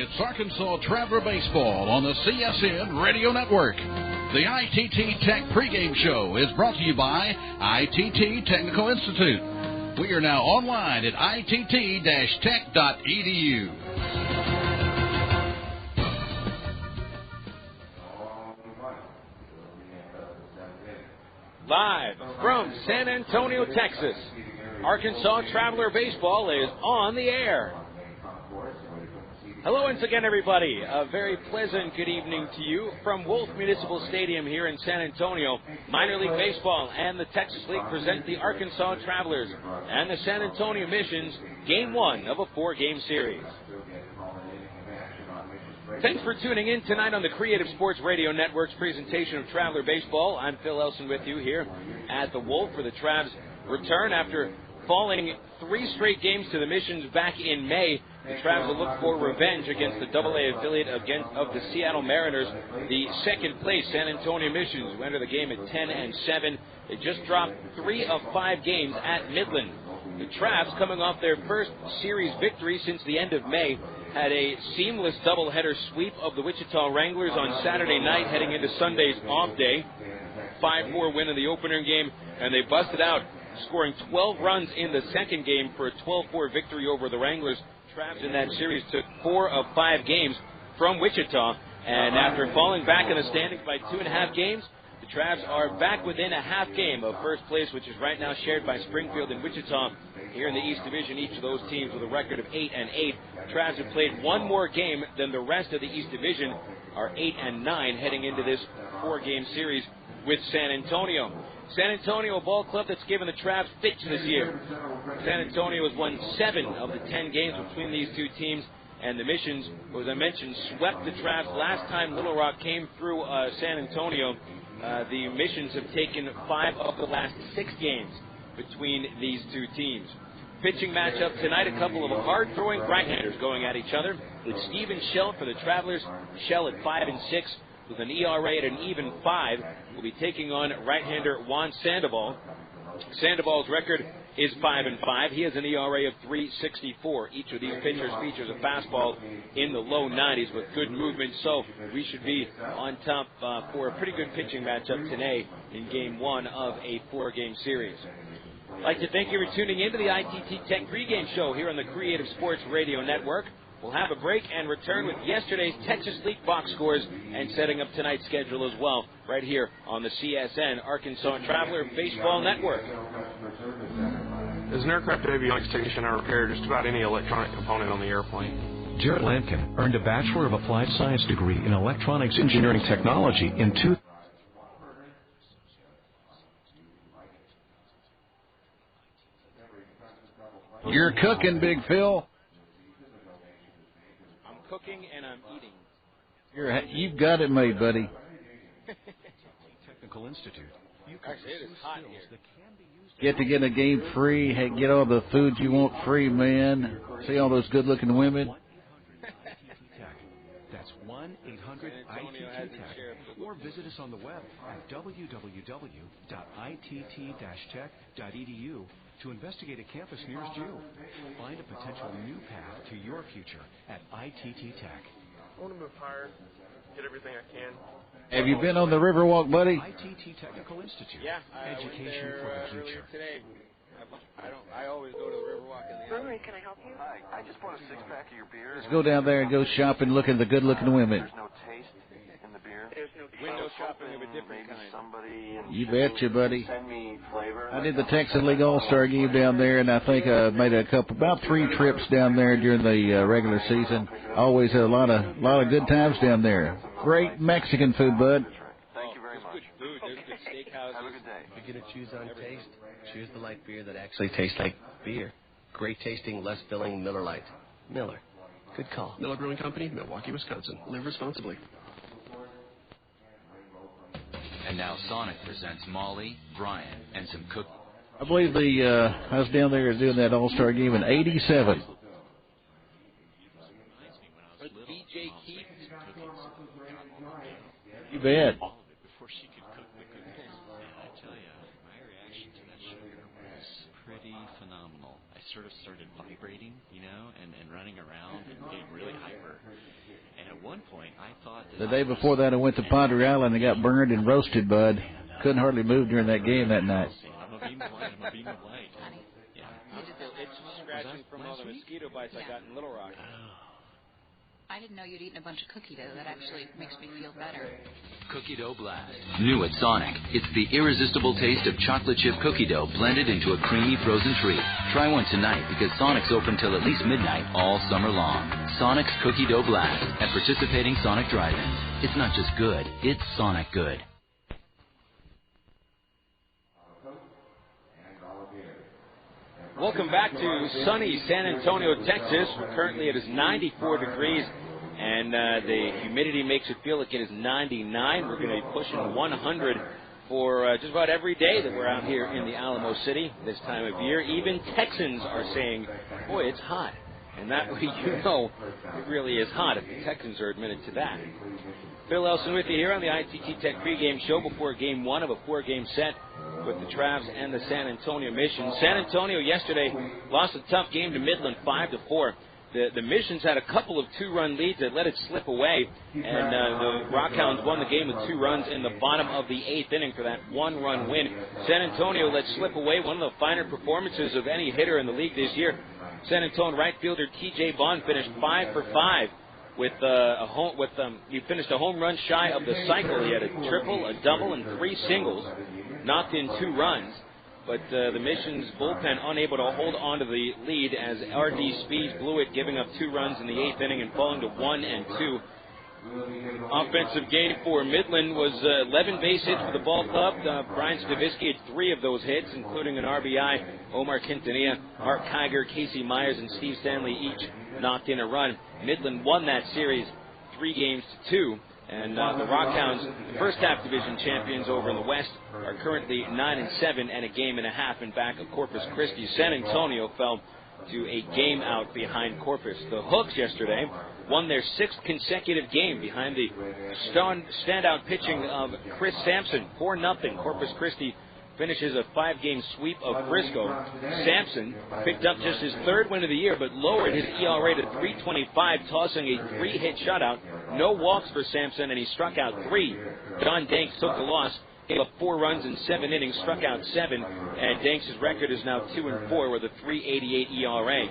It's Arkansas Traveler Baseball on the CSN Radio Network. The ITT Tech pregame show is brought to you by ITT Technical Institute. We are now online at itt-tech.edu. Live from San Antonio, Texas, Arkansas Traveler Baseball is on the air. Hello once again, everybody. A very pleasant good evening to you from Wolf Municipal Stadium here in San Antonio. Minor League Baseball and the Texas League present the Arkansas Travelers and the San Antonio Missions, Game 1 of a 4-game series. Thanks for tuning in tonight on the Creative Sports Radio Network's presentation of Traveler Baseball. I'm Phil Elson with you here at the Wolf for the Travs' return after falling 3 straight games to the Missions back in May. The Travs will look for revenge against the AA affiliate of the Seattle Mariners, the second place San Antonio Missions, who enter the game at 10-7. They just dropped 3 of 5 games at Midland. The Travs, coming off their first series victory since the end of May, had a seamless doubleheader sweep of the Wichita Wranglers on Saturday night, heading into Sunday's off day. 5-4 win in the opener game, and they busted out, scoring 12 runs in the second game for a 12-4 victory over the Wranglers. Travs in that series took 4 of 5 games from Wichita, and after falling back in the standings by 2.5 games, the Travs are back within a half game of first place, which is right now shared by Springfield and Wichita here in the East Division. Each of those teams with a record of 8-8. Travs have played 1 more game than the rest of the East Division, are 8-9 heading into this 4-game series with San Antonio. San Antonio, a ball club that's given the Travs fits this year. San Antonio has won 7 of the 10 games between these two teams, and the Missions, who, as I mentioned, swept the Travs last time Little Rock came through San Antonio. The Missions have taken 5 of the last 6 games between these two teams. Pitching matchup tonight, a couple of hard-throwing right-handers going at each other. It's Steven Shell for the Travelers. Shell at 5-6 with an ERA at an even 5. Will be taking on right-hander Juan Sandoval. Sandoval's record is 5-5. He has an ERA of 3.64. Each of these pitchers features a fastball in the low 90s with good movement, so we should be on top for a pretty good pitching matchup today in Game 1 of a 4-game series. I'd like to thank you for tuning in to the ITT Tech pregame show here on the Creative Sports Radio Network. We'll have a break and return with yesterday's Texas League box scores and setting up tonight's schedule as well, right here on the CSN Arkansas Traveler Baseball Network. As an aircraft avionics technician, I repair just about any electronic component on the airplane. Jared Lampkin earned a Bachelor of Applied Science degree in Electronics Engineering Technology in 2000. You're cooking, Big Phil. I'm cooking and I'm eating. You've got it made, buddy. Technical Institute. Actually, it is hot here. Get to get a game free. Hey, get all the food you want free, man. See all those good-looking women. That's 1-800-ITT-TECH. Or visit us on the web at www.itt-tech.edu to investigate a campus nearest you. Find a potential new path to your future at ITT Tech. I want to move higher, get everything I can. Have you been on the Riverwalk, buddy? ITT Technical Institute. Yeah, Education for the future. Today. I always go to the Riverwalk in the Brewery, can I help you? Hi, I just bought a 6-pack of your beer. Let's go down there and go shop and look at the good-looking women. There's no taste in the beer. There's no window shopping of a different Maybe kind. somebody in You betcha, buddy. send me flavor. I did the Texas League All-Star game down there, and I think I made about 3 trips down there during the regular season. Always had a lot of good times down there. Great Mexican food, bud. Thank you very much. Good food. There's good steakhouses. Have a good day. If you're going to choose on taste, choose the light beer that actually tastes like beer. Great tasting, less filling Miller Lite. Miller. Good call. Miller Brewing Company, Milwaukee, Wisconsin. Live responsibly. And now Sonic presents Molly, Brian, and some cookies. I believe I was down there doing that All-Star game in '87. DJ Keith. You bet. Before she could cook the cookies. I tell you, my reaction to that sugar was pretty phenomenal. phenomenal. I sort of started vibrating, and running around and getting really hyper. And at one point, I thought that the day before that, I went to Ponder Island and got burned and roasted, bud. Couldn't hardly move during that game that night. I'm a beam of light. Yeah. It's scratching from all the mosquito bites I got in Little Rock. I didn't know you'd eaten a bunch of cookie dough. That actually makes me feel better. Cookie Dough Blast. New at Sonic. It's the irresistible taste of chocolate chip cookie dough blended into a creamy frozen treat. Try one tonight because Sonic's open till at least midnight all summer long. Sonic's Cookie Dough Blast at participating Sonic drive-ins. It's not just good, it's Sonic good. Welcome back to sunny San Antonio, Texas. Currently it is 94 degrees, and the humidity makes it feel like it is 99. We're going to be pushing 100 for just about every day that we're out here in the Alamo City this time of year. Even Texans are saying, boy, it's hot. And that way it really is hot if the Texans are admitted to that. Phil Elson with you here on the ITT Tech pregame show before Game 1 of a 4-game set with the Travs and the San Antonio Missions. San Antonio yesterday lost a tough game to Midland 5-4. The Missions had a couple of 2-run leads that let it slip away, and the Rockhounds won the game with 2 runs in the bottom of the 8th inning for that 1-run win. San Antonio let slip away one of the finer performances of any hitter in the league this year. San Antonio right fielder T.J. Bohn finished 5 for 5 with he finished a home run shy of the cycle. He had a triple, a double, and 3 singles, knocked in 2 runs. But the Missions bullpen unable to hold on to the lead as R.D. Spees blew it, giving up 2 runs in the 8th inning and falling to 1 and 2. Offensive game for Midland was 11 base hits for the ball club. Brian Stavisky had 3 of those hits, including an RBI. Omar Quintanilla, Mark Kiger, Casey Myers, and Steve Stanley each knocked in a run. Midland won that series 3-2. And the Rockhounds, the first half division champions over in the West, are currently 9-7 and a game and a half in back of Corpus Christi. San Antonio fell to a game out behind Corpus. The Hooks yesterday won their 6th consecutive game behind the standout pitching of Chris Sampson. 4-0. Corpus Christi finishes a 5-game sweep of Frisco. Sampson picked up just his 3rd win of the year, but lowered his ERA to 3.25, tossing a 3-hit shutout. No walks for Sampson, and he struck out 3. John Danks took the loss, gave up 4 runs in 7 innings, struck out 7, and Danks' record is now 2-4 with a 3.88 ERA.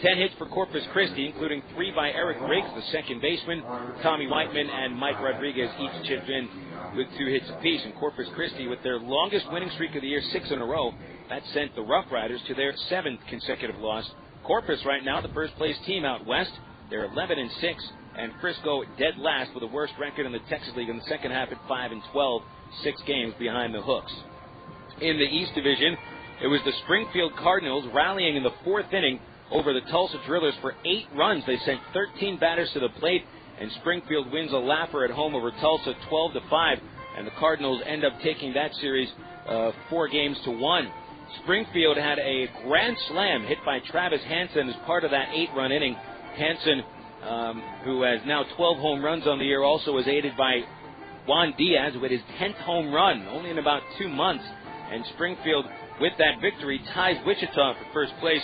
10 hits for Corpus Christi, including 3 by Eric Riggs, the second baseman. Tommy Whiteman and Mike Rodriguez each chipped in with 2 hits apiece. And Corpus Christi, with their longest winning streak of the year, 6 in a row, that sent the Rough Riders to their 7th consecutive loss. Corpus right now, the first place team out west. They're 11-6, and Frisco dead last with the worst record in the Texas League in the second half at 5-12, 6 games behind the Hooks. In the East Division, it was the Springfield Cardinals rallying in the 4th inning over the Tulsa Drillers for 8 runs. They sent 13 batters to the plate, and Springfield wins a laugher at home over Tulsa 12-5, and the Cardinals end up taking that series 4-1. Springfield had a grand slam hit by Travis Hansen as part of that 8-run inning. Hansen, who has now 12 home runs on the year, also was aided by Juan Diaz with his 10th home run, only in about 2 months. And Springfield, with that victory, ties Wichita for first place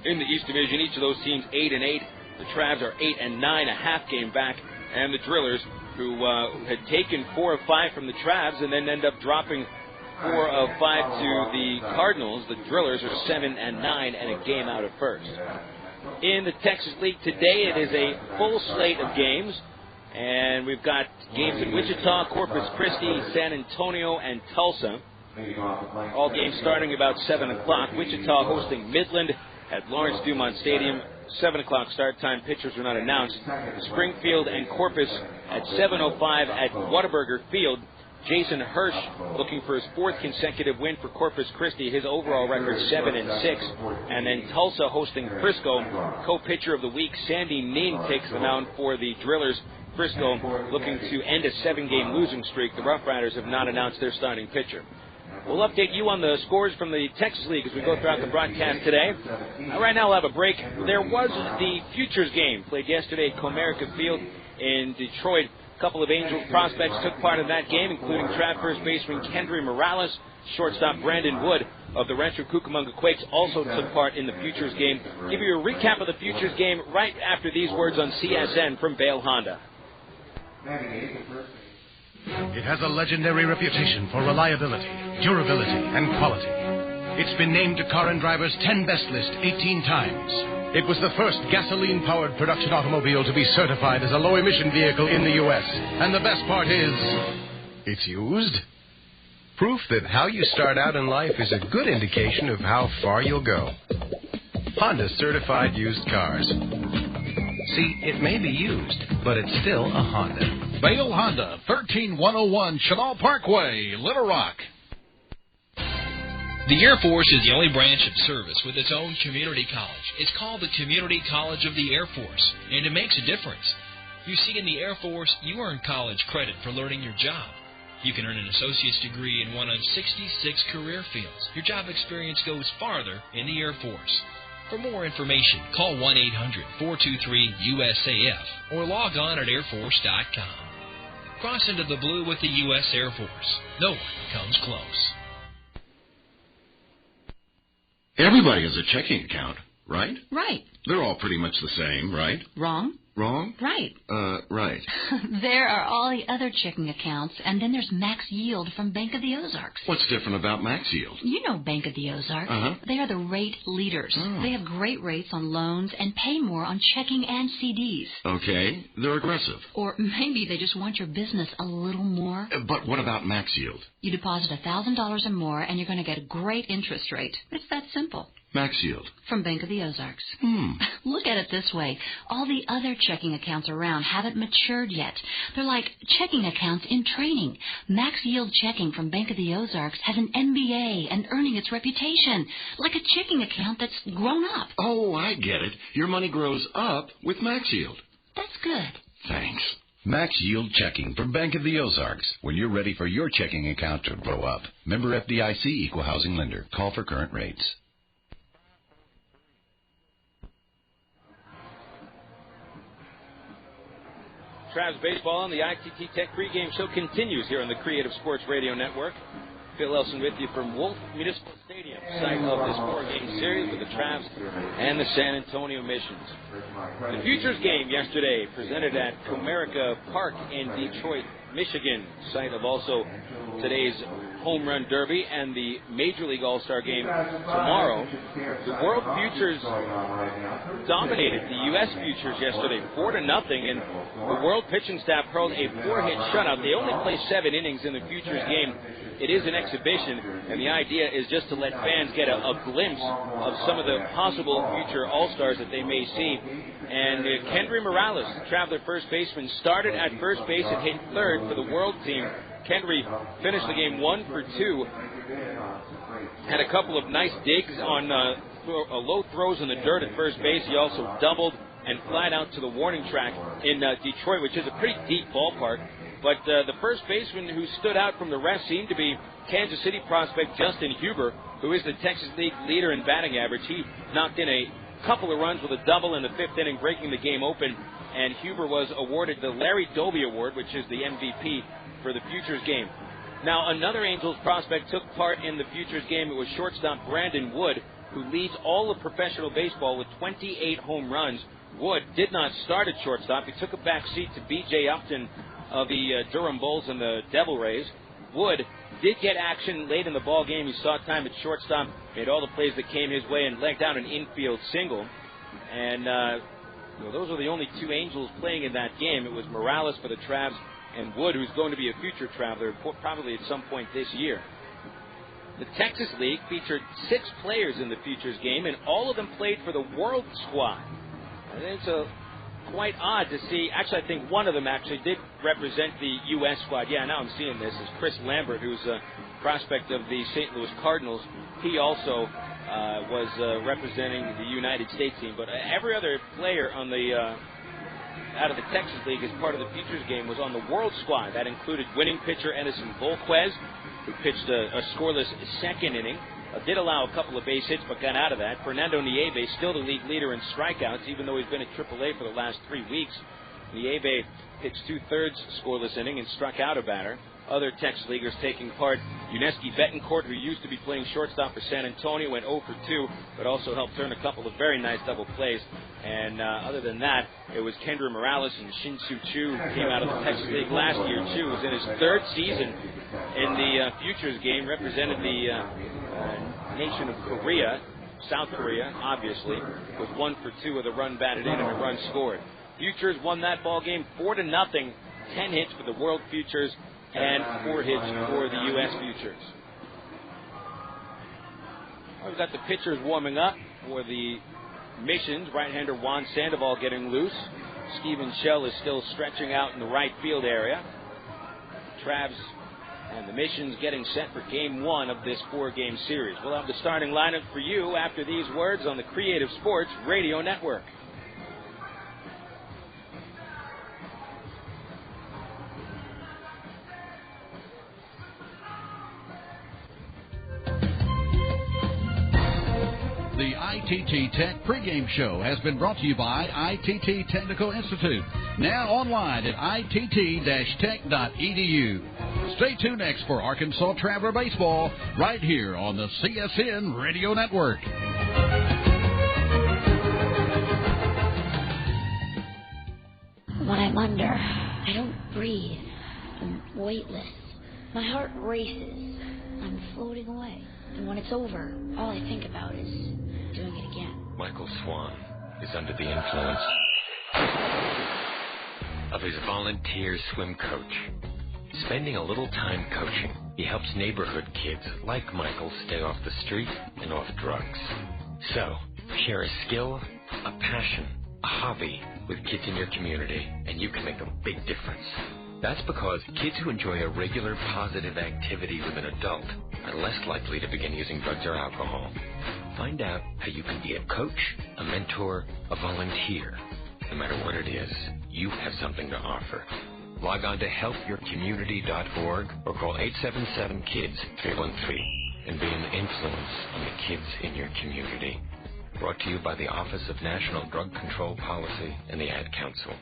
in the East Division. Each of those teams 8-8. The Travs are 8-9, a half game back. And the Drillers, who had taken 4 of 5 from the Travs and then end up dropping 4 of 5 to the Cardinals. The Drillers are 7-9 and a game out of first. In the Texas League today, it is a full slate of games. And we've got games in Wichita, Corpus Christi, San Antonio, and Tulsa. All games starting about 7 o'clock. Wichita hosting Midland at Lawrence Dumont Stadium. 7 o'clock start time. Pitchers are not announced. Springfield and Corpus at 7:05 at Whataburger Field. Jason Hirsch looking for his 4th consecutive win for Corpus Christi. His overall record 7-6. And then Tulsa hosting Frisco. Co-pitcher of the week Sandy Ning takes the mound for the Drillers. Frisco looking to end a 7-game losing streak. The Rough Riders have not announced their starting pitcher. We'll update you on the scores from the Texas League as we go throughout the broadcast today. Right now we'll have a break. There was the Futures game played yesterday at Comerica Field in Detroit. A couple of Angels prospects took part in that game, including Trav first baseman Kendrys Morales, shortstop Brandon Wood, of the Rancho Cucamonga Quakes also took part in the Futures game. Give you a recap of the Futures game right after these words on CSN from Bale Honda. It has a legendary reputation for reliability, durability, and quality. It's been named to Car and Driver's 10 Best list 18 times. It was the first gasoline-powered production automobile to be certified as a low-emission vehicle in the U.S. And the best part is, it's used. Proof that how you start out in life is a good indication of how far you'll go. Honda certified used cars. See, it may be used, but it's still a Honda. Bale Honda, 13101 Chenal Parkway, Little Rock. The Air Force is the only branch of service with its own community college. It's called the Community College of the Air Force, and it makes a difference. You see, in the Air Force, you earn college credit for learning your job. You can earn an associate's degree in one of 66 career fields. Your job experience goes farther in the Air Force. For more information, call 1-800-423-USAF or log on at airforce.com. Cross into the blue with the U.S. Air Force. No one comes close. Everybody has a checking account, right? Right. They're all pretty much the same, right? Wrong. Wrong? Right. Right. There are all the other checking accounts, and then there's Max Yield from Bank of the Ozarks. What's different about Max Yield? You know Bank of the Ozarks. Uh-huh. They are the rate leaders. Oh. They have great rates on loans and pay more on checking and CDs. Okay, they're aggressive. Or maybe they just want your business a little more. But what about Max Yield? You deposit $1,000 or more, and you're going to get a great interest rate. It's that simple. Max Yield. From Bank of the Ozarks. Look at it this way. All the other checking accounts around haven't matured yet. They're like checking accounts in training. Max Yield Checking from Bank of the Ozarks has an MBA and earning its reputation. Like a checking account that's grown up. Oh, I get it. Your money grows up with Max Yield. That's good. Thanks. Max Yield Checking from Bank of the Ozarks. When you're ready for your checking account to grow up. Member FDIC Equal Housing Lender. Call for current rates. Travs baseball on the ITT Tech pregame show continues here on the Creative Sports Radio Network. Phil Elson with you from Wolf Municipal Stadium, site of this 4-game series with the Travs and the San Antonio Missions. The Futures game yesterday presented at Comerica Park in Detroit, Michigan, site of also today's Home Run Derby and the Major League All-Star game tomorrow. The World Futures dominated the U.S. Futures yesterday 4-0, and the World pitching staff hurled a 4-hit shutout. They only play 7 innings in the Futures game. It is an exhibition, and the idea is just to let fans get a glimpse of some of the possible future All-Stars that they may see. And Kendrys Morales, the Traveler first baseman, started at first base and hit third for the World team. Kendrys finished the game 1 for 2. Had a couple of nice digs on low throws in the dirt at first base. He also doubled and flat out to the warning track in Detroit, which is a pretty deep ballpark. But the first baseman who stood out from the rest seemed to be Kansas City prospect Justin Huber, who is the Texas League leader in batting average. He knocked in a couple of runs with a double in the 5th inning, breaking the game open. And Huber was awarded the Larry Doby Award, which is the MVP for the Futures game. Now, another Angels prospect took part in the Futures game. It was shortstop Brandon Wood, who leads all of professional baseball with 28 home runs. Wood did not start at shortstop. He took a back seat to B.J. Upton of the Durham Bulls and the Devil Rays. Wood did get action late in the ball game. He saw time at shortstop, made all the plays that came his way, and legged out an infield single. And those are the only 2 Angels playing in that game. It was Morales for the Travs and Wood, who's going to be a future Traveler probably at some point this year. The Texas League featured 6 players in the Futures game, and all of them played for the World squad. And it's quite odd to see. Actually, I think one of them actually did represent the U.S. squad. Yeah, now I'm seeing this. Is Chris Lambert, who's a prospect of the St. Louis Cardinals. He also was representing the United States team. But every other player on the out of the Texas League as part of the Futures game was on the World squad. That included winning pitcher Edison Volquez, who pitched a scoreless 2nd inning. Did allow a couple of base hits, but got out of that. Fernando Nieve, still the league leader in strikeouts, even though he's been at AAA for the last 3 weeks. Nieve pitched 2/3 scoreless inning and struck out a batter. other Texas leaguers taking part. Uneski Betancourt, who used to be playing shortstop for San Antonio, went 0 for 2, but also helped turn a couple of very nice double plays. And other than that, it was Kendrys Morales and Shin-Soo Choo, who came out of the Texas League last year. Choo was in his third season in the Futures game, represented the nation of Korea, South Korea, obviously, with 1 for 2 of the run batted in and a run scored. Futures won that ball game 4-0, 10 hits for the World Futures and 4 hits for the U.S. Futures. We've got the pitchers warming up for the Missions. Right-hander Juan Sandoval getting loose. Steven Shell is still stretching out in the right field area. Travs and the Missions getting set for Game 1 of this 4-game series. We'll have the starting lineup for you after these words on the Creative Sports Radio Network. The ITT Tech pregame show has been brought to you by ITT Technical Institute, now online at itt-tech.edu. Stay tuned next for Arkansas Traveler Baseball right here on the CSN Radio Network. When I'm under, I don't breathe. I'm weightless. My heart races. I'm floating away. And when it's over, all I think about is doing it again. Michael Swan is under the influence of his volunteer swim coach. Spending a little time coaching, he helps neighborhood kids like Michael stay off the street and off drugs. So, share a skill, a passion, a hobby with kids in your community, and you can make a big difference. That's because kids who enjoy a regular positive activity with an adult are less likely to begin using drugs or alcohol. Find out how you can be a coach, a mentor, a volunteer. No matter what it is, you have something to offer. Log on to helpyourcommunity.org or call 877-KIDS-313 and be an influence on the kids in your community. Brought to you by the Office of National Drug Control Policy and the Ad Council.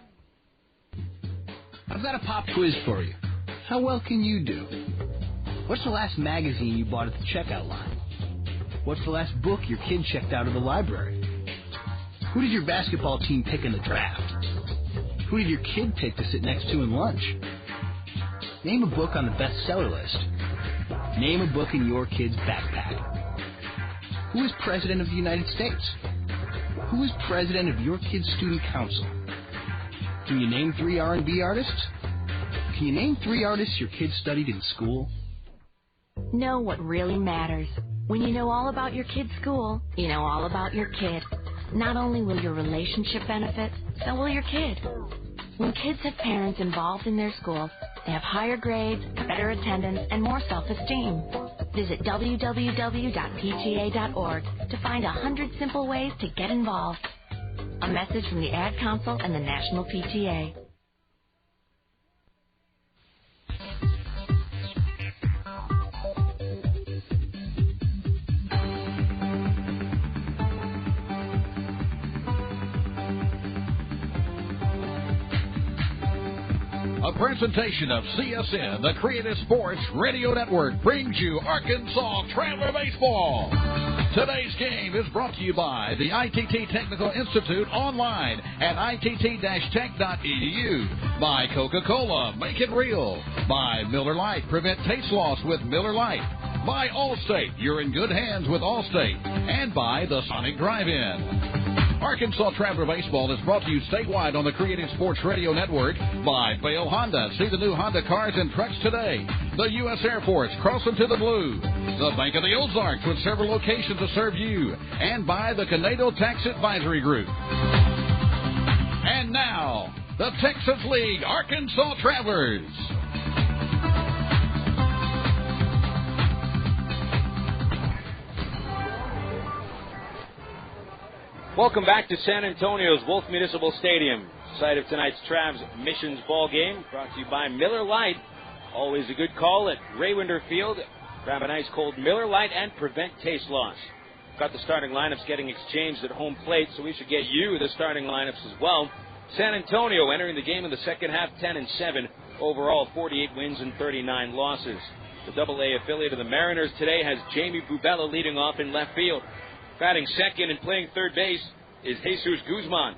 I've got a pop quiz for you. How well can you do? What's the last magazine you bought at the checkout line? What's the last book your kid checked out of the library? Who did your basketball team pick in the draft? Who did your kid pick to sit next to in lunch? Name a book on the bestseller list. Name a book in your kid's backpack. Who is President of the United States? Who is President of your kid's student council? Can you name 3 R&B artists? Can you name 3 artists your kid studied in school? Know what really matters. When you know all about your kid's school, you know all about your kid. Not only will your relationship benefit, so will your kid. When kids have parents involved in their school, they have higher grades, better attendance, and more self-esteem. Visit www.pta.org to find 100 simple ways to get involved. A message from the Ad Council and the National PTA. A presentation of CSN, the Creative Sports Radio Network, brings you Arkansas Traveler Baseball. Today's game is brought to you by the ITT Technical Institute online at itt-tech.edu, by Coca-Cola, make it real, by Miller Lite, prevent taste loss with Miller Lite, by Allstate, you're in good hands with Allstate, and by the Sonic Drive-In. Arkansas Traveler Baseball is brought to you statewide on the Creative Sports Radio Network by Bale Honda. See the new Honda cars and trucks today. The U.S. Air Force, crossing to the blue. The Bank of the Ozarks, with several locations to serve you. And by the Conedo Tax Advisory Group. And now, the Texas League Arkansas Travelers. Welcome back to San Antonio's Wolf Municipal Stadium, site of tonight's Travs Missions ball game, brought to you by Miller Lite. Always a good call at Raywinder Field. Grab an ice cold Miller Lite and prevent taste loss. Got the starting lineups getting exchanged at home plate, so we should get you the starting lineups as well. San Antonio entering the game in the second half 10-7, Overall, 48 wins and 39 losses. The Double-A affiliate of the Mariners today has Jaime Bubela leading off in left field. Batting second and playing third base is Jesus Guzman.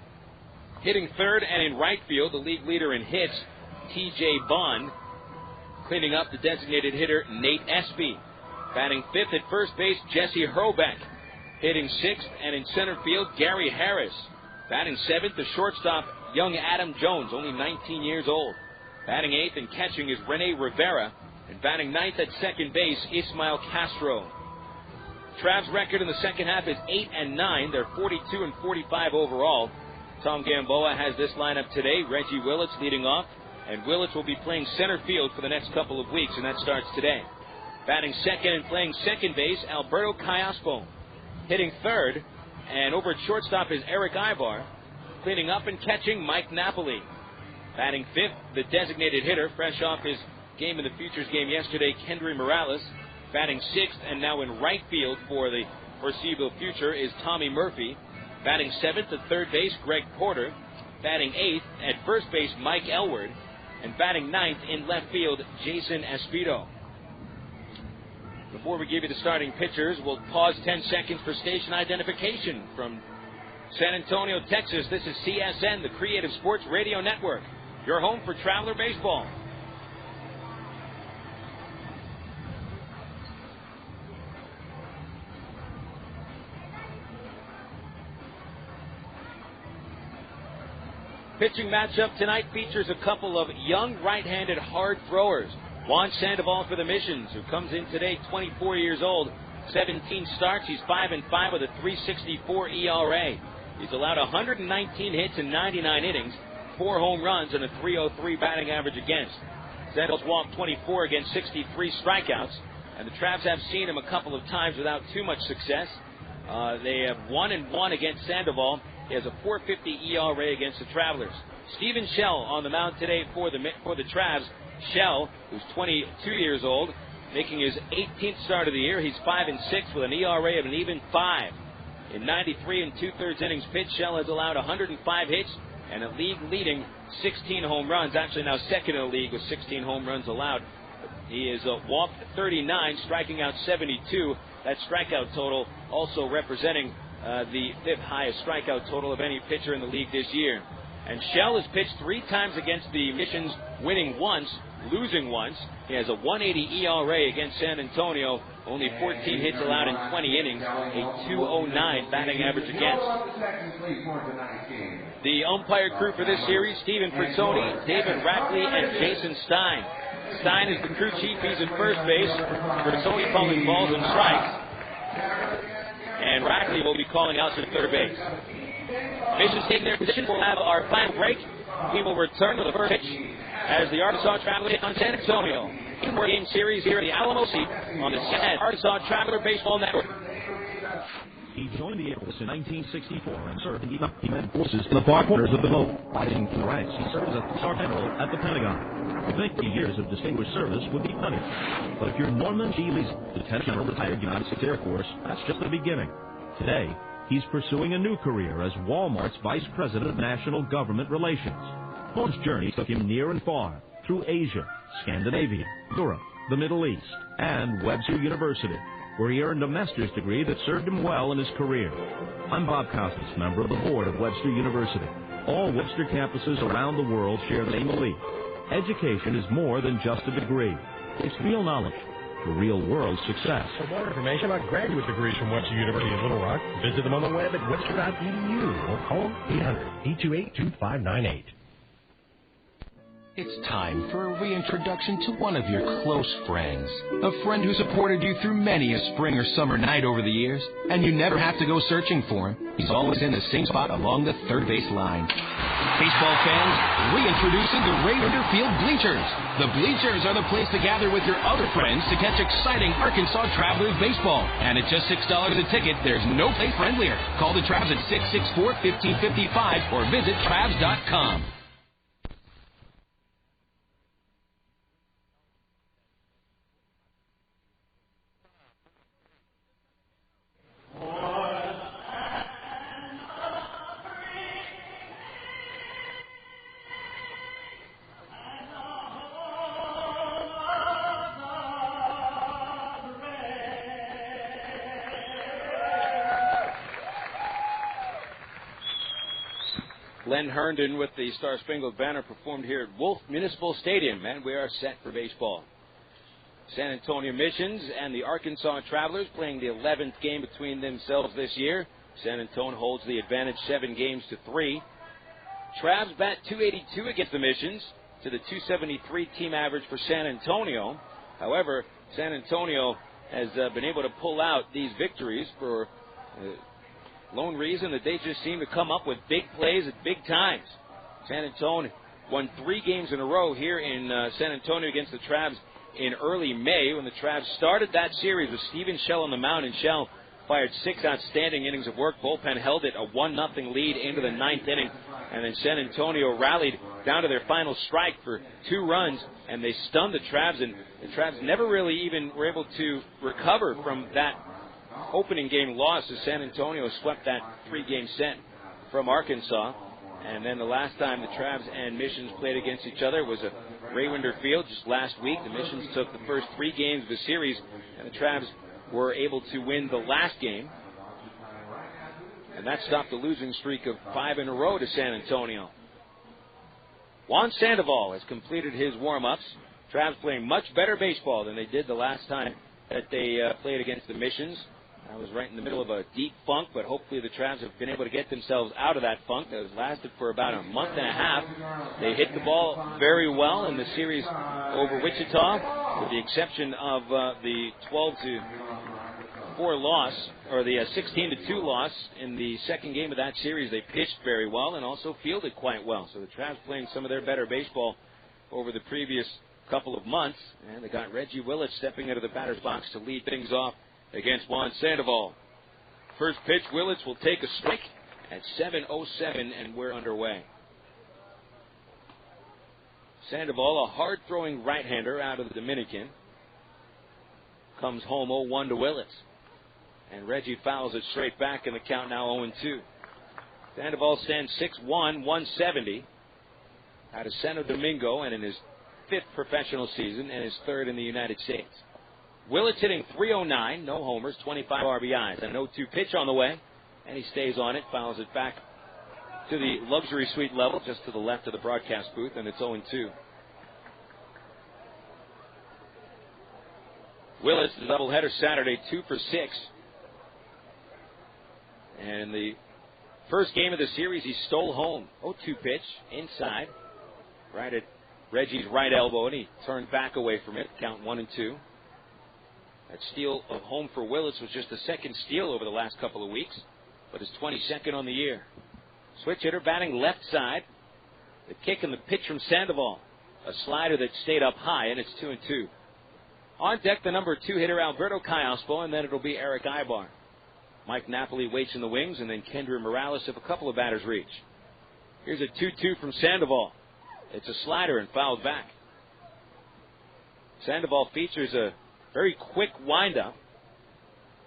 Hitting third and in right field, the league leader in hits, T.J. Bohn. Cleaning up, the designated hitter, Nate Espy. Batting fifth at first base, Jesse Hurlbeck. Hitting sixth and in center field, Gary Harris. Batting seventh, the shortstop, young Adam Jones, only 19 years old. Batting eighth and catching is René Rivera. And batting ninth at second base, Ismael Castro. Travs' record in the second half is 8-9. They're 42 and 45 overall. Tom Gamboa has this lineup today. Reggie Willits leading off. And Willits will be playing center field for the next couple of weeks, and that starts today. Batting second and playing second base, Alberto Callaspo. Hitting third, and over at shortstop is Erick Aybar. Cleaning up and catching, Mike Napoli. Batting fifth, the designated hitter, fresh off his Game of the Futures game yesterday, Kendrys Morales. Batting sixth and now in right field for the foreseeable future is Tommy Murphy. Batting seventh at third base, Greg Porter. Batting eighth at first base, Mike Elward. And batting ninth in left field, Jason Espino. Before we give you the starting pitchers, we'll pause 10 seconds for station identification. From San Antonio, Texas, this is CSN, the Creative Sports Radio Network, your home for Traveler Baseball. Pitching matchup tonight features a couple of young right-handed hard throwers. Juan Sandoval for the Missions, who comes in today 24 years old, 17 starts. He's 5-5 with a 3.64 ERA. He's allowed 119 hits in 99 innings, 4 home runs, and a 3.03 batting average against. Sandoval's walked 24 against 63 strikeouts, and the Travs have seen him a couple of times without too much success. They have 1-1 against Sandoval. He has a 4.50 ERA against the Travelers. Steven Shell on the mound today for the Travs. Shell, who's 22 years old, making his 18th start of the year. He's 5-6 with an ERA of an even 5. In 93 and 2/3 innings pitched, Shell has allowed 105 hits and a league-leading 16 home runs. Actually now second in the league with 16 home runs allowed. He has walked 39, striking out 72. That strikeout total also representing the fifth highest strikeout total of any pitcher in the league this year. And Shell has pitched 3 times against the Missions, winning once, losing once. He has a 1.80 ERA against San Antonio, only 14 hits allowed in 20 innings, a 2.09 batting average against. The umpire crew for this series, Stephen Frizzoni, David Rackley, and Jason Stein. Stein is the crew chief. He's at first base. Frizzoni calling balls and strikes. And Rackley will be calling outs at third base. Missions taking their position. We'll have our final break. We will return to the first pitch as the Arkansas Travelers on San Antonio. 4-game series here at the Alamo Seat on the Arkansas Traveler Baseball Network. He joined the Air Force in 1964 and served in the United Forces in the far corners of the globe. Fighting from the ranks, he served as a sergeant at the Pentagon. You think 3 years of distinguished service would be plenty. But if you're Norman G. Leeson, Lieutenant General, retired United States Air Force, that's just the beginning. Today, he's pursuing a new career as Walmart's Vice President of National Government Relations. Bohn's journey took him near and far, through Asia, Scandinavia, Europe, the Middle East, and Webster University, where he earned a master's degree that served him well in his career. I'm Bob Costas, member of the board of Webster University. All Webster campuses around the world share the same belief. Education is more than just a degree. It's real knowledge for real-world success. For more information about graduate degrees from Webster University in Little Rock, visit them on the web at webster.edu or call 800-828-2598. It's time for a reintroduction to one of your close friends. A friend who supported you through many a spring or summer night over the years, and you never have to go searching for him. He's always in the same spot along the third base line. Baseball fans, reintroducing the Raider Field Bleachers. The Bleachers are the place to gather with your other friends to catch exciting Arkansas Travelers baseball. And at just $6 a ticket, there's no place friendlier. Call the Travs at 664-1555 or visit Travs.com. Glenn Herndon with the Star Spangled Banner performed here at Wolf Municipal Stadium, and we are set for baseball. San Antonio Missions and the Arkansas Travelers playing the 11th game between themselves this year. San Antonio holds the advantage 7-3. Travs bat .282 against the Missions to the .273 team average for San Antonio. However, San Antonio has been able to pull out these victories for lone reason that they just seem to come up with big plays at big times. San Antonio won 3 games in a row here in San Antonio against the Travs in early May when the Travs started that series with Steven Shell on the mound, and Shell fired 6 outstanding innings of work. Bullpen held it a 1-0 lead into the 9th inning, and then San Antonio rallied down to their final strike for 2 runs, and they stunned the Travs, and the Travs never really even were able to recover from that opening game loss as San Antonio swept that 3-game set from Arkansas. And then the last time the Travs and Missions played against each other was at Raywinder Field just last week. The Missions took the first 3 games of the series, and the Travs were able to win the last game. And that stopped the losing streak of 5 in a row to San Antonio. Juan Sandoval has completed his warm-ups. Travs playing much better baseball than they did the last time that they played against the Missions. I was right in the middle of a deep funk, but hopefully the Travs have been able to get themselves out of that funk that has lasted for about a month and a half. They hit the ball very well in the series over Wichita, with the exception of the 12-4 loss, or the 16-2 loss in the second game of that series. They pitched very well and also fielded quite well. So the Travs playing some of their better baseball over the previous couple of months, and they got Reggie Willits stepping into the batter's box to lead things off against Juan Sandoval. First pitch, Willits will take a strike at 7:07, and we're underway. Sandoval, a hard-throwing right-hander out of the Dominican, comes home 0-1 to Willits. And Reggie fouls it straight back, and the count now 0-2. Sandoval stands 6'1", 170 out of Santo Domingo, and in his 5th professional season and his 3rd in the United States. Willits hitting .309, no homers, 25 RBIs. An 0-2 pitch on the way, and he stays on it, fouls it back to the luxury suite level, just to the left of the broadcast booth, and it's 0-2. Willits, the doubleheader Saturday, 2 for 6. And the first game of the series, he stole home. 0-2 pitch, inside, right at Reggie's right elbow, and he turned back away from it, count 1-2. That steal of home for Willits was just the second steal over the last couple of weeks, but his 22nd on the year. Switch hitter batting left side. The kick and the pitch from Sandoval. A slider that stayed up high, and it's 2-2. On deck, the number 2 hitter, Alberto Callaspo, and then it'll be Erick Aybar. Mike Napoli waits in the wings, and then Kendrys Morales if a couple of batters reach. Here's a 2-2 from Sandoval. It's a slider and fouled back. Sandoval features a very quick windup,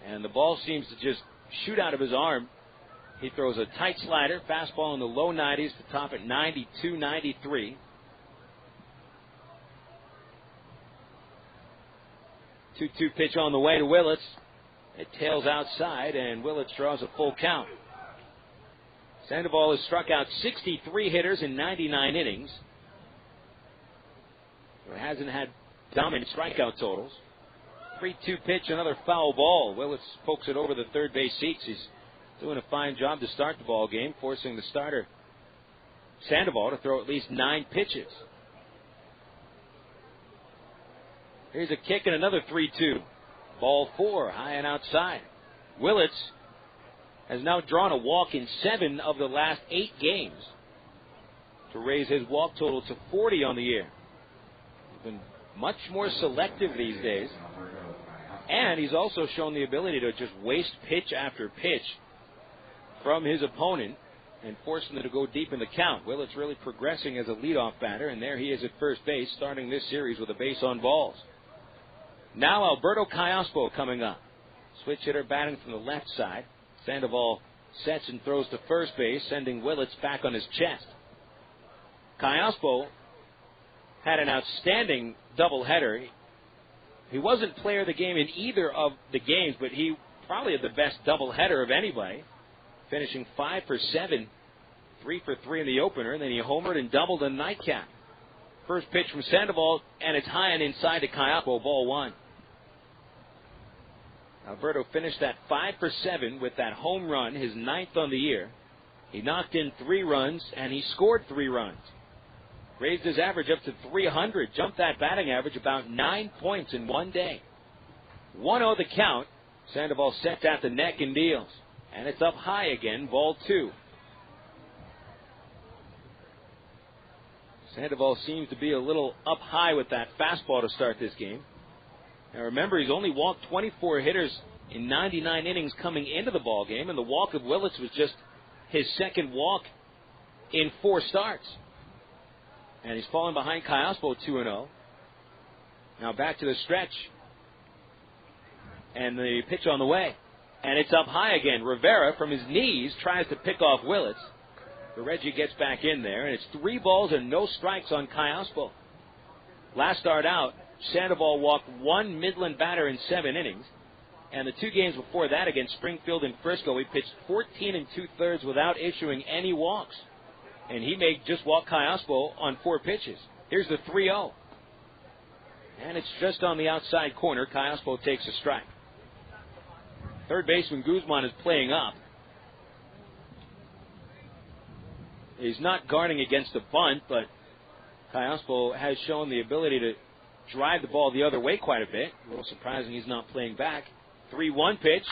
and the ball seems to just shoot out of his arm. He throws a tight slider, fastball in the low 90s to top at 92, 93. 2-2 pitch on the way to Willits. It tails outside, and Willits draws a full count. Sandoval has struck out 63 hitters in 99 innings. He hasn't had dominant strikeout totals. 3-2 pitch, another foul ball. Willits pokes it over the third base seats. He's doing a fine job to start the ball game, forcing the starter Sandoval to throw at least 9 pitches. Here's a kick and another 3-2. Ball 4, high and outside. Willits has now drawn a walk in 7 of the last 8 games to raise his walk total to 40 on the year. He's been much more selective these days. And he's also shown the ability to just waste pitch after pitch from his opponent and force them to go deep in the count. Willits really progressing as a leadoff batter, and there he is at first base, starting this series with a base on balls. Now Alberto Callaspo coming up. Switch hitter batting from the left side. Sandoval sets and throws to first base, sending Willits back on his chest. Callaspo had an outstanding doubleheader. He wasn't player of the game in either of the games, but he probably had the best doubleheader of anybody, finishing 5 for 7 3 for 3 in the opener, and then he homered and doubled a nightcap. First pitch from Sandoval, and it's high and inside to Callaspo, ball 1. Alberto finished that 5 for 7 with that home run, his 9th on the year. He knocked in 3 runs, and he scored 3 runs. Raised his average up to 300, jumped that batting average about 9 points in one day. 1-0 the count. Sandoval sets at the neck and deals. And it's up high again, ball 2. Sandoval seems to be a little up high with that fastball to start this game. Now remember, he's only walked 24 hitters in 99 innings coming into the ball game, and the walk of Willits was just his second walk in 4 starts. And he's falling behind Callaspo 2-0. Now back to the stretch. And the pitch on the way. And it's up high again. Rivera from his knees tries to pick off Willits. But Reggie gets back in there, and it's 3 balls and no strikes on Callaspo. Last start out, Sandoval walked 1 Midland batter in 7 innings. And the 2 games before that against Springfield and Frisco, he pitched 14 2/3 without issuing any walks. And he may just walk Callaspo on 4 pitches. Here's the 3-0. And it's just on the outside corner. Callaspo takes a strike. Third baseman Guzman is playing up. He's not guarding against a bunt, but Callaspo has shown the ability to drive the ball the other way quite a bit. A little surprising he's not playing back. 3-1 pitch.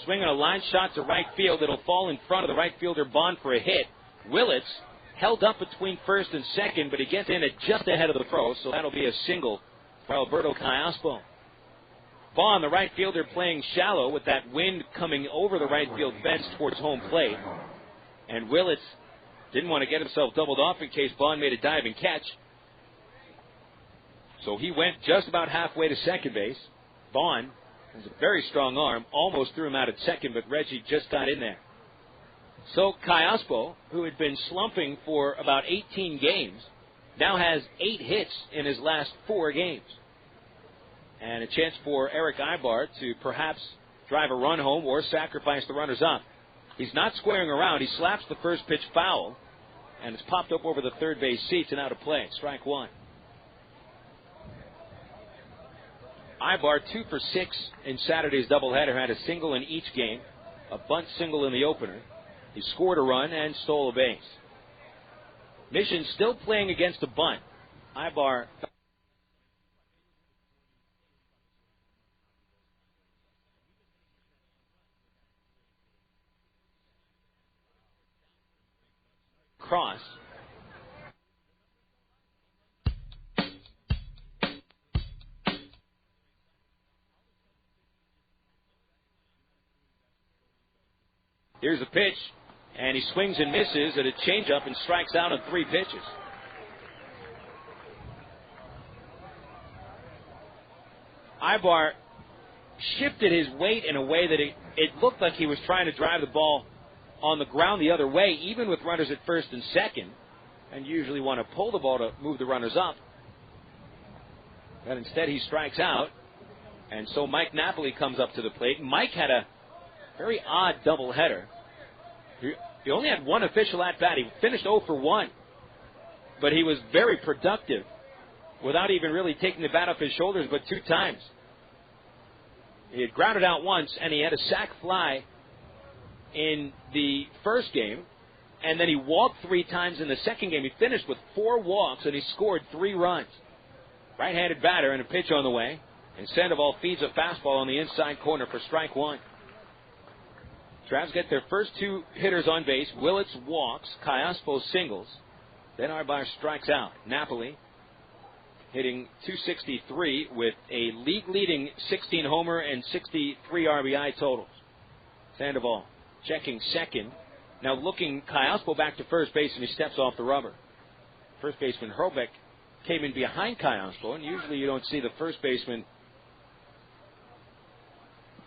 Swinging a line shot to right field. It'll fall in front of the right fielder Bohn for a hit. Willits held up between first and second, but he gets in at just ahead of the throw, so that'll be a single for Alberto Callaspo. Bohn, the right fielder, playing shallow with that wind coming over the right field fence towards home plate. And Willits didn't want to get himself doubled off in case Bohn made a diving catch. So he went just about halfway to second base. Bohn has a very strong arm, almost threw him out at second, but Reggie just got in there. So Callaspo, who had been slumping for about 18 games, now has 8 hits in his last 4 games. And a chance for Erick Aybar to perhaps drive a run home or sacrifice the runners up. He's not squaring around. He slaps the first pitch foul, and it's popped up over the third base seats and out of play. Strike 1. Aybar 2 for 6 in Saturday's doubleheader, had a single in each game, a bunt single in the opener. He scored a run and stole a base. Mission still playing against a bunt. Aybar cross. Here's a pitch, and he swings and misses at a changeup and strikes out on 3 pitches. Aybar shifted his weight in a way that it looked like he was trying to drive the ball on the ground the other way, even with runners at first and second, and usually want to pull the ball to move the runners up. But instead he strikes out, and so Mike Napoli comes up to the plate. Mike had a very odd doubleheader. He only had 1 official at-bat. He finished 0 for 1, but he was very productive without even really taking the bat off his shoulders but 2 times. He had grounded out once, and he had a sac fly in the first game, and then he walked 3 times in the second game. He finished with 4 walks, and he scored 3 runs. Right-handed batter and a pitch on the way, and Sandoval feeds a fastball on the inside corner for strike 1. Travs get their first 2 hitters on base. Willits walks, Callaspo singles. Then Aybar strikes out. Napoli hitting .263 with a league-leading 16 homer and 63 RBI totals. Sandoval checking second. Now looking Callaspo back to first base, and he steps off the rubber. First baseman Hrobeck came in behind Callaspo, and usually you don't see the first baseman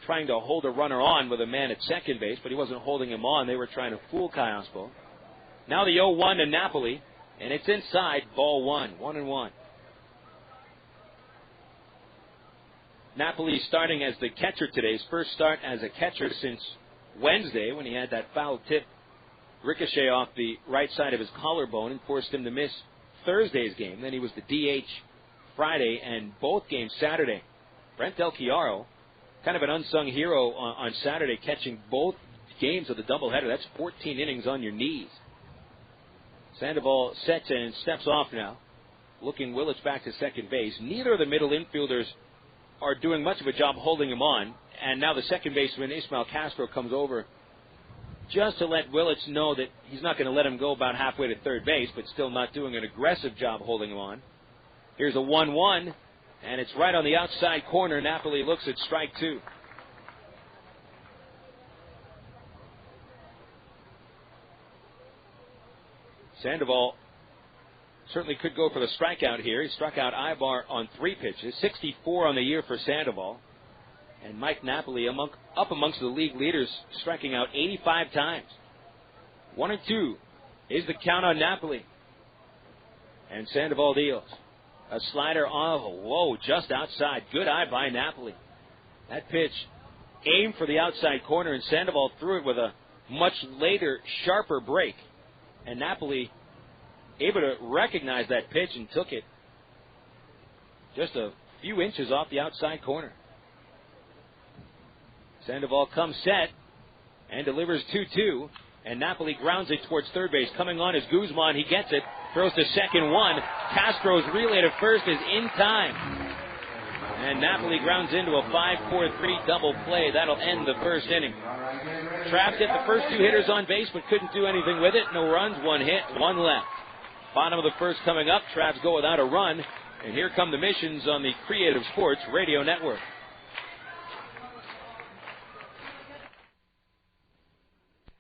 trying to hold a runner on with a man at second base, but he wasn't holding him on. They were trying to fool Callaspo. Now the 0-1 to Napoli, and it's inside, ball 1, 1-1. Napoli starting as the catcher today. His first start as a catcher since Wednesday when he had that foul tip ricochet off the right side of his collarbone and forced him to miss Thursday's game. Then he was the DH Friday and both games Saturday. Brent Del Chiaro, kind of an unsung hero on Saturday, catching both games of the doubleheader. That's 14 innings on your knees. Sandoval sets and steps off now, looking Willits back to second base. Neither of the middle infielders are doing much of a job holding him on, and now the second baseman, Ismael Castro, comes over just to let Willits know that he's not going to let him go about halfway to third base, but still not doing an aggressive job holding him on. Here's a 1-1, and it's right on the outside corner. Napoli looks at strike two. Sandoval certainly could go for the strikeout here. He struck out Aybar on 3 pitches, 64 on the year for Sandoval. And Mike Napoli up amongst the league leaders, striking out 85 times. 1-2 is the count on Napoli. And Sandoval deals. A slider off, just outside. Good eye by Napoli. That pitch aimed for the outside corner, and Sandoval threw it with a much later, sharper break. And Napoli able to recognize that pitch and took it just a few inches off the outside corner. Sandoval comes set and delivers 2-2, and Napoli grounds it towards third base. Coming on is Guzman. He gets it, throws to second one. Castro's relay to first is in time. And Napoli grounds into a 5-4-3 double play. That'll end the first inning. Trapped hit the first 2 hitters on base, but couldn't do anything with it. No runs, 1 hit, 1 left. Bottom of the first coming up. Travs go without a run. And here come the missions on the Creative Sports Radio Network.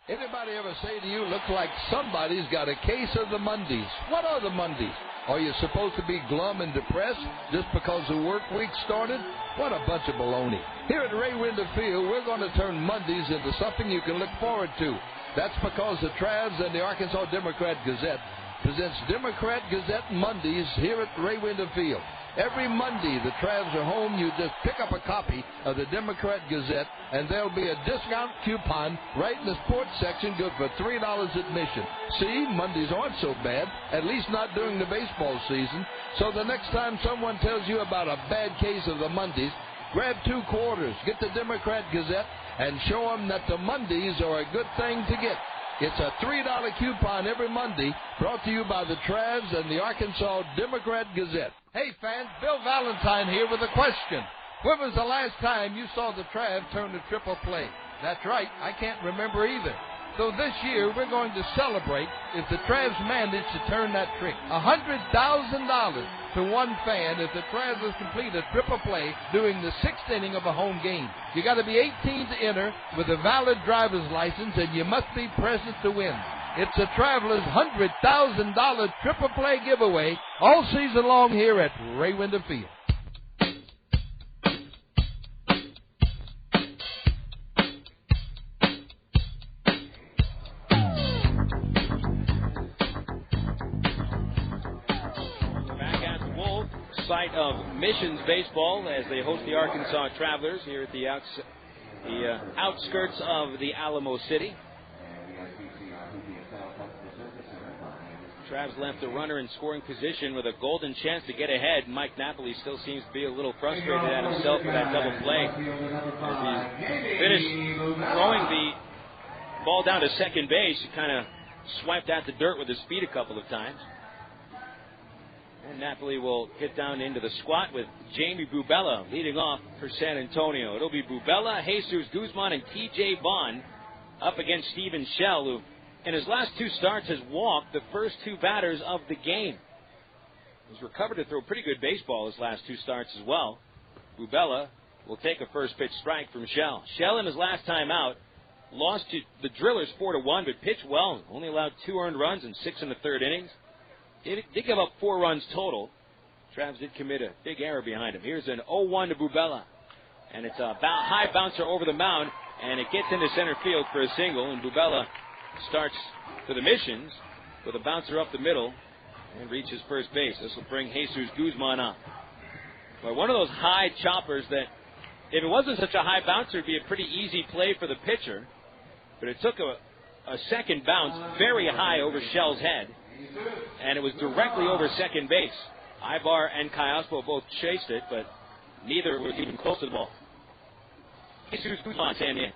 Anybody ever say to you, looks like somebody's got a case of the Mondays? What are the Mondays? Are you supposed to be glum and depressed just because the work week started? What a bunch of baloney. Here at Ray Winder Field, we're going to turn Mondays into something you can look forward to. That's because the Travs and the Arkansas Democrat-Gazette presents Democrat-Gazette Mondays here at Ray Winder Field. Every Monday, the Travs are home. You just pick up a copy of the Democrat-Gazette, and there'll be a discount coupon right in the sports section, good for $3 admission. See, Mondays aren't so bad, at least not during the baseball season. So the next time someone tells you about a bad case of the Mondays, grab 2 quarters, get the Democrat-Gazette, and show them that the Mondays are a good thing to get. It's a $3 coupon every Monday, brought to you by the Travs and the Arkansas Democrat-Gazette. Hey fans, Bill Valentine here with a question. When was the last time you saw the Travs turn to triple play? That's right, I can't remember either. So this year we're going to celebrate if the Travs manage to turn that trick. $100,000 to one fan if the Travs complete a triple play during the 6th inning of a home game. You got to be 18 to enter with a valid driver's license, and you must be present to win. It's a Travelers $100,000 triple play giveaway all season long here at Ray Winder Field. Site of Missions Baseball as they host the Arkansas Travelers here at the outskirts of the Alamo City. Travs left a runner in scoring position with a golden chance to get ahead. Mike Napoli still seems to be a little frustrated at himself with that double play as he finished throwing the ball down to second base. He kind of swiped out the dirt with his feet a couple of times. And Napoli will get down into the squat with Jaime Bubela leading off for San Antonio. It'll be Bubela, Jesus Guzman, and T.J. Bohn up against Steven Shell, who in his last 2 starts has walked the first 2 batters of the game. He's recovered to throw pretty good baseball his last 2 starts as well. Bubela will take a first pitch strike from Shell. Shell in his last time out lost to the Drillers 4-1, but pitched well. Only allowed 2 earned runs in 6 and a third innings. They give up 4 runs total. Travs did commit a big error behind him. Here's an 0-1 to Bubela. And it's a high bouncer over the mound, and it gets into center field for a single. And Bubela starts to the Missions with a bouncer up the middle and reaches first base. This will bring Jesus Guzman up. But one of those high choppers that, if it wasn't such a high bouncer, it'd be a pretty easy play for the pitcher. But it took a second bounce very high over Shell's head, and it was directly over second base. Aybar and Callaspo both chased it, but neither was even close to the ball. Jesus Guzman standing in.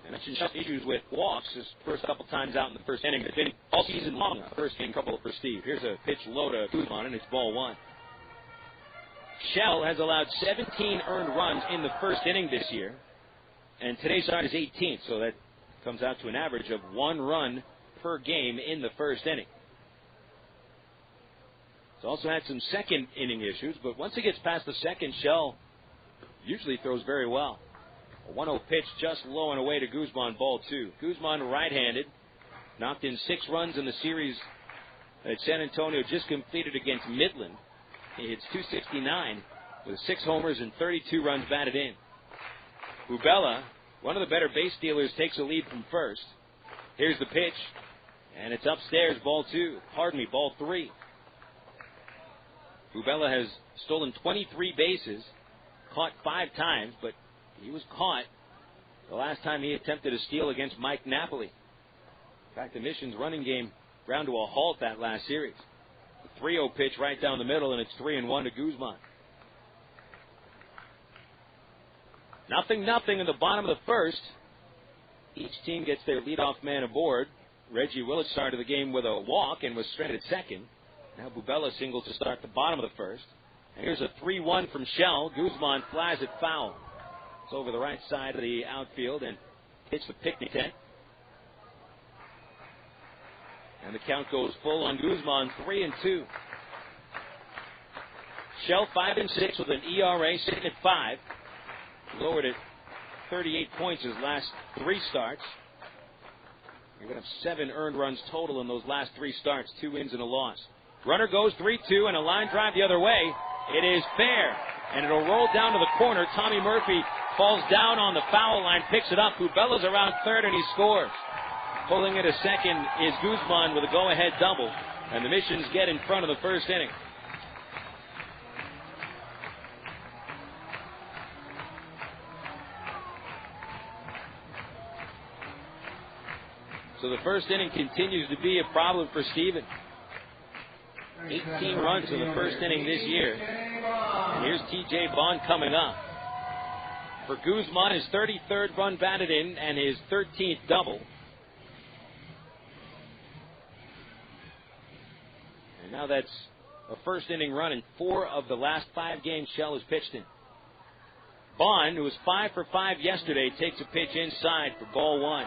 I mentioned just issues with walks his first couple times out in the first inning. It's been all season long. First inning trouble for Steve. Here's a pitch low to Guzman, and it's ball one. Shell has allowed 17 earned runs in the first inning this year, and today's start is 18th, so that comes out to an average of 1 run per game in the first inning. It's also had some second inning issues, but once it gets past the second, Shell usually throws very well. A 1-0 pitch just low and away to Guzman, ball two. Guzman right-handed, knocked in 6 runs in the series that San Antonio just completed against Midland. He hits .269 with 6 homers and 32 runs batted in. Bubela, one of the better base stealers, takes a lead from first. Here's the pitch, and it's upstairs, ball three. Bubela has stolen 23 bases, caught 5 times, but he was caught the last time he attempted a steal against Mike Napoli. In fact, the Mission's running game ground to a halt that last series. The 3-0 pitch right down the middle, and it's 3-1 to Guzman. 0-0 in the bottom of the first. Each team gets their leadoff man aboard. Reggie Willits started the game with a walk and was stranded at second. Now Bubela singles to start the bottom of the first. And here's a 3-1 from Shell. Guzman flies it foul. It's over the right side of the outfield and hits the picnic tent. And the count goes full on Guzman, 3-2. Shell 5-6 with an ERA sitting at 5. Lowered at 38 points his last 3 starts. You're going to have 7 earned runs total in those last 3 starts, 2 wins and a loss. Runner goes 3-2 and a line drive the other way. It is fair, and it'll roll down to the corner. Tommy Murphy falls down on the foul line, picks it up. Bubela's around third, and he scores. Pulling it a second is Guzman with a go-ahead double, and the Missions get in front of the first inning. So the first inning continues to be a problem for Steven. 18 runs in the first inning this year. And here's T.J. Bohn coming up. For Guzman, his 33rd run batted in and his 13th double. And now that's a first inning run in 4 of the last 5 games Shell has pitched in. Bohn, who was 5 for 5 yesterday, takes a pitch inside for ball 1.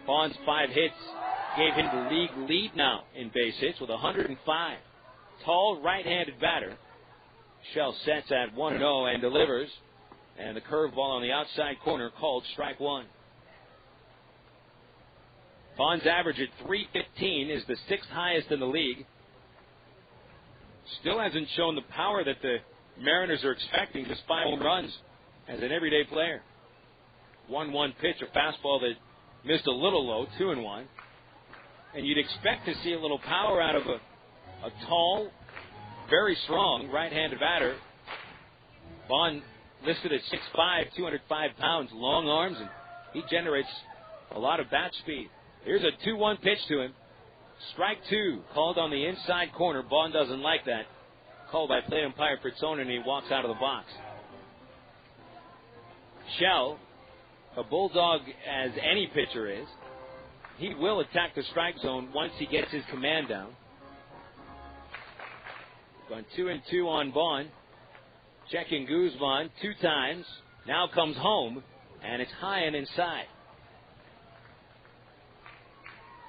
Bohn's 5 hits gave him the league lead now in base hits with 105. Tall right-handed batter. Shell sets at 1-0 and delivers. And the curveball on the outside corner called strike 1. Bohn's average at .315 is the 6th highest in the league. Still hasn't shown the power that the Mariners are expecting despite home runs as an everyday player. 1-1 pitch, a fastball that missed a little low, 2-1. And you'd expect to see a little power out of a tall, very strong right-handed batter. Bohn listed at 6'5", 205 pounds, long arms, and he generates a lot of bat speed. Here's a 2-1 pitch to him. Strike 2, called on the inside corner. Bohn doesn't like that. Called by plate umpire Fritzone, and he walks out of the box. Shell, a bulldog as any pitcher is, he will attack the strike zone once he gets his command down. Gone 2-2 on Bohn. Checking Guzman 2 times. Now comes home, and it's high and inside.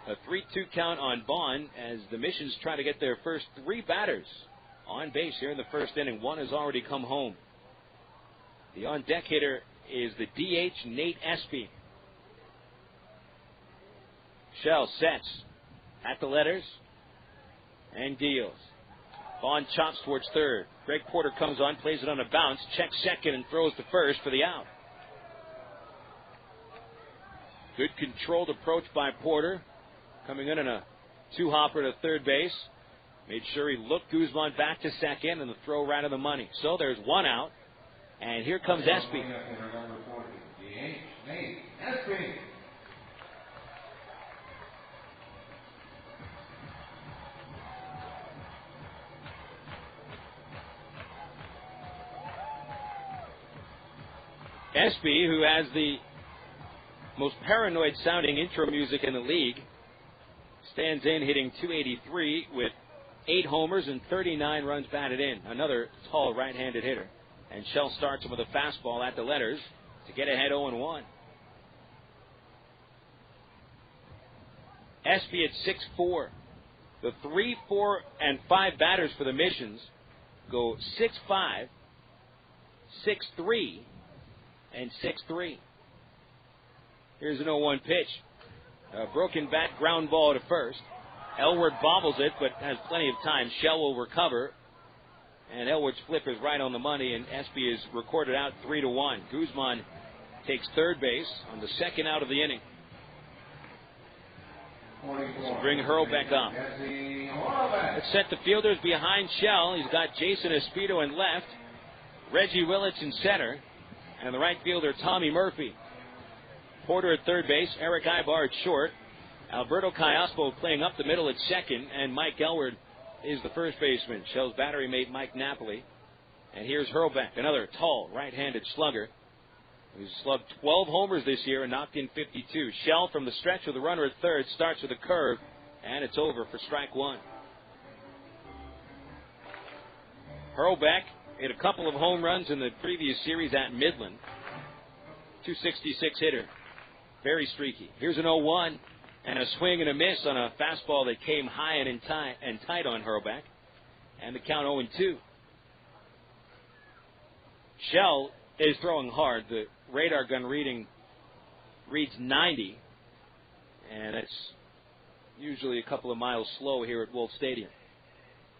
A 3-2 count on Bohn as the Missions try to get their first 3 batters on base here in the first inning. 1 has already come home. The on-deck hitter is the DH, Nate Espy. Shell sets at the letters and deals. Bohn chops towards third. Greg Porter comes on, plays it on a bounce, checks second, and throws to first for the out. Good controlled approach by Porter. Coming in a 2-hopper to third base. Made sure he looked Guzman back to second, and the throw right on the money. So there's 1 out, and here comes Espy. Espy, who has the most paranoid sounding intro music in the league, stands in hitting .283 with 8 homers and 39 runs batted in. Another tall right-handed hitter. And Shell starts him with a fastball at the letters to get ahead 0-1. Espy at 6'4". The 3, 4, and 5 batters for the Missions go 6'5", 6'3", and 6'3". Here's an 0-1 pitch. A broken bat ground ball to first. Elwood bobbles it, but has plenty of time. Shell will recover. And Elwood's flip is right on the money, and Espy is recorded out 3-1. Guzman takes third base on the second out of the inning. So bring Hurlbeck up. Let's set the fielders behind Shell. He's got Jason Espito in left, Reggie Willits in center, and the right fielder Tommy Murphy. Porter at third base, Erick Aybar at short, Alberto Callaspo playing up the middle at second, and Mike Elwood is the first baseman. Shell's battery mate Mike Napoli. And here's Hurlbeck, another tall right-handed slugger. He's slugged 12 homers this year and knocked in 52. Shell from the stretch with the runner at third starts with a curve, and it's over for strike one. Hurlbeck hit a couple of home runs in the previous series at Midland. .266 hitter. Very streaky. Here's an 0-1 and a swing and a miss on a fastball that came high and tight on Hurlbeck. And the count 0-2. Shell is throwing hard. The radar gun reading reads 90, and it's usually a couple of miles slow here at Wolf Stadium.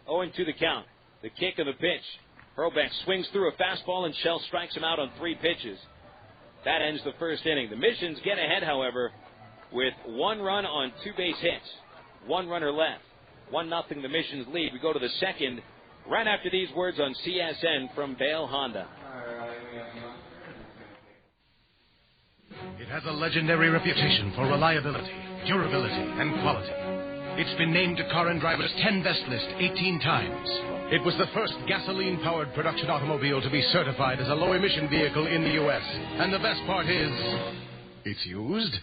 0-2 the count. The kick of the pitch. Hurlbeck swings through a fastball, and Shell strikes him out on 3 pitches. That ends the first inning. The Missions get ahead, however, with 1 run on 2 base hits. 1 runner left. 1-0 the Missions lead. We go to the second right after these words on CSN from Bale Honda. It has a legendary reputation for reliability, durability, and quality. It's been named to Car and Driver's 10 Best list 18 times. It was the first gasoline-powered production automobile to be certified as a low-emission vehicle in the U.S. And the best part is, it's used.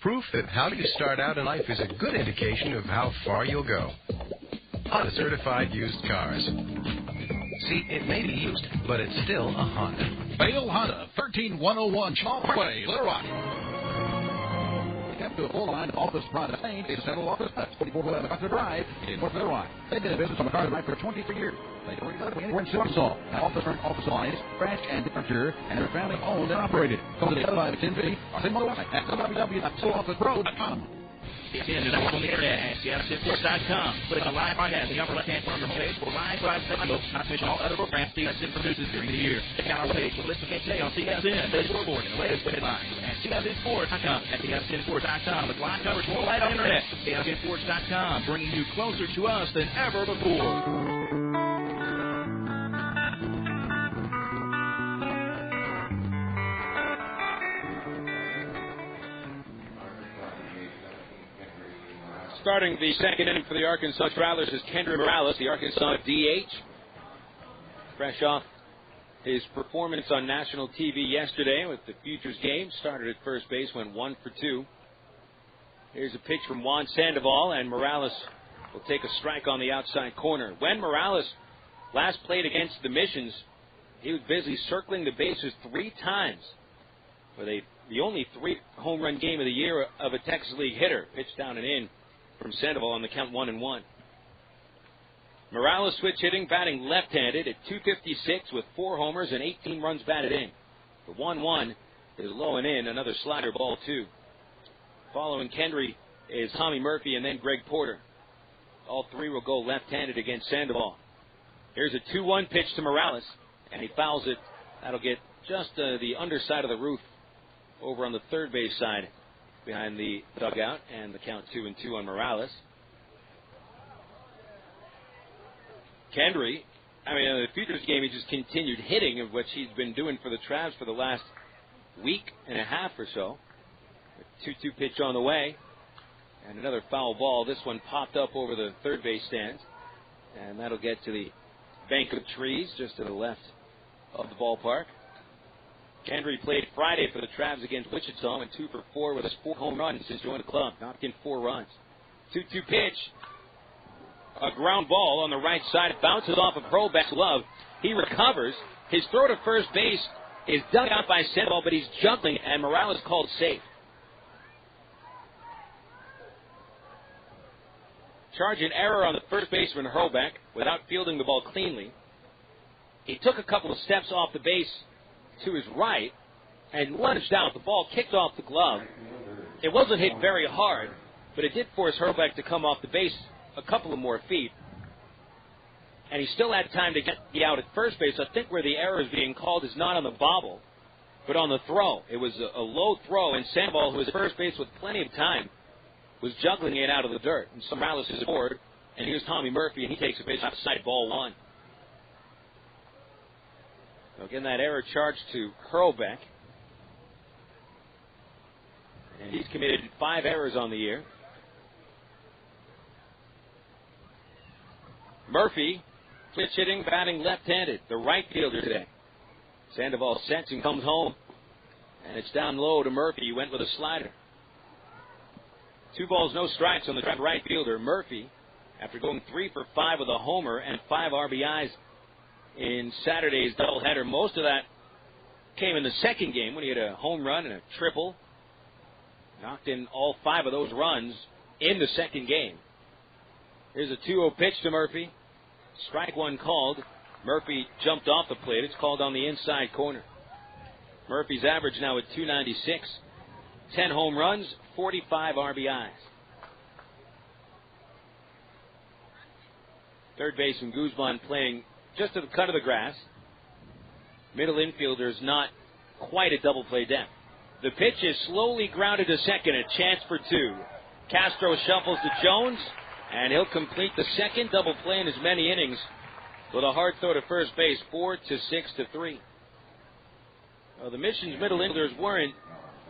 Proof that how you start out in life is a good indication of how far you'll go. Honda certified used cars. See, it may be used, but it's still a Honda. Bale Honda, 13101 Shaw Parkway, Little Rock. To a full line of office products. It's several office products. 4411 MacArthur Drive in North Little Rock. They've been in business on MacArthur Drive for 23 years. They don't really anywhere in Arkansas. Now, office supplies, scratch and furniture, and they're family owned and operated. Go to the 1050 or send them on the website at www.soulofficepro.com. CSN is on the internet at CSNSports.com. Click on live broadcast in the upper left-hand corner of the page for live segments, not to mention all other programs CSN produces during the year. Check out our page for lists of games today on CSN, the scoreboard, and the latest headlines at CSNSports.com. At CSNSports.com with live coverage more live on the internet. CSNSports.com, bringing you closer to us than ever before. Starting the second inning for the Arkansas Travelers is Kendrys Morales, the Arkansas DH. Fresh off his performance on national TV yesterday with the Futures game. Started at first base, went 1 for 2. Here's a pitch from Juan Sandoval, and Morales will take a strike on the outside corner. When Morales last played against the Missions, he was busy circling the bases 3 times for the only 3 home run game of the year of a Texas League hitter. Pitched down and in from Sandoval on the count 1-1. Morales switch hitting, batting left-handed at .256 with 4 homers and 18 runs batted in. The 1-1 is low and in, another slider ball 2. Following Kendry is Tommy Murphy and then Greg Porter. All 3 will go left-handed against Sandoval. Here's a 2-1 pitch to Morales, and he fouls it. That'll get just the underside of the roof over on the third base side behind the dugout, and the count 2-2 on Morales. Kendry, the Futures game, he just continued hitting of what he's been doing for the Travs for the last week and a half or so. A 2-2 pitch on the way, and another foul ball. This one popped up over the third base stands, and that'll get to the bank of trees just to the left of the ballpark. Kendry played Friday for the Travs against Wichita and 2 for 4 with his 4 home runs since joining the club. Knocked in 4 runs. 2-2 pitch. A ground ball on the right side. Bounces off of Hurlbeck's glove. He recovers. His throw to first base is dug out by Sandoval, but he's juggling, and Morales called safe. Charge an error on the first baseman Hurlbeck without fielding the ball cleanly. He took a couple of steps off the base to his right and lunged out. The ball kicked off the glove. It wasn't hit very hard, but it did force Hurlbeck to come off the base a couple of more feet. And he still had time to get the out at first base. I think where the error is being called is not on the bobble, but on the throw. It was a low throw, and Sandoval, who was at first base with plenty of time, was juggling it out of the dirt. And so Morales is aboard, and here's Tommy Murphy, and he takes a pitch outside, ball 1. So again, that error charged to Hurlbeck. And he's committed 5 errors on the year. Murphy, pitch hitting, batting left-handed, the right fielder today. Sandoval sets and comes home. And it's down low to Murphy. He went with a slider. 2 balls, no strikes on the right fielder. Murphy, after going 3 for 5 with a homer and 5 RBIs in Saturday's doubleheader. Most of that came in the second game when he had a home run and a triple. Knocked in all 5 of those runs in the second game. Here's a 2-0 pitch to Murphy. Strike 1 called. Murphy jumped off the plate. It's called on the inside corner. Murphy's average now at .296. 10 home runs, 45 RBIs. Third baseman Guzman playing just to the cut of the grass. Middle infielders not quite a double play depth. The pitch is slowly grounded to second. A chance for 2. Castro shuffles to Jones, and he'll complete the second double play in as many innings with a hard throw to first base, 4-6-3. Well, the Mission's middle infielders weren't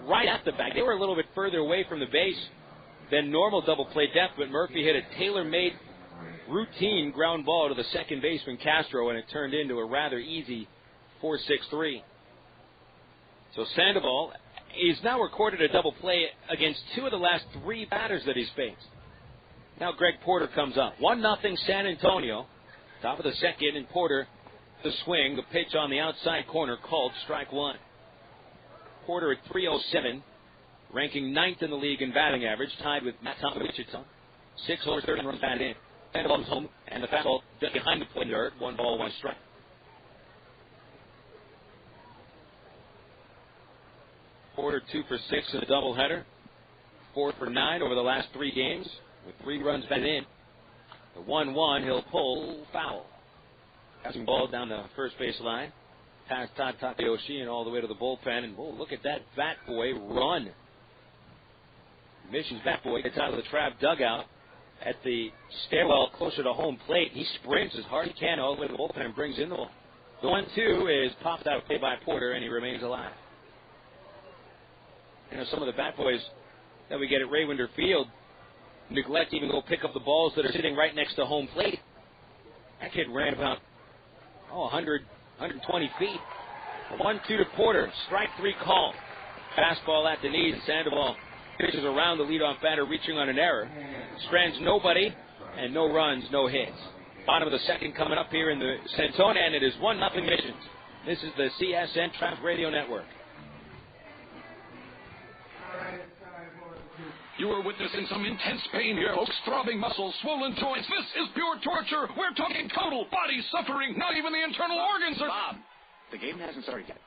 right at the back. They were a little bit further away from the base than normal double play depth, but Murphy hit a tailor-made routine ground ball to the second baseman Castro, and it turned into a rather easy 4-6-3. So Sandoval is now recorded a double play against 2 of the last 3 batters that he's faced. Now Greg Porter comes up. 1-0 San Antonio. Top of the second, and Porter the swing. The pitch on the outside corner called strike 1. Porter at .307, ranking 9th in the league in batting average, tied with Matt Thompson of Wichita. 6 homers, 13 runs batted in. Sandoval's home, and the fastball just behind the plate dirt. 1 ball, 1 strike. Porter 2 for 6 in a doubleheader. 4 for 9 over the last 3 games, with 3 runs batted in. The 1-1, he'll pull foul. Passing ball down the first base line. Past Todd Takayoshi and all the way to the bullpen. And look at that bat boy run. Mission's bat boy gets out of the Trav dugout at the stairwell closer to home plate. He sprints as hard as he can all the way to the bullpen and brings in the ball. The 1-2 is popped out of play by Porter, and he remains alive. You know, some of the bat boys that we get at Raywinder Field neglect to even go pick up the balls that are sitting right next to home plate. That kid ran about 100, 120 feet. 1-2 to Porter. Strike 3 call. Fastball at the knees. Sandoval pitches around the leadoff batter, reaching on an error. Strands nobody, and no runs, no hits. Bottom of the second coming up here in the Santona, and it is 1-0 Missions. This is the CSN Travs Radio Network. You are witnessing some intense pain here, folks. Throbbing muscles, swollen joints. This is pure torture. We're talking total body suffering. Not even the internal organs are... Bob, the game hasn't started yet.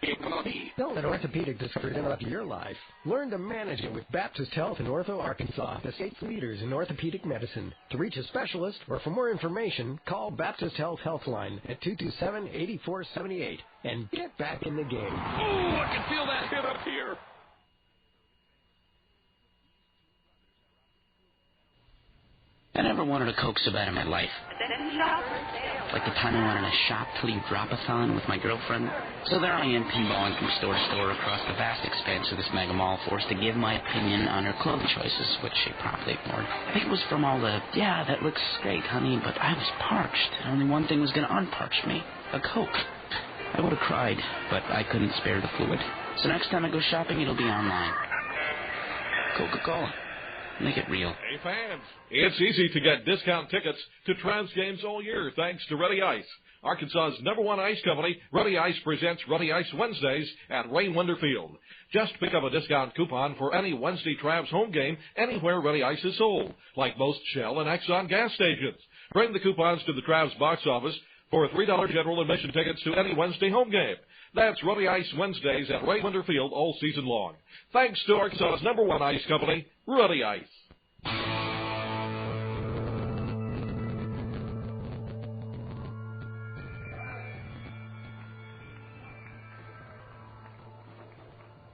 Don't let orthopedic discomfort interrupt your life. Learn to manage it with Baptist Health in Ortho, Arkansas, the state's leaders in orthopedic medicine. To reach a specialist or for more information, call Baptist Health Healthline at 227-8478 and get back in the game. Oh, I can feel that hit up here. I never wanted a Coke so bad in my life. Like the time I went on a shop till you drop-a-thon with my girlfriend. So there I am pinballing from store to store across the vast expanse of this mega mall, forced to give my opinion on her clothing choices, which she promptly ignored. I think it was from all the, yeah, that looks great, honey, but I was parched, and only one thing was going to unparch me, a Coke. I would have cried, but I couldn't spare the fluid. So next time I go shopping, it'll be online. Coca-Cola. Make it real. Hey, fans, it's easy to get discount tickets to Travs games all year thanks to Ready Ice. Arkansas's #1 ice company, Ready Ice presents Ready Ice Wednesdays at Ray Winder Field. Just pick up a discount coupon for any Wednesday Travs home game anywhere Ready Ice is sold, like most Shell and Exxon gas stations. Bring the coupons to the Travs box office for $3 general admission tickets to any Wednesday home game. That's Ready Ice Wednesdays at Ray Winder Field all season long. Thanks to Arkansas's #1 ice company, Ready Ice.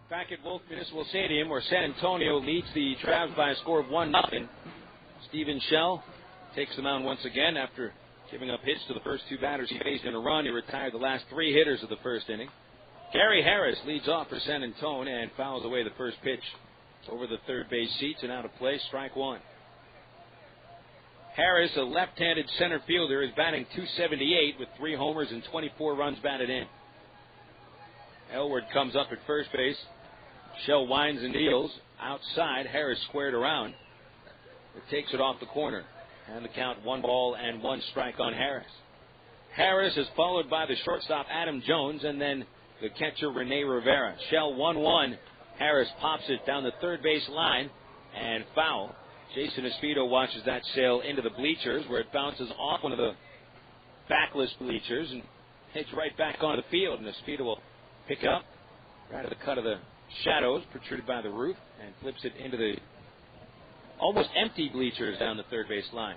Back at Wolf Municipal Stadium, where San Antonio leads the Travs by a score of 1-0. Steven Shell takes the mound once again after giving up hits to the first two batters he faced in a run. He retired the last three hitters of the first inning. Gary Harris leads off for San Antonio and fouls away the first pitch over the third base seats and out of play, strike one. Harris, a left-handed center fielder, is batting .278 with 3 homers and 24 runs batted in. Elward comes up at first base. Shell winds and deals outside. Harris squared around. It takes it off the corner. And the count 1-1 strike on Harris. Harris is followed by the shortstop Adam Jones and then the catcher René Rivera. Shell 1-1. Harris pops it down the third base line and foul. Jason Espedo watches that sail into the bleachers where it bounces off one of the backless bleachers and hits right back onto the field. And Espedo will pick up right at the cut of the shadows protruded by the roof and flips it into the almost empty bleachers down the third base line.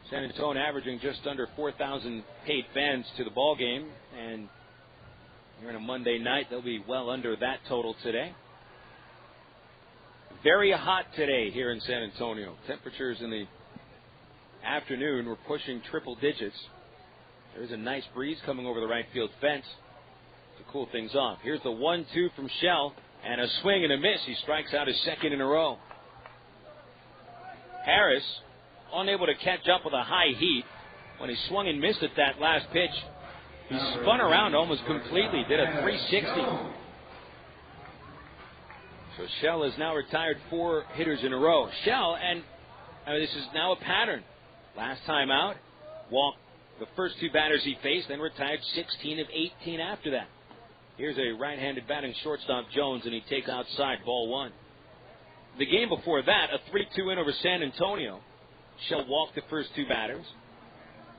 San Antonio averaging just under 4,000 paid fans to the ball game, and here on a Monday night they'll be well under that total today. Very hot today here in San Antonio. Temperatures in the afternoon were pushing triple digits. There's a nice breeze coming over the right field fence to cool things off. Here's the 1-2 from Shell, and a swing and a miss. He strikes out his second in a row. Harris, unable to catch up with a high heat. When he swung and missed at that last pitch, he spun around almost completely, did a 360. So Shell has now retired 4 hitters in a row. Shell, and this is now a pattern. Last time out, walked the first 2 batters he faced, then retired 16 of 18 after that. Here's a right-handed batting shortstop, Jones, and he takes outside, ball 1. The game before that, a 3-2 win over San Antonio. Shell walked the first 2 batters,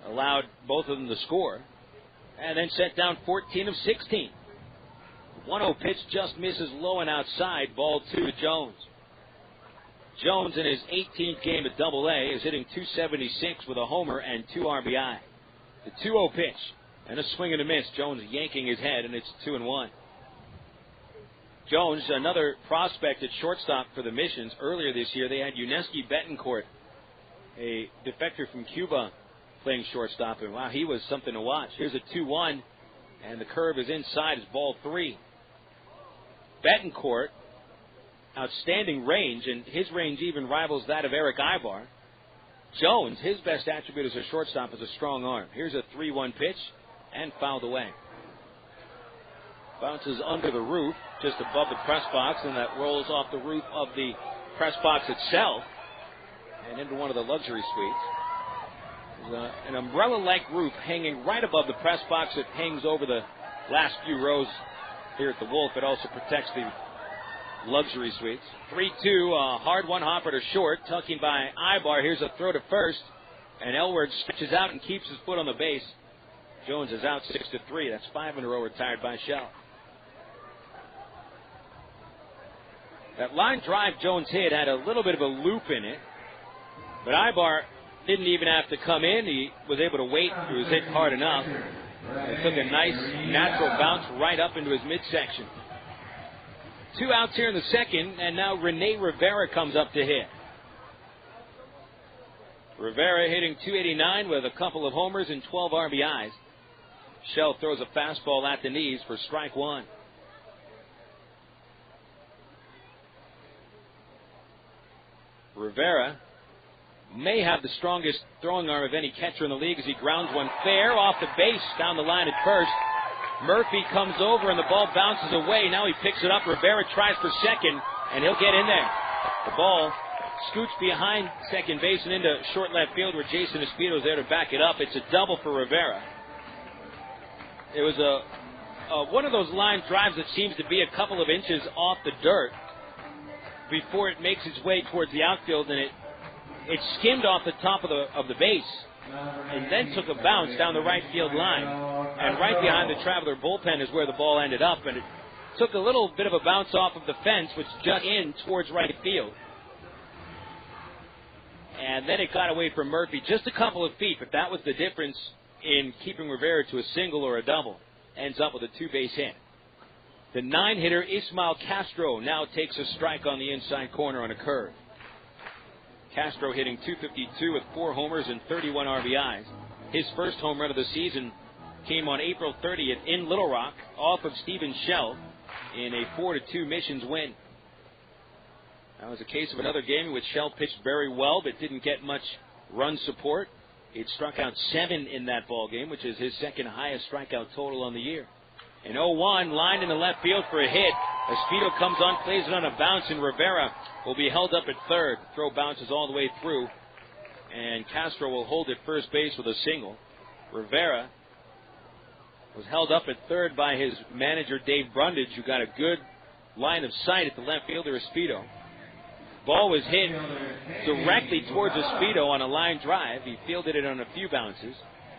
allowed both of them to score, and then set down 14 of 16. 1-0 pitch just misses low and outside, ball 2 to Jones. Jones, in his 18th game at Double-A, is hitting .276 with a homer and 2 RBI. The 2-0 pitch. And a swing and a miss. Jones yanking his head, and it's 2-1. Jones, another prospect at shortstop for the Missions. Earlier this year, they had Yuneski Betancourt, a defector from Cuba, playing shortstop. And wow, he was something to watch. Here's a 2-1, and the curve is inside. It's ball 3. Betancourt, outstanding range, and his range even rivals that of Erick Aybar. Jones, his best attribute as a shortstop is a strong arm. Here's a 3-1 pitch. And fouled away. Bounces under the roof, just above the press box, and that rolls off the roof of the press box itself and into one of the luxury suites. There's an umbrella-like roof hanging right above the press box. It hangs over the last few rows here at the Wolf. It also protects the luxury suites. 3-2, a hard one hopper to short, tucking by Aybar. Here's a throw to first, and Elward stretches out and keeps his foot on the base. Jones is out 6-3. That's 5 in a row retired by Shell. That line drive Jones hit had a little bit of a loop in it, but Aybar didn't even have to come in. He was able to wait. He was hit hard enough. It took a nice natural bounce right up into his midsection. 2 outs here in the second, and now René Rivera comes up to hit. Rivera hitting .289 with a couple of homers and 12 RBIs. Shell throws a fastball at the knees for strike 1. Rivera may have the strongest throwing arm of any catcher in the league as he grounds one fair off the base down the line at first. Murphy comes over and the ball bounces away. Now he picks it up. Rivera tries for second, and he'll get in there. The ball scoots behind second base and into short left field where Jason Espino's there to back it up. It's a double for Rivera. It was one of those line drives that seems to be a couple of inches off the dirt before it makes its way towards the outfield, and it skimmed off the top of the base and then took a bounce down the right field line. And right behind the Traveler bullpen is where the ball ended up, and it took a little bit of a bounce off of the fence, which jut in towards right field. And then it got away from Murphy just a couple of feet, but that was the difference in keeping Rivera to a single or a double. Ends up with a two-base hit. The 9-hitter Ismael Castro now takes a strike on the inside corner on a curve. Castro hitting .252 with 4 homers and 31 RBIs. His first home run of the season came on April 30th in Little Rock off of Stephen Shell in a 4-2 Missions win. That was a case of another game in which Shell pitched very well but didn't get much run support. It struck out 7 in that ball game, which is his second highest strikeout total on the year. An 0-1 lined in the left field for a hit. Espejo comes on, plays it on a bounce, and Rivera will be held up at third. Throw bounces all the way through, and Castro will hold at first base with a single. Rivera was held up at third by his manager, Dave Brundage, who got a good line of sight at the left fielder, Espejo. Ball was hit directly towards Espejo on a line drive. He fielded it on a few bounces,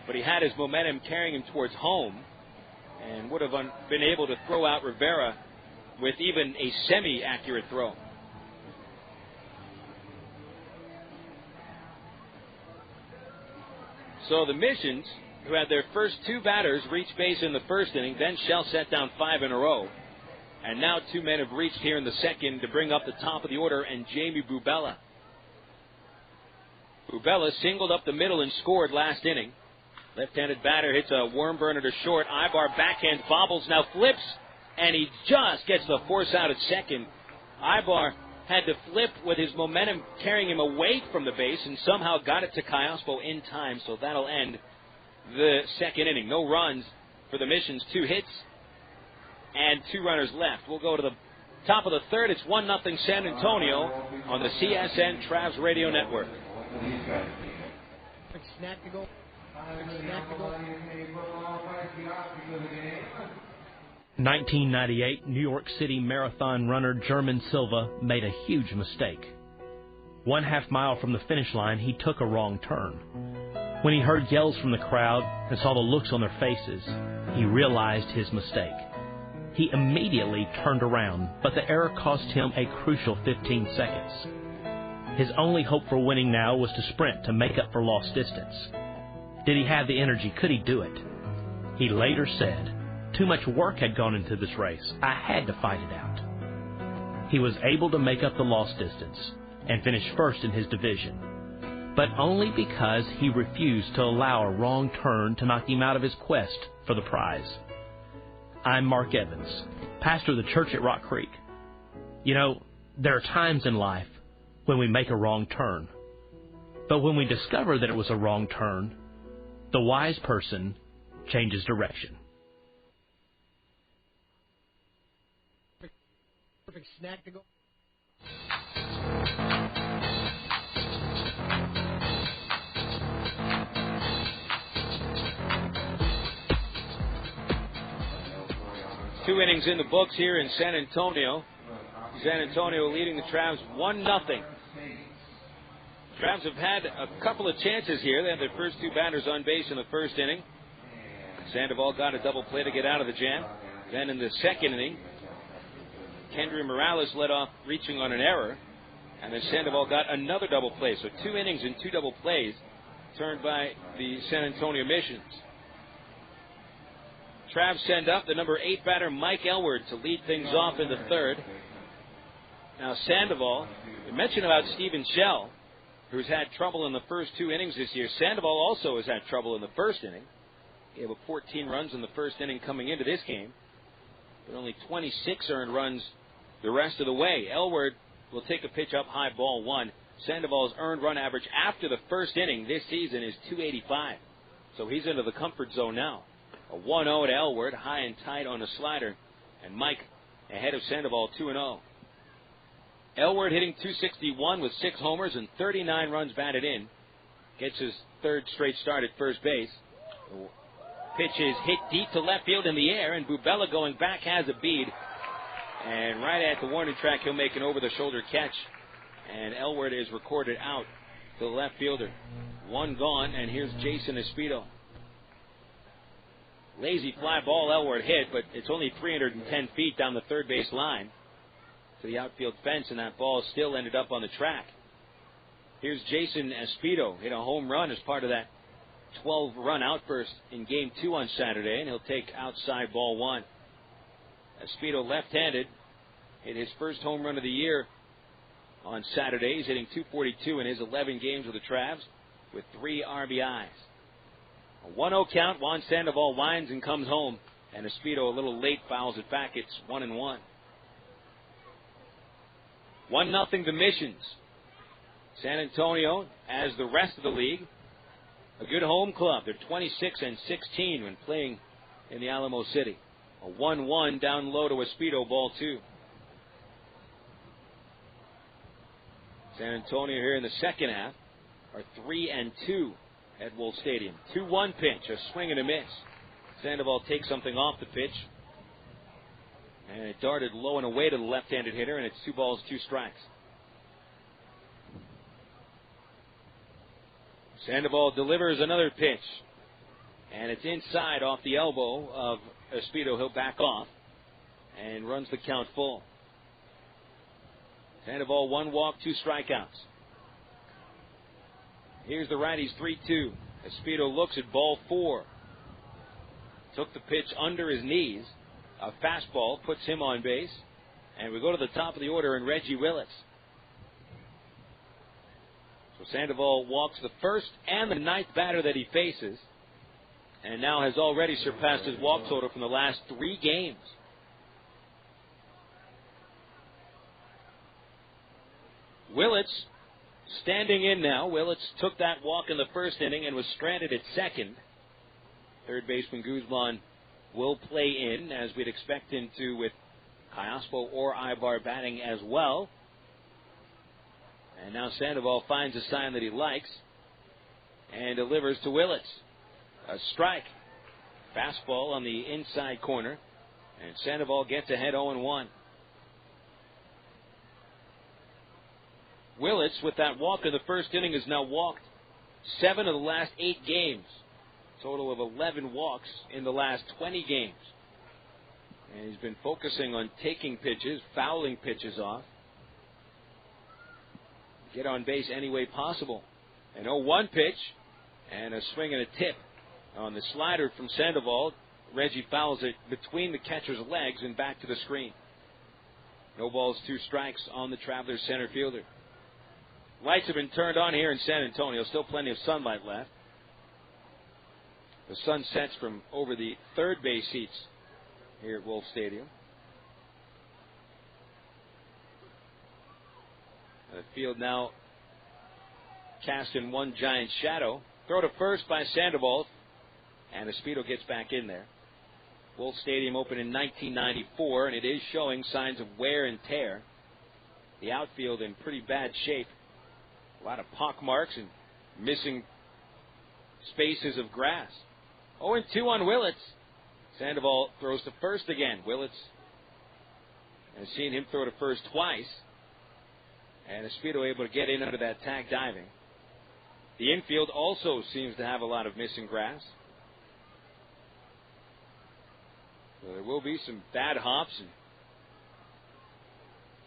but he had his momentum carrying him towards home and would have been able to throw out Rivera with even a semi-accurate throw. So the Missions, who had their first 2 batters reach base in the first inning, then Shell set down 5 in a row. And now 2 men have reached here in the second to bring up the top of the order, and Jaime Bubela. Bubela singled up the middle and scored last inning. Left-handed batter hits a worm burner to short. Aybar backhand bobbles, now flips, and he just gets the force out at second. Aybar had to flip with his momentum carrying him away from the base and somehow got it to Callaspo in time, so that'll end the second inning. No runs for the Missions, 2 hits and 2 runners left. We'll go to the top of the third. It's 1-0 San Antonio on the CSN Travs Radio Network. Snack to go. 1998 New York City Marathon runner German Silva made a huge mistake. 1/2 mile from the finish line, he took a wrong turn. When he heard yells from the crowd and saw the looks on their faces, he realized his mistake. He immediately turned around, but the error cost him a crucial 15 seconds. His only hope for winning now was to sprint to make up for lost distance. Did he have the energy? Could he do it? He later said, "Too much work had gone into this race. I had to fight it out." He was able to make up the lost distance and finish first in his division, but only because he refused to allow a wrong turn to knock him out of his quest for the prize. I'm Mark Evans, pastor of the church at Rock Creek. You know, there are times in life when we make a wrong turn, but when we discover that it was a wrong turn, the wise person changes direction. Perfect snack to go. Two innings in the books here in San Antonio. San Antonio leading the Travs 1-0. Travs have had a couple of chances here. They had their first 2 batters on base in the first inning. Sandoval got a double play to get out of the jam. Then in the second inning, Kendrys Morales led off reaching on an error. And then Sandoval got another double play. So 2 innings and 2 double plays turned by the San Antonio Missions. Travs send up the number 8 batter, Mike Elward, to lead things off in the third. Now Sandoval, we mentioned about Stephen Shell, who's had trouble in the first 2 innings this year. Sandoval also has had trouble in the first inning. He gave up 14 runs in the first inning coming into this game, but only 26 earned runs the rest of the way. Elward will take a pitch up high, ball 1. Sandoval's earned run average after the first inning this season is .285, so he's into the comfort zone now. A 1-0 to Elward, high and tight on the slider. And Mike ahead of Sandoval 2-0. Elward hitting .261 with 6 homers and 39 runs batted in. Gets his third straight start at first base. Pitch is hit deep to left field in the air, and Bubela going back has a bead. And right at the warning track, he'll make an over-the-shoulder catch. And Elward is recorded out to the left fielder. 1 gone, and here's Jason Espedo. Lazy fly ball Elward hit, but it's only 310 feet down the third base line to the outfield fence, and that ball still ended up on the track. Here's Jason Espedo, hit a home run as part of that 12-run outburst in Game 2 on Saturday, and he'll take outside ball 1. Espedo left-handed, hit his first home run of the year on Saturday. He's hitting .242 in his 11 games with the Travs with 3 RBIs. A 1-0 count. Juan Sandoval winds and comes home, and Espedo a little late fouls it back. It's 1-1. 1-0 the Missions. San Antonio, as the rest of the league, a good home club. They're 26-16 when playing in the Alamo City. A 1-1 down low to Espedo, ball 2. San Antonio here in the second half are 3-2 at Wolf Stadium. 2-1 pitch, a swing and a miss. Sandoval takes something off the pitch, and it darted low and away to the left-handed hitter, and it's 2 balls, 2 strikes. Sandoval delivers another pitch, and it's inside off the elbow of Espedo. He'll back off and runs the count full. Sandoval 1 walk, 2 strikeouts. Here's the righty's 3-2. Espedo looks at ball 4. Took the pitch under his knees. A fastball puts him on base. And we go to the top of the order in Reggie Willits. So Sandoval walks the first and the 9th batter that he faces, and now has already surpassed his walk total from the last 3 games. Willits standing in now. Willits took that walk in the first inning and was stranded at second. Third baseman Guzman will play in, as we'd expect him to, with Callaspo or Aybar batting as well. And now Sandoval finds a sign that he likes and delivers to Willits. A strike. Fastball on the inside corner. And Sandoval gets ahead 0-1. Willits, with that walk in the first inning, has now walked 7 of the last 8 games. Total of 11 walks in the last 20 games. And he's been focusing on taking pitches, fouling pitches off. Get on base any way possible. An 0-1 pitch, and a swing and a tip on the slider from Sandoval. Reggie fouls it between the catcher's legs and back to the screen. No balls, 2 strikes on the Travelers center fielder. Lights have been turned on here in San Antonio. Still plenty of sunlight left. The sun sets from over the third base seats here at Wolf Stadium. The field now cast in one giant shadow. Throw to first by Sandoval, and Espedo gets back in there. Wolf Stadium opened in 1994, and it is showing signs of wear and tear. The outfield in pretty bad shape. A lot of pock marks and missing spaces of grass. 0-2 on Willits. Sandoval throws to first again. Willits has seen him throw to first twice. And Espedo able to get in under that tag diving. The infield also seems to have a lot of missing grass. So there will be some bad hops and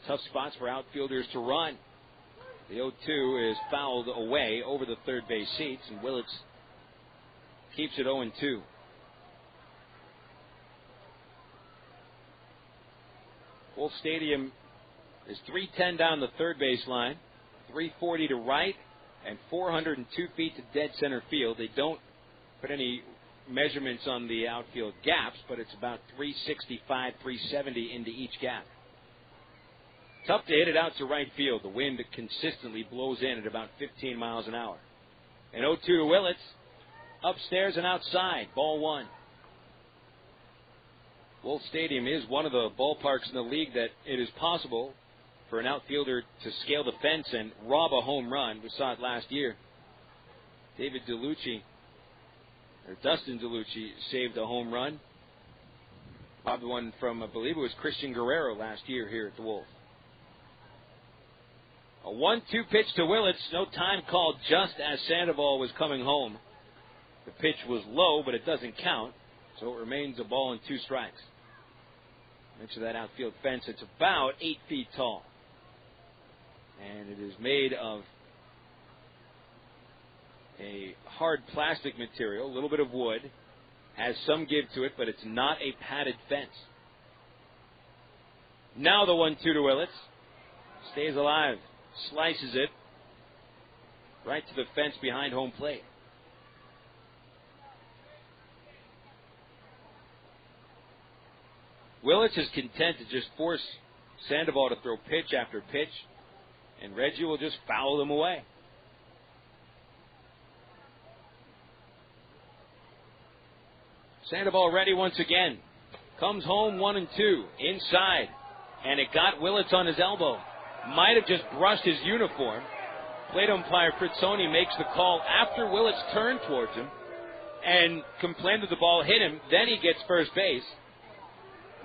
tough spots for outfielders to run. The 0-2 is fouled away over the third base seats, and Willits keeps it 0-2. Wolf Stadium is 310 down the third base line, 340 to right, and 402 feet to dead center field. They don't put any measurements on the outfield gaps, but it's about 365, 370 into each gap. Tough to hit it out to right field. The wind consistently blows in at about 15 miles an hour. And 0-2 to Willits. Upstairs and outside. Ball 1. Wolf Stadium is one of the ballparks in the league that it is possible for an outfielder to scale the fence and rob a home run. We saw it last year. Dustin DeLucci saved a home run. Robbed one from, I believe it was Christian Guerrero last year here at the Wolf. A 1-2 pitch to Willits. No time called just as Sandoval was coming home. The pitch was low, but it doesn't count. So it remains a ball and 2 strikes. Next to that outfield fence, it's about 8 feet tall. And it is made of a hard plastic material, a little bit of wood. Has some give to it, but it's not a padded fence. Now the 1-2 to Willits. Stays alive. Slices it right to the fence behind home plate. Willits is content to just force Sandoval to throw pitch after pitch, and Reggie will just foul them away. Sandoval ready once again. Comes home 1-2 inside, and it got Willits on his elbow. Might have just brushed his uniform. Plate umpire Fritzoni makes the call after Willits turned towards him and complained that the ball hit him. Then he gets first base.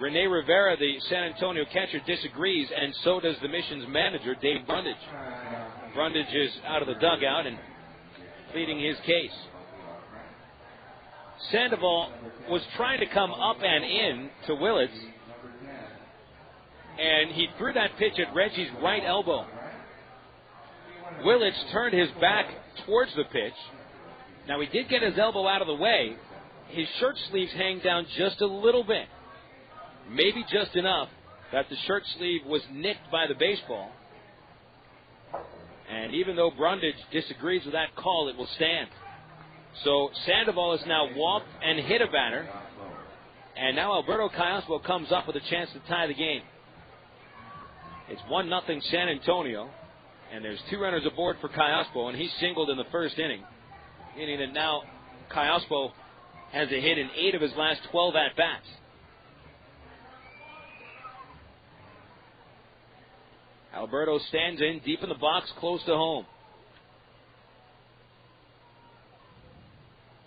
René Rivera, the San Antonio catcher, disagrees, and so does the Mission's manager, Dave Brundage. Brundage is out of the dugout and pleading his case. Sandoval was trying to come up and in to Willits, and he threw that pitch at Reggie's right elbow. Willits turned his back towards the pitch. Now, he did get his elbow out of the way. His shirt sleeves hang down just a little bit. Maybe just enough that the shirt sleeve was nicked by the baseball. And even though Brundage disagrees with that call, it will stand. So Sandoval has now walked and hit a batter. And now Alberto Callaspo comes up with a chance to tie the game. It's 1-0 San Antonio. And there's 2 runners aboard for Callaspo, and he singled in the first inning. Meaning that now Callaspo has a hit in 8 of his last 12 at-bats. Alberto stands in deep in the box, close to home.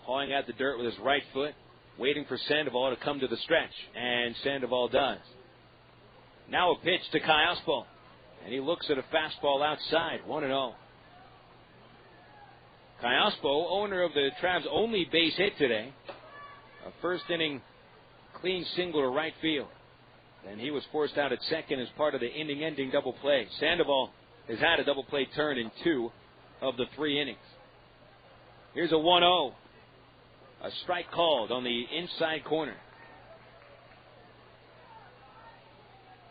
Pawing at the dirt with his right foot, waiting for Sandoval to come to the stretch. And Sandoval does. Now a pitch to Callaspo. And he looks at a fastball outside, 1-0. Callaspo, owner of the Travs' only base hit today. A first inning clean single to right field. And he was forced out at second as part of the inning-ending double play. Sandoval has had a double play turn in 2 of the 3 innings. Here's a 1-0. A strike called on the inside corner.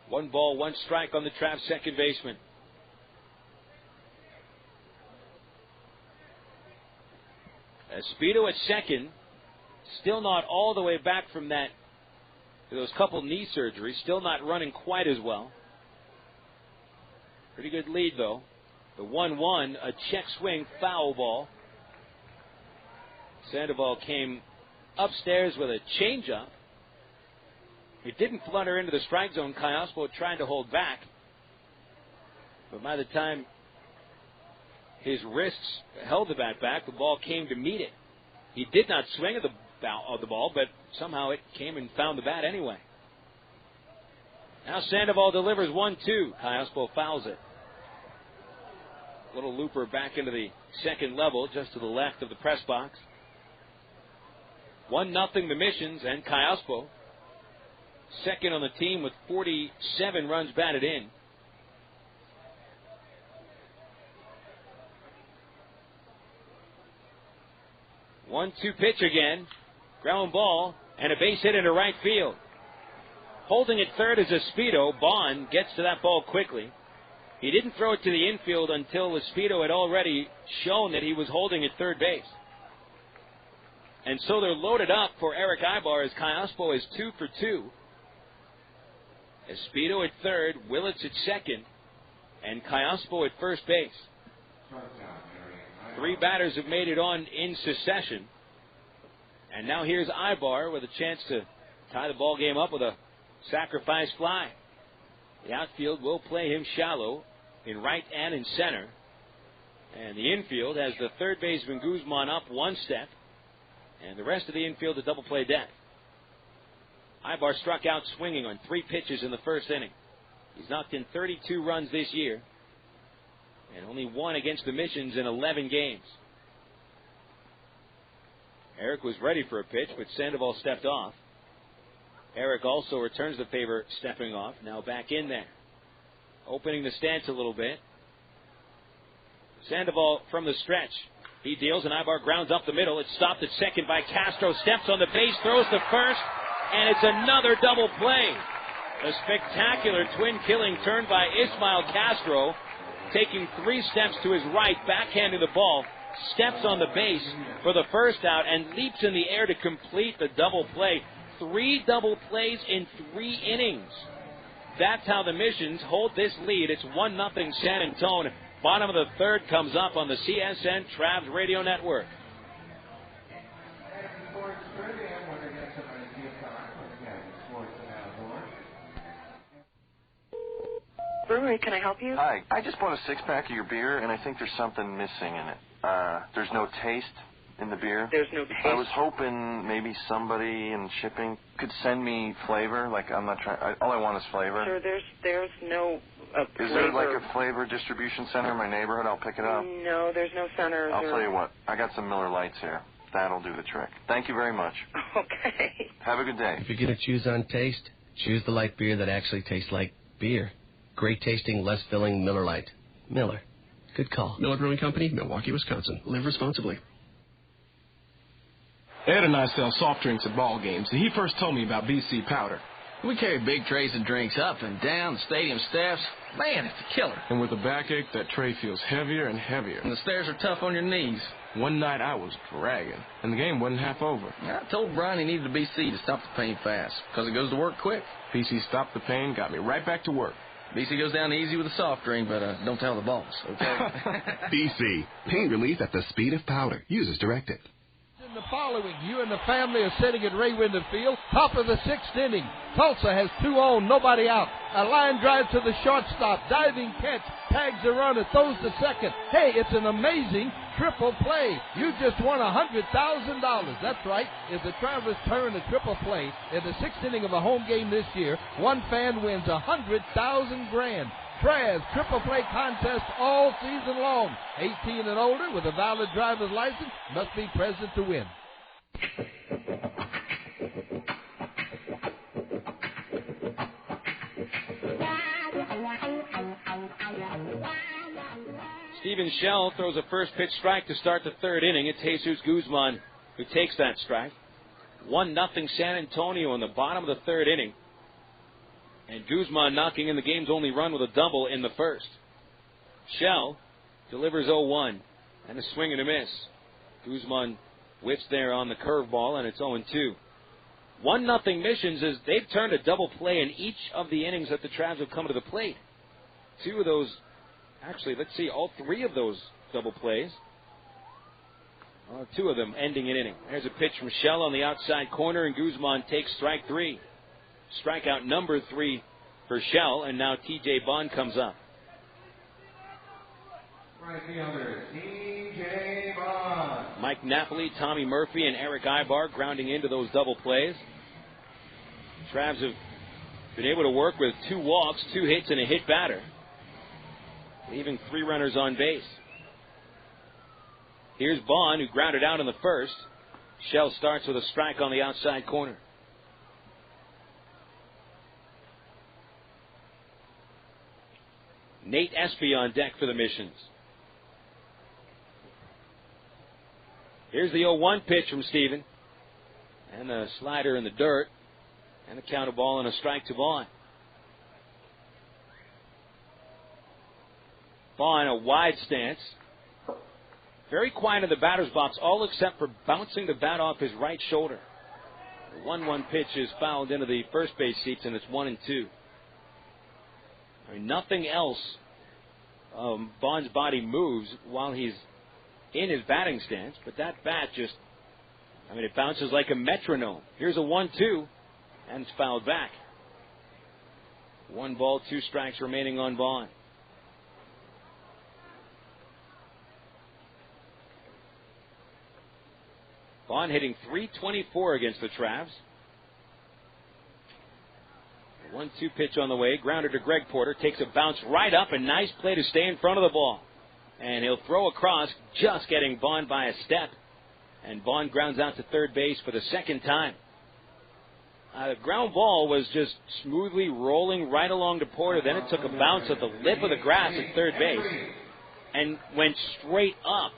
1 ball, 1 strike on the Travs second baseman. Espedo at second. Still not all the way back from those couple knee surgeries. Still not running quite as well. Pretty good lead, though. The 1-1, a check swing, foul ball. Sandoval came upstairs with a changeup. It didn't flutter into the strike zone. Callaspo tried to hold back. But by the time his wrists held the bat back, the ball came to meet it. He did not swing at the ball, but somehow it came and found the bat anyway. Now Sandoval delivers 1-2. Callaspo fouls it. Little looper back into the second level, just to the left of the press box. 1-0 the Missions, and Callaspo second on the team with 47 runs batted in. One-two pitch again. Ground ball and a base hit into right field. Holding at third is Espedo. Bohn gets to that ball quickly. He didn't throw it to the infield until Espedo had already shown that he was holding at third base. And so they're loaded up for Erick Aybar as Callaspo is 2 for 2. Espedo at third, Willits at second, and Callaspo at first base. 3 batters have made it on in succession. And now here's Aybar with a chance to tie the ball game up with a sacrifice fly. The outfield will play him shallow in right and in center. And the infield has the third baseman Guzman up one step. And the rest of the infield a double play deck. Aybar struck out swinging on 3 pitches in the first inning. He's knocked in 32 runs this year. And only 1 against the Missions in 11 games. Erick was ready for a pitch, but Sandoval stepped off. Erick also returns the favor, stepping off. Now back in there. Opening the stance a little bit. Sandoval from the stretch. He deals, and Aybar grounds up the middle. It's stopped at second by Castro. Steps on the base, throws to first, and it's another double play. A spectacular twin-killing turn by Ismael Castro, taking 3 steps to his right, backhanding the ball, steps on the base for the first out, and leaps in the air to complete the double play. 3 double plays in 3 innings. That's how the Missions hold this lead. It's 1-0 San Antonio. Bottom of the third comes up on the CSN Travs Radio Network. Brewery, can I help you? Hi, I just bought a 6-pack of your beer, and I think there's something missing in it. There's no taste in the beer. There's no taste? I was hoping maybe somebody in shipping could send me flavor. Like, I'm not trying. All I want is flavor. Sure, there's no flavor. Is there like a flavor distribution center in my neighborhood? I'll pick it up. No, there's no center. I'll tell you what. I got some Miller Lights here. That'll do the trick. Thank you very much. Okay. Have a good day. If you're going to choose on taste, choose the light beer that actually tastes like beer. Great tasting, less filling Miller Lite. Miller. Good call. Miller Brewing Company, Milwaukee, Wisconsin. Live responsibly. Ed and I sell soft drinks at ball games, and he first told me about BC Powder. We carry big trays of drinks up and down the stadium steps. Man, it's a killer. And with a backache, that tray feels heavier and heavier. And the stairs are tough on your knees. One night I was dragging, and the game wasn't half over. I told Brian he needed a BC to stop the pain fast, because it goes to work quick. BC stopped the pain, got me right back to work. BC goes down easy with a soft drink, but don't tell the boss, okay? BC, pain relief at the speed of powder. Use as directed. In the following, you and the family are sitting at Ray Winder Field, top of the 6th inning. Tulsa has 2 on, nobody out. A line drive to the shortstop, diving catch, tags the runner, throws to second. Hey, it's an amazing triple play. You just won $100,000. That's right. It's the Travis turn a triple play in the 6th inning of a home game this year. One fan wins $100,000. Travs triple play contest all season long. 18 and older with a valid driver's license must be present to win. Steven Shell throws a first pitch strike to start the 3rd inning. It's Jesus Guzman who takes that strike. 1-0 San Antonio in the bottom of the 3rd inning. And Guzman knocking in the game's only run with a double in the 1st. Shell delivers 0-1 and a swing and a miss. Guzman whiffs there on the curveball, and it's 0-2. 1-0 Missions as they've turned a double play in each of the innings that the Travs have come to the plate. 2 of those, actually, let's see, all 3 of those double plays. 2 of them ending an inning. There's a pitch from Shell on the outside corner, and Guzman takes strike 3. Strikeout number 3 for Shell, and now T.J. Bohn comes up. Right fielder, T.J. Bohn. Mike Napoli, Tommy Murphy, and Erick Aybar grounding into those double plays. Travs have been able to work with 2 walks, 2 hits, and a hit batter, leaving 3 runners on base. Here's Bohn, who grounded out in the 1st. Shell starts with a strike on the outside corner. Nate Espy on deck for the Missions. Here's the 0-1 pitch from Steven. And a slider in the dirt. And a count of ball and a strike to Bohn. Bohn, a wide stance. Very quiet in the batter's box, all except for bouncing the bat off his right shoulder. The 1-1 pitch is fouled into the first base seats, and it's 1-2. I mean, nothing else. Bohn's body moves while he's in his batting stance, but that bat just, it bounces like a metronome. Here's a 1-2. And it's fouled back. 1 ball, 2 strikes remaining on Bohn. Bohn hitting .324 against the Travs. 1-2 pitch on the way. Grounder to Greg Porter. Takes a bounce right up. A nice play to stay in front of the ball. And he'll throw across, just getting Bohn by a step. And Bohn grounds out to third base for the second time. The ground ball was just smoothly rolling right along to Porter. Then it took a bounce at the lip of the grass at third base and went straight up,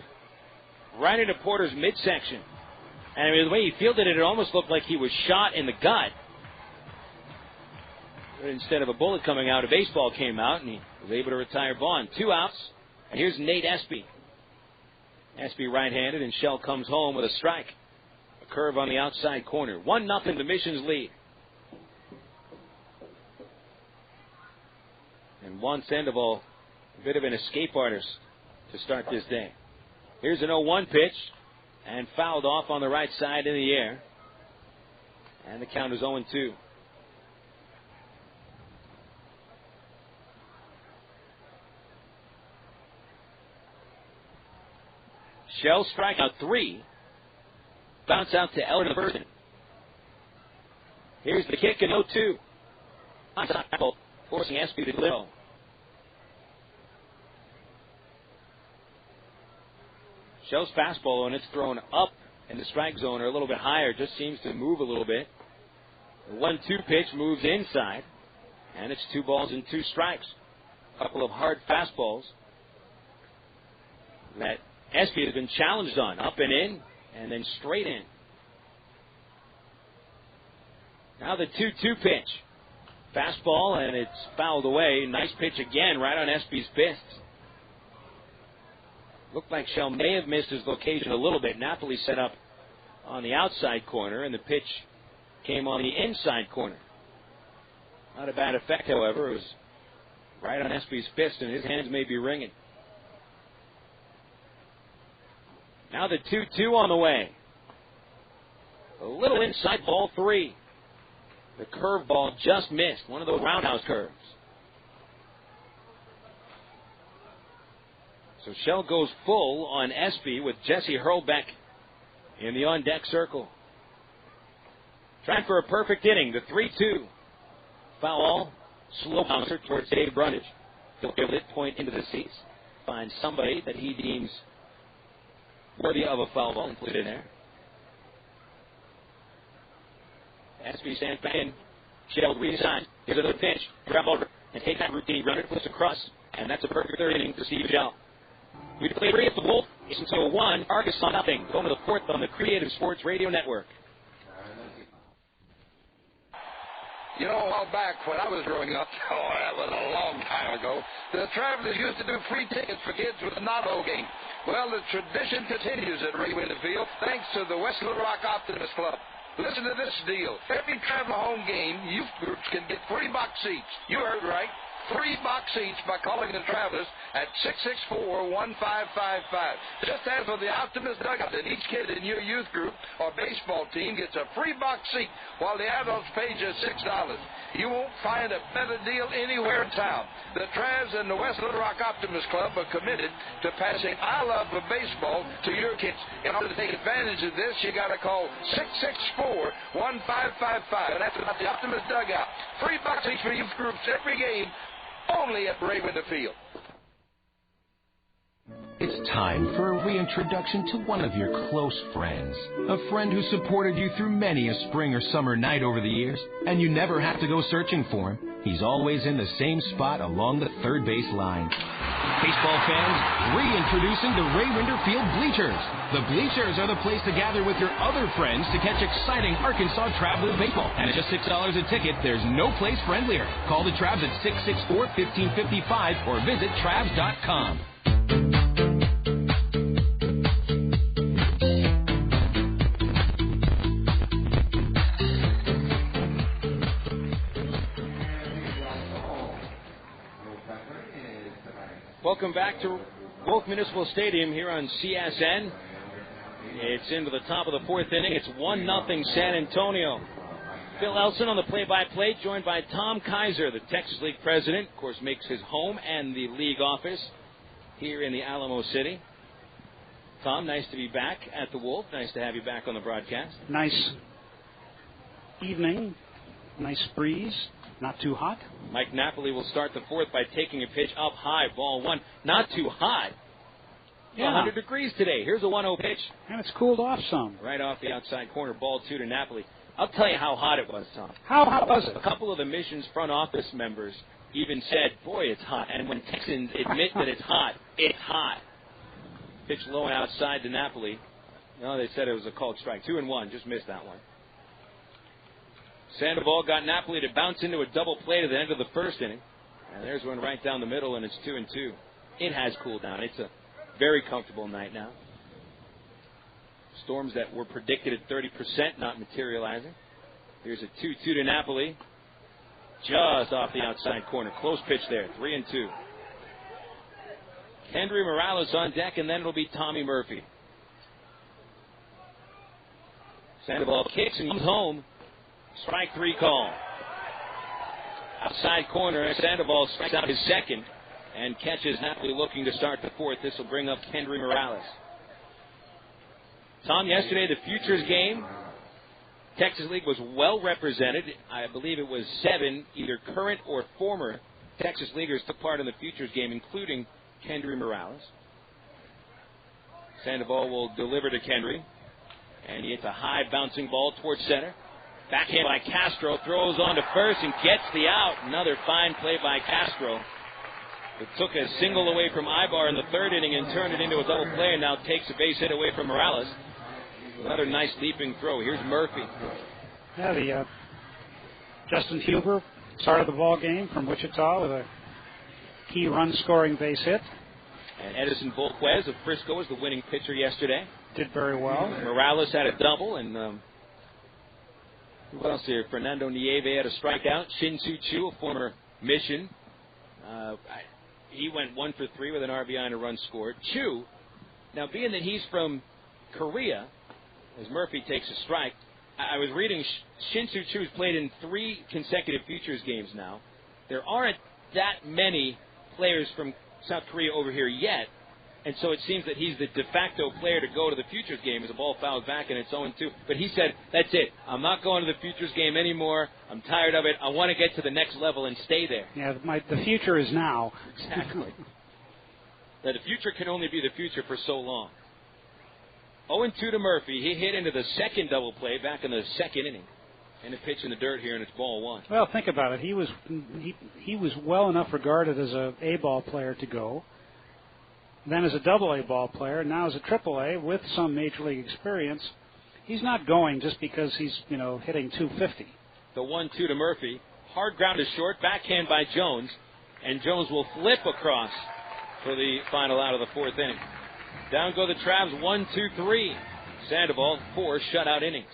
right into Porter's midsection. And the way he fielded it, it almost looked like he was shot in the gut. But instead of a bullet coming out, a baseball came out, and he was able to retire Bohn. 2 outs, and here's Nate Espy. Espy right-handed, and Shell comes home with a strike. A curve on the outside corner. 1-0 the Missions lead. And Juan Sandoval, a bit of an escape artist to start this day. Here's an 0-1 pitch, and fouled off on the right side in the air. And the count is 0-2. Shell strikeout 3. Bounce out to Eller in the first inning. Here's the kick and 0-2. Forcing Espy to low. Shell's fastball, and it's thrown up in the strike zone or a little bit higher. Just seems to move a little bit. The 1-2 pitch moves inside, and it's 2 balls and 2 strikes. A couple of hard fastballs that Espy has been challenged on, up and in, and then straight in. Now the 2-2 pitch. Fastball, and it's fouled away. Nice pitch again, right on Espy's fists. Looked like Shell may have missed his location a little bit. Napoli set up on the outside corner, and the pitch came on the inside corner. Not a bad effect, however. It was right on Espy's fist, and his hands may be ringing. Now the 2-2 on the way. A little inside, ball 3. The curveball just missed. One of those roundhouse curves. So Shell goes full on Espy with Jesse Hurlbeck in the on-deck circle. Trying for a perfect inning. The 3-2. Foul. Slow bouncer towards Dave Brundage. He'll give it point into the seats. Find somebody that he deems worthy of a foul ball and put it in there. Espy stands back in. Shell reassigns. Here's another pitch. Grab over and take that routine runner. Flips across. And that's a perfect third inning for Steve Shell. We play 3 at the Wolf. It's until 1. Arkansas nothing. Going to the 4th on the Creative Sports Radio Network. You know, a while back when I was growing up, that was a long time ago, the Travelers used to do free tickets for kids with a Notto game. Well, the tradition continues at Ray Winter Field thanks to the West Little Rock Optimist Club. Listen to this deal. Every Traveler home game, youth groups can get 3 box seats. You heard right. 3 box seats by calling the Travelers at 664-1555. Just as with the Optimist Dugout, and each kid in your youth group or baseball team gets a free box seat while the adults pay just $6. You won't find a better deal anywhere in town. The Travs and the West Little Rock Optimist Club are committed to passing I love for baseball to your kids. In order to take advantage of this, you got to call 664-1555. And that's about the Optimist Dugout. 3 box seats for youth groups every game. Only at Ray Winter Field. It's time for a reintroduction to one of your close friends. A friend who supported you through many a spring or summer night over the years, and you never have to go searching for him. He's always in the same spot along the third base line. Baseball fans, reintroducing the Ray Winter Field Bleachers. The Bleachers are the place to gather with your other friends to catch exciting Arkansas Travelers baseball. And at just $6 a ticket, there's no place friendlier. Call the Travs at 664-1555 or visit Travs.com. Welcome back to Wolf Municipal Stadium here on CSN. It's into the top of the 4th inning. It's 1-0 San Antonio. Phil Elson on the play-by-play, joined by Tom Kaiser, the Texas League president. Of course, makes his home and the league office here in the Alamo City. Tom, nice to be back at the Wolf. Nice to have you back on the broadcast. Nice evening. Nice breeze. Not too hot. Mike Napoli will start the fourth by taking a pitch up high. Ball one. Not too hot. Yeah. 100 degrees today. Here's a 1-0 pitch. And it's cooled off some. Right off the outside corner. Ball two to Napoli. I'll tell you how hot it was, Tom. How hot was it? A couple of the Mission's front office members even said, boy, it's hot. And when Texans admit that it's hot, it's hot. Pitch low and outside to Napoli. No, they said it was a called strike. 2-1. Just missed that one. Sandoval got Napoli to bounce into a double play to the end of the first inning. And there's one right down the middle, and it's 2-2. It has cooled down. It's a very comfortable night now. Storms that were predicted at 30% not materializing. Here's a 2-2 to Napoli. Just off the outside corner. Close pitch there. 3-2. Kendrys Morales on deck, and then it'll be Tommy Murphy. Sandoval kicks and he's home. Strike three call. Outside corner, Sandoval strikes out his second and catches Napoli looking to start the fourth. This will bring up Kendrys Morales. Tom, yesterday the Futures game, Texas League was well represented. I believe it was 7 either current or former Texas Leaguers took part in the Futures game, including Kendrys Morales. Sandoval will deliver to Kendrys, and he hits a high bouncing ball towards center. Backhand by Castro, throws on to first and gets the out. Another fine play by Castro. It took a single away from Aybar in the third inning and turned it into a double play, and now takes a base hit away from Morales. Another nice leaping throw. Here's Murphy. Yeah, the Justin Huber started the ball game from Wichita with a key run-scoring base hit. And Edison Volquez of Frisco was the winning pitcher yesterday. Did very well. Morales had a double, and who else here? Fernando Nieve had a strikeout. Shin-Soo Choo, a former Mission. He went 1 for 3 with an RBI and a run scored. Choo, now being that he's from Korea, as Murphy takes a strike, I was reading Shin-Soo Choo's played in 3 consecutive Futures games now. There aren't that many players from South Korea over here yet, and so it seems that he's the de facto player to go to the Futures game as the ball fouls back and it's 0-2. But he said, that's it. I'm not going to the Futures game anymore. I'm tired of it. I want to get to the next level and stay there. Yeah, the future is now. Exactly. Now, the future can only be the future for so long. 0-2 to Murphy. He hit into the second double play back in the second inning. And a pitch in the dirt here, and it's ball one. Well, think about it. He was well enough regarded as a A-ball player to go. Then as a double-A ball player, now as a triple-A with some major league experience. He's not going just because he's, hitting 250. The 1-2 to Murphy. Hard ground to short. Backhand by Jones. And Jones will flip across for the final out of the fourth inning. Down go the Travs, 1-2-3. Sandoval, 4 shutout innings.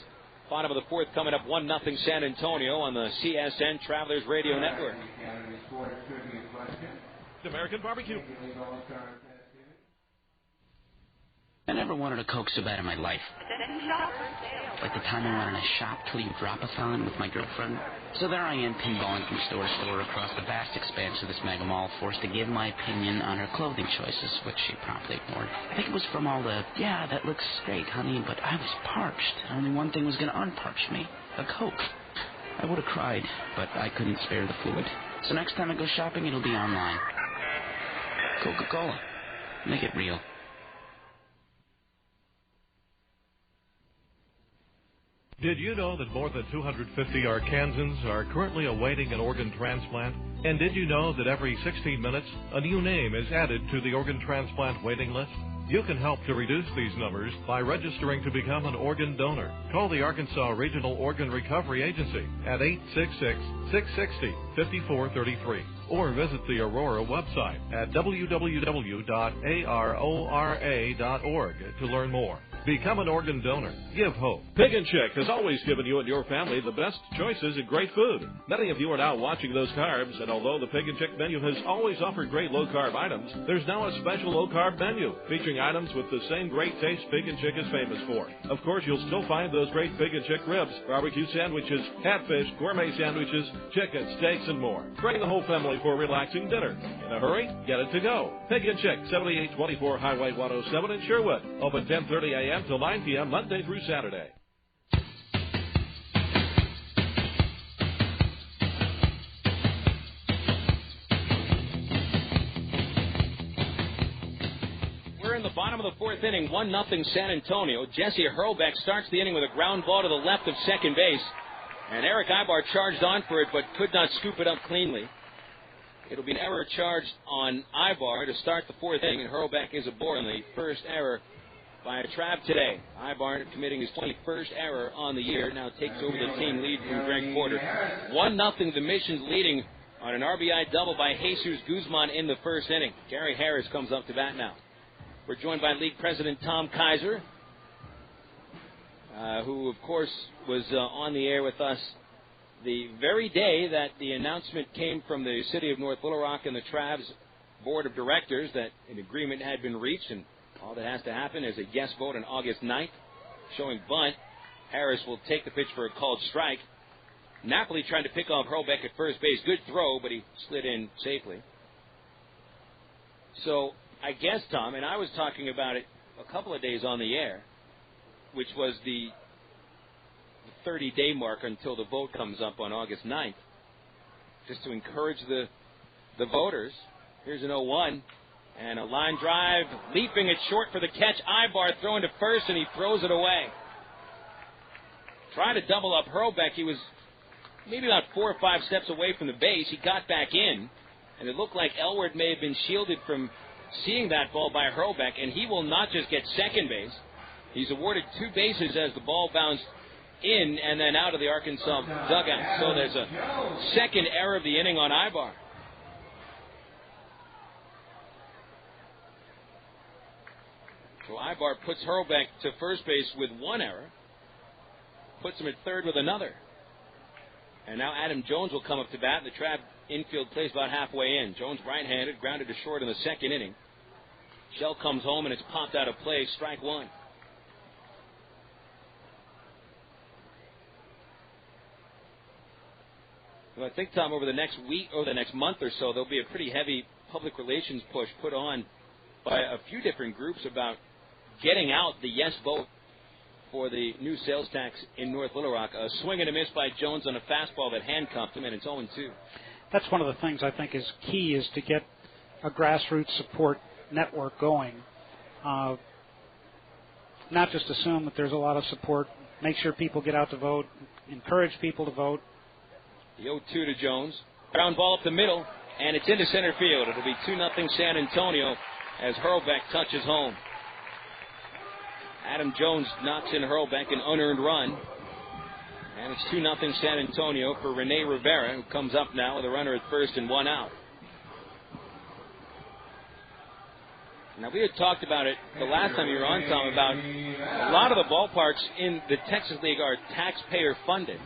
Bottom of the fourth coming up 1-0 San Antonio on the CSN Travelers Radio Network. American Barbecue. I never wanted a Coke so bad in my life. Like the time I went on a shop till you drop a thon with my girlfriend. So there I am, pinballing from store to store across the vast expanse of this mega mall, forced to give my opinion on her clothing choices, which she promptly ignored. I think it was from all the, yeah, that looks great, honey, but I was parched. Only one thing was going to unparch me, a Coke. I would have cried, but I couldn't spare the fluid. So next time I go shopping, it'll be online. Coca-Cola. Make it real. Did you know that more than 250 Arkansans are currently awaiting an organ transplant? And did you know that every 16 minutes, a new name is added to the organ transplant waiting list? You can help to reduce these numbers by registering to become an organ donor. Call the Arkansas Regional Organ Recovery Agency at 866-660-5433 or visit the Aurora website at www.arora.org to learn more. Become an organ donor. Give hope. Pig and Chick has always given you and your family the best choices in great food. Many of you are now watching those carbs, and although the Pig and Chick menu has always offered great low-carb items, there's now a special low-carb menu featuring items with the same great taste Pig and Chick is famous for. Of course, you'll still find those great Pig and Chick ribs, barbecue sandwiches, catfish, gourmet sandwiches, chicken, steaks, and more. Bring the whole family for a relaxing dinner. In a hurry? Get it to go. Pig and Chick, 7824 Highway 107 in Sherwood. Open 10:30 a.m. till 9 p.m. Monday through Saturday. We're in the bottom of the fourth inning, 1-0 San Antonio. Jesse Hurlbeck starts the inning with a ground ball to the left of second base. And Erick Aybar charged on for it, but could not scoop it up cleanly. It'll be an error charged on Aybar to start the fourth inning, and Hurlbeck is aboard on the first error by a Trav today. Aybar committing his 21st error on the year, now takes over the team lead from Greg Porter. 1-0, the Missions leading on an RBI double by Jesus Guzman in the first inning. Gary Harris comes up to bat now. We're joined by League President Tom Kaiser, who, of course, was on the air with us the very day that the announcement came from the city of North Little Rock and the Travs Board of Directors that an agreement had been reached, and all that has to happen is a yes vote on August 9th, showing bunt. Harris will take the pitch for a called strike. Napoli trying to pick off Hurlbeck at first base. Good throw, but he slid in safely. So I guess, Tom, and I was talking about it a couple of days on the air, which was the 30-day mark until the vote comes up on August 9th, just to encourage the voters. Here's an 0-1, and a line drive, leaping it short for the catch. Aybar throwing to first, and he throws it away. Trying to double up Hurlbeck. He was maybe about 4 or 5 steps away from the base. He got back in, and it looked like Elward may have been shielded from seeing that ball by Hurlbeck, and he will not just get second base. He's awarded 2 bases as the ball bounced in and then out of the Arkansas dugout. So there's a second error of the inning on Aybar. So Aybar puts Hurlbeck to first base with 1 error, puts him at third with another. And now Adam Jones will come up to bat. The Trav infield plays about halfway in. Jones right-handed, grounded to short in the second inning. Shell comes home and it's popped out of play. Strike 1. Well, I think, Tom, over the next week or the next month or so, there'll be a pretty heavy public relations push put on by a few different groups about getting out the yes vote for the new sales tax in North Little Rock. A swing and a miss by Jones on a fastball that handcuffed him, and it's 0-2. That's one of the things I think is key, is to get a grassroots support network going. Not just assume that there's a lot of support. Make sure people get out to vote. Encourage people to vote. The 0-2 to Jones. Ground ball up the middle, and it's into center field. It'll be 2-0 San Antonio as Hurlbeck touches home. Adam Jones knocks in Hurlbeck, an unearned run. And it's 2-0 San Antonio for René Rivera, who comes up now with a runner at first and 1 out. Now, we had talked about it the last time you were on, Tom, about a lot of the ballparks in the Texas League are taxpayer funded.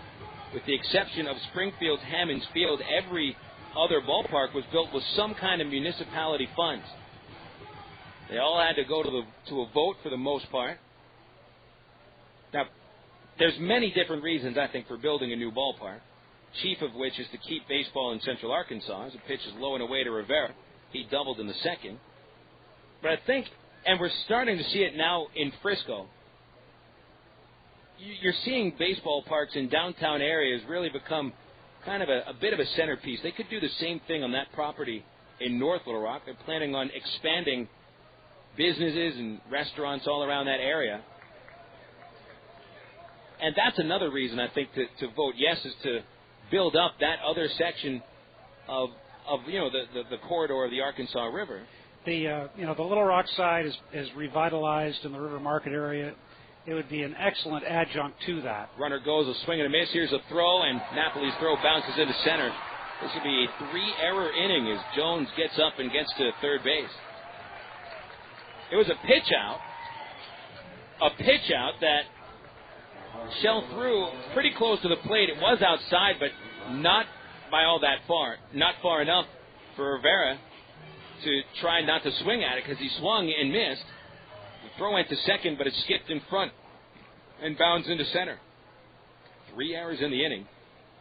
With the exception of Springfield's Hammons Field, every other ballpark was built with some kind of municipality funds. They all had to go to a vote for the most part. Now, there's many different reasons, I think, for building a new ballpark, chief of which is to keep baseball in Central Arkansas. As the pitch is low and away to Rivera, he doubled in the second. But I think, and we're starting to see it now in Frisco, you're seeing baseball parks in downtown areas really become kind of a bit of a centerpiece. They could do the same thing on that property in North Little Rock. They're planning on expanding businesses and restaurants all around that area. And that's another reason, I think, to vote yes, is to build up that other section of the corridor of the Arkansas River. The Little Rock side is revitalized in the River Market area. It would be an excellent adjunct to that. Runner goes, a swing and a miss. Here's a throw, and Napoli's throw bounces into center. This would be a 3-error inning as Jones gets up and gets to third base. It was a pitch out, a pitch out that Shell threw pretty close to the plate. It was outside, but not by all that far. Not far enough for Rivera to try not to swing at it because he swung and missed. The throw went to second, but it skipped in front and bounds into center. 3 errors in the inning.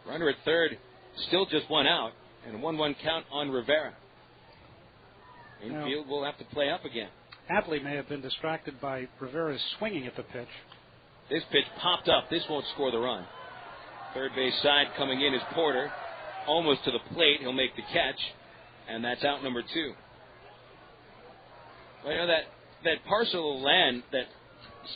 Runner at third, still just one out, and a 1-1 count on Rivera. Infield will have to play up again. Hatley may have been distracted by Rivera's swinging at the pitch. This pitch popped up. This won't score the run. Third base side coming in is Porter. Almost to the plate. He'll make the catch. And that's out number 2. Well, you know, that parcel of land that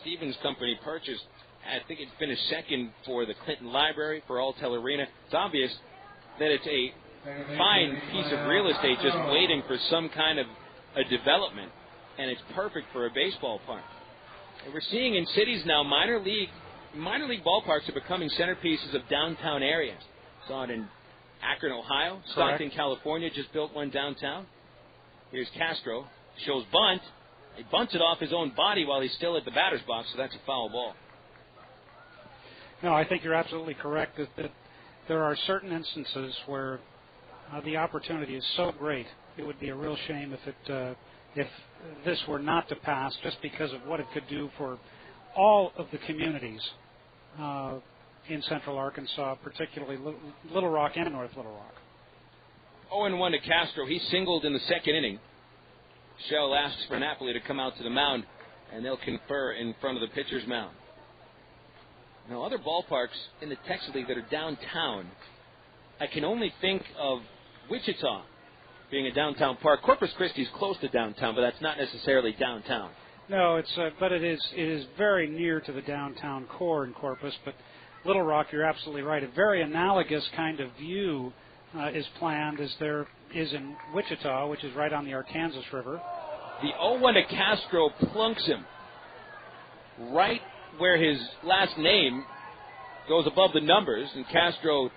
Stevens Company purchased, I think it finished second for the Clinton Library, for Alltel Arena. It's obvious that it's a fine piece of real estate just waiting for some kind of a development. And it's perfect for a baseball park. And we're seeing in cities now, minor league ballparks are becoming centerpieces of downtown areas. Saw it in Akron, Ohio. Stockton, California just built one downtown. Here's Castro. Shows bunt. He bunts it off his own body while he's still at the batter's box, so that's a foul ball. No, I think you're absolutely correct that there are certain instances where the opportunity is so great. It would be a real shame if this were not to pass, just because of what it could do for all of the communities in Central Arkansas, particularly Little Rock and North Little Rock. 0-1 to Castro. He singled in the second inning. Shell asks for Napoli to come out to the mound, and they'll confer in front of the pitcher's mound. Now, other ballparks in the Texas League that are downtown, I can only think of Wichita being a downtown park. Corpus Christi is close to downtown, but that's not necessarily downtown. No, but it is very near to the downtown core in Corpus. But Little Rock, you're absolutely right. A very analogous kind of view is planned as there is in Wichita, which is right on the Arkansas River. The 0-1 to Castro plunks him right where his last name goes above the numbers, and Castro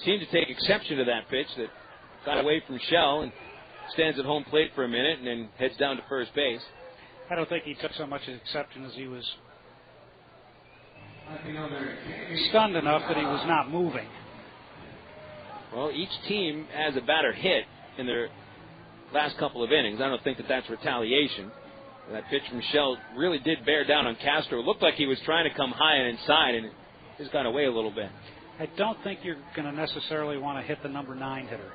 seemed to take exception to that pitch that got away from Shell and stands at home plate for a minute and then heads down to first base. I don't think he took so much exception as he was stunned enough that he was not moving. Well, each team has a batter hit in their last couple of innings. I don't think that that's retaliation. That pitch from Shell really did bear down on Castro. It looked like he was trying to come high and inside, and it just got away a little bit. I don't think you're going to necessarily want to hit the number 9 hitter.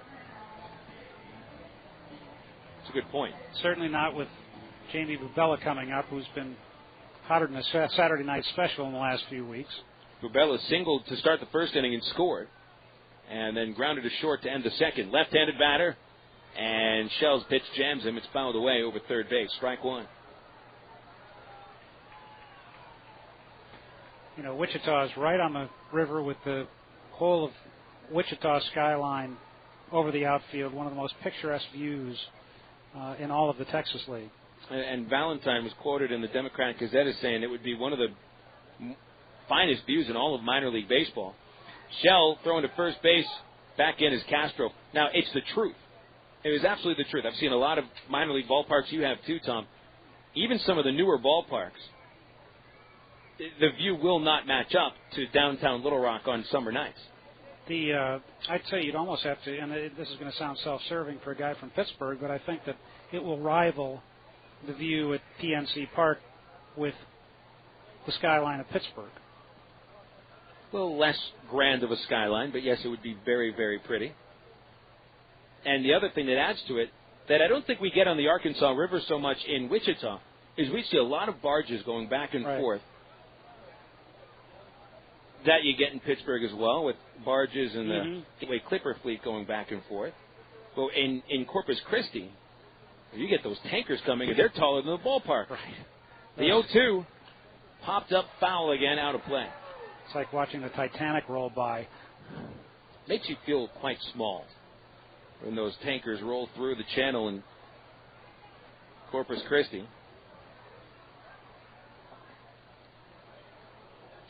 That's a good point. Certainly not with Jaime Bubela coming up, who's been hotter than a Saturday night special in the last few weeks. Bubela singled to start the first inning and scored, and then grounded to short to end the second. Left-handed batter, and Shell's pitch jams him. It's fouled away over third base. Strike one. You know, Wichita is right on the river with the whole of Wichita skyline over the outfield, one of the most picturesque views in all of the Texas League. And Valentine was quoted in the Democratic Gazette as saying it would be one of the finest views in all of minor league baseball. Shell throwing to first base, back in is Castro. Now, it's the truth. It is absolutely the truth. I've seen a lot of minor league ballparks. You have too, Tom. Even some of the newer ballparks, the view will not match up to downtown Little Rock on summer nights. I'd say you'd almost have to, and this is going to sound self-serving for a guy from Pittsburgh, but I think that it will rival the view at PNC Park with the skyline of Pittsburgh. A little less grand of a skyline, but yes, it would be very, very pretty. And the other thing that adds to it, that I don't think we get on the Arkansas River so much in Wichita, is we see a lot of barges going back and forth. That you get in Pittsburgh as well, with barges and the Gateway Clipper fleet going back and forth. Well, in Corpus Christi, you get those tankers coming, and they're taller than the ballpark. Right. The 0-2 popped up foul again, out of play. It's like watching the Titanic roll by. Makes you feel quite small when those tankers roll through the channel in Corpus Christi.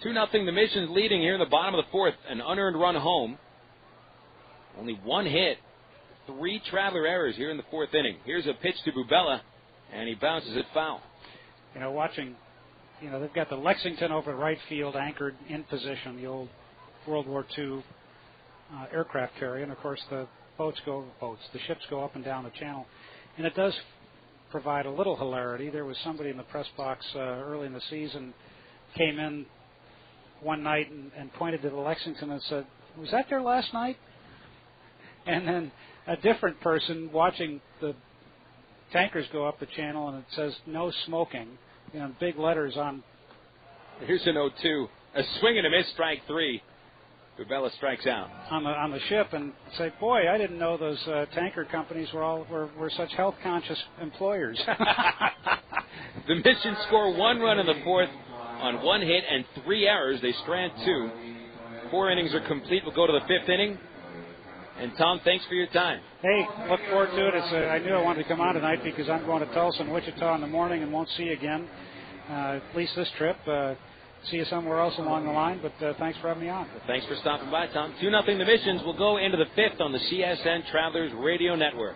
2-0, the Mission's leading here in the bottom of the fourth. An unearned run home. Only one hit. 3 Traveler errors here in the fourth inning. Here's a pitch to Bubela, and he bounces it foul. You know, watching they've got the Lexington over at right field anchored in position, the old World War II aircraft carrier, and of course the ships go up and down the channel, and it does provide a little hilarity. There was somebody in the press box early in the season, came in one night and pointed to the Lexington and said, "Was that there last night?" And then a different person watching the tankers go up the channel, and it says "No smoking," big letters on. Here's an 0-2, a swing and a miss, strike 3. Bubela strikes out on the ship, and say, "Boy, I didn't know those tanker companies were such health conscious employers." The Mission score 1 run in the 4th on 1 hit and 3 errors. They strand 2. 4 innings are complete. We'll go to the 5th inning. And Tom, thanks for your time. Hey, look forward to it. I knew I wanted to come on tonight because I'm going to Tulsa and Wichita in the morning and won't see you again, at least this trip. See you somewhere else along the line, but thanks for having me on. Well, thanks for stopping by, Tom. 2-0 the Missions will go into the 5th on the CSN Travelers Radio Network.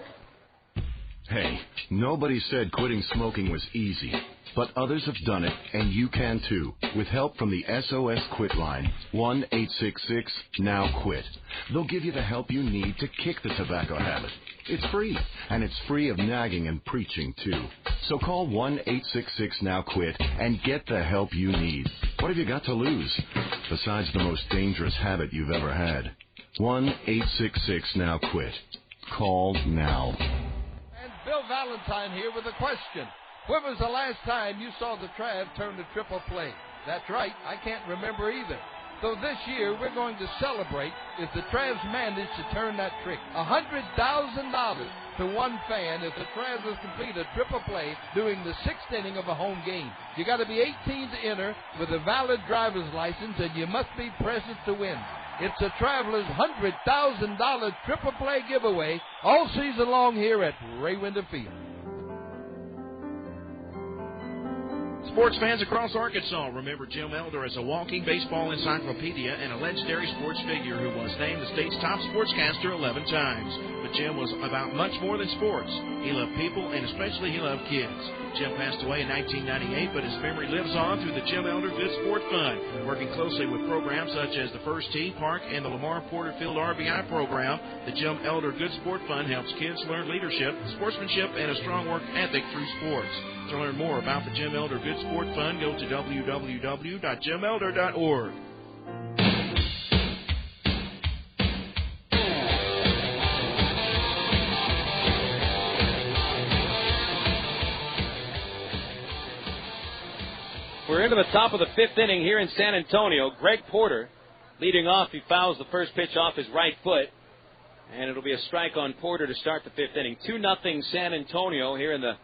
Hey, nobody said quitting smoking was easy, but others have done it, and you can too, with help from the SOS Quit line, 1-866-NOW-QUIT. They'll give you the help you need to kick the tobacco habit. It's free, and it's free of nagging and preaching too. So call 1-866-NOW-QUIT and get the help you need. What have you got to lose, besides the most dangerous habit you've ever had? 1-866-NOW-QUIT. Call now. Bill Valentine here with a question. When was the last time you saw the Trav turn to triple play? That's right, I can't remember either. So this year we're going to celebrate if the Travs manage to turn that trick. $100,000 to one fan if the Travs complete a triple play during the 6th inning of a home game. You got to be 18 to enter with a valid driver's license, and you must be present to win. It's the Travelers' $100,000 triple play giveaway all season long here at Ray Winder Field. Sports fans across Arkansas remember Jim Elder as a walking baseball encyclopedia and a legendary sports figure who was named the state's top sportscaster 11 times. But Jim was about much more than sports. He loved people, and especially he loved kids. Jim passed away in 1998, but his memory lives on through the Jim Elder Good Sport Fund, working closely with programs such as the First Tee Park and the Lamar Porterfield RBI program. The Jim Elder Good Sport Fund helps kids learn leadership, sportsmanship, and a strong work ethic through sports. To learn more about the Jim Elder Good Sport Fund, go to www.jimelder.org. We're into the top of the 5th inning here in San Antonio. Greg Porter leading off. He fouls the first pitch off his right foot, and it'll be a strike on Porter to start the 5th inning. 2-0 San Antonio here in the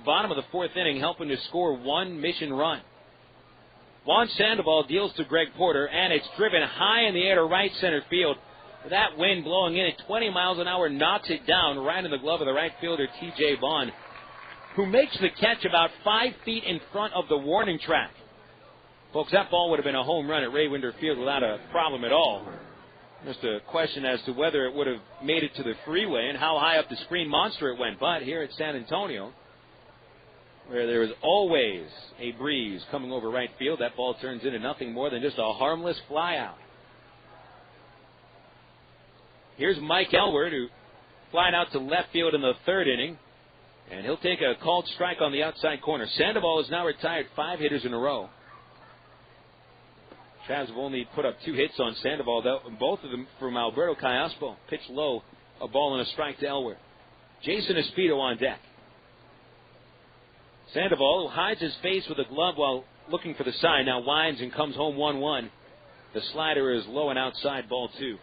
bottom of the 4th inning, helping to score one Mission run. Juan Sandoval deals to Greg Porter, and it's driven high in the air to right center field. That wind blowing in at 20 miles an hour knocks it down right in the glove of the right fielder, T.J. Bohn, who makes the catch about 5 feet in front of the warning track. Folks, that ball would have been a home run at Ray Winder Field without a problem at all. Just a question as to whether it would have made it to the freeway and how high up the screen monster it went. But here at San Antonio, where there is always a breeze coming over right field, that ball turns into nothing more than just a harmless fly out. Here's Mike Elward, who flying out to left field in the 3rd inning, and he'll take a called strike on the outside corner. Sandoval has now retired 5 hitters in a row. Travs have only put up 2 hits on Sandoval, though, both of them from Alberto Callaspo. Pitched low, a ball and a strike to Elward. Jason Espedo on deck. Sandoval, who hides his face with a glove while looking for the sign, now winds and comes home 1-1. The slider is low and outside, ball 2.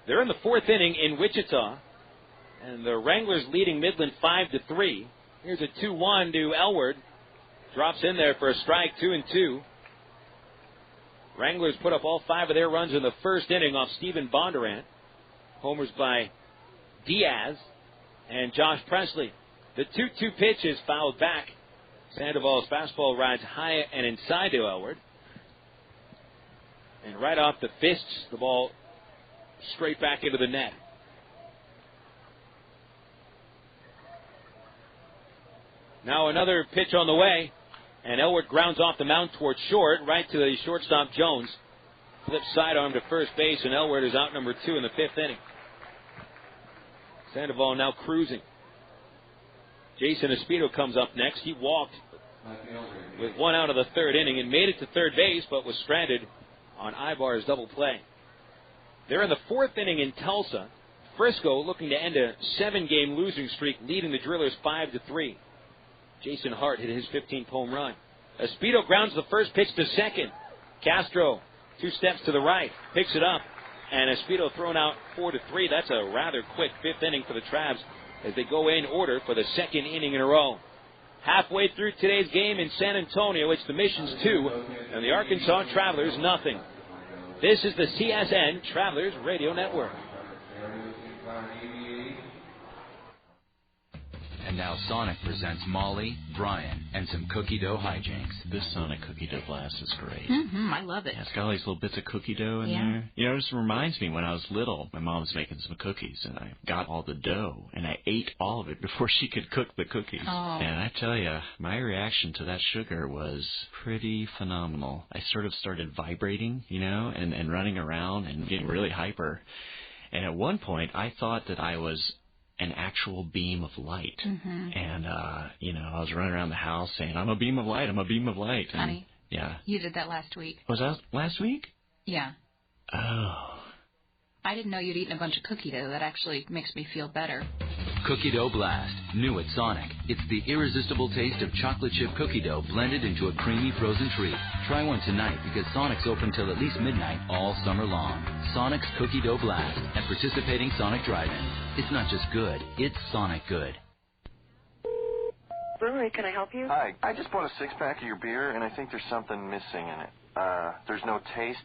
They're in the 4th inning in Wichita, and the Wranglers leading Midland 5-3. Here's a 2-1 to Elward. Drops in there for a strike, 2-2. Wranglers put up all 5 of their runs in the 1st inning off Stephen Bondurant. Homers by Diaz and Josh Presley. The 2-2 pitch is fouled back. Sandoval's fastball rides high and inside to Elward. And right off the fists, the ball straight back into the net. Now another pitch on the way, and Elwood grounds off the mound towards short, right to the shortstop Jones. Flip sidearm to first base, and Elwood is out number 2 in the 5th inning. Sandoval now cruising. Jason Espino comes up next. He walked with 1 out of the 3rd inning and made it to third base, but was stranded on Aybar's double play. They're in the 4th inning in Tulsa. Frisco looking to end a 7-game losing streak, leading the Drillers 5-3. Jason Hart hit his 15th home run. Espino grounds the first pitch to second. Castro 2 steps to the right, picks it up, and Espino thrown out 4-3. That's a rather quick 5th inning for the Travs as they go in order for the 2nd inning in a row. Halfway through today's game in San Antonio, it's the Missions 2 and the Arkansas Travelers nothing. This is the CSN Travelers Radio Network. And now Sonic presents Molly, Brian, and some cookie dough hijinks. This Sonic cookie dough blast is great. I love it. Yeah, it's got all these little bits of cookie dough in there. You know, it just reminds me when I was little, my mom was making some cookies, and I got all the dough, and I ate all of it before she could cook the cookies. Oh. And I tell you, my reaction to that sugar was pretty phenomenal. I sort of started vibrating, you know, and running around and getting really hyper. And at one point, I thought that I was an actual beam of light. And, you know, I was running around the house saying, I'm a beam of light, I'm a beam of light. And, Honey, yeah. you did that last week. Was that last week? Yeah. Oh. I didn't know you'd eaten a bunch of cookie dough. That actually makes me feel better. Cookie Dough Blast, new at Sonic. It's the irresistible taste of chocolate chip cookie dough blended into a creamy frozen treat. Try one tonight because Sonic's open till at least midnight all summer long. Sonic's Cookie Dough Blast at participating Sonic drive-ins. It's not just good, it's Sonic good. Brewery, can I help you? Hi, I just bought a 6-pack of your beer, and I think there's something missing in it. There's no taste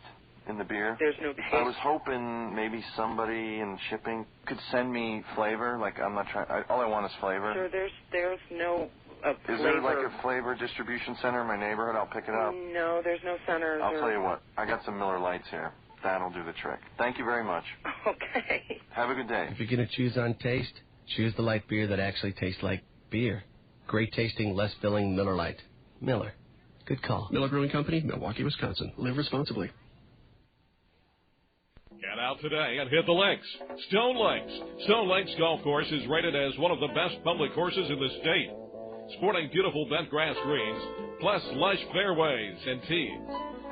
in the beer. There's no taste. I was hoping maybe somebody in shipping could send me flavor. Like, I'm not trying. All I want is flavor. Sure, there's no flavor. Is there like a flavor distribution center in my neighborhood? I'll pick it up. No, there's no center. I'll tell you what. I got some Miller Lights here. That'll do the trick. Thank you very much. Okay. Have a good day. If you're going to choose on taste, choose the light beer that actually tastes like beer. Great tasting, less filling Miller Lite. Miller. Good call. Miller Brewing Company, Milwaukee, Wisconsin. Live responsibly. Get out today and hit the links. Stone Lakes. Stone Lakes Golf Course is rated as one of the best public courses in the state. Sporting beautiful bent grass greens, plus lush fairways and tees.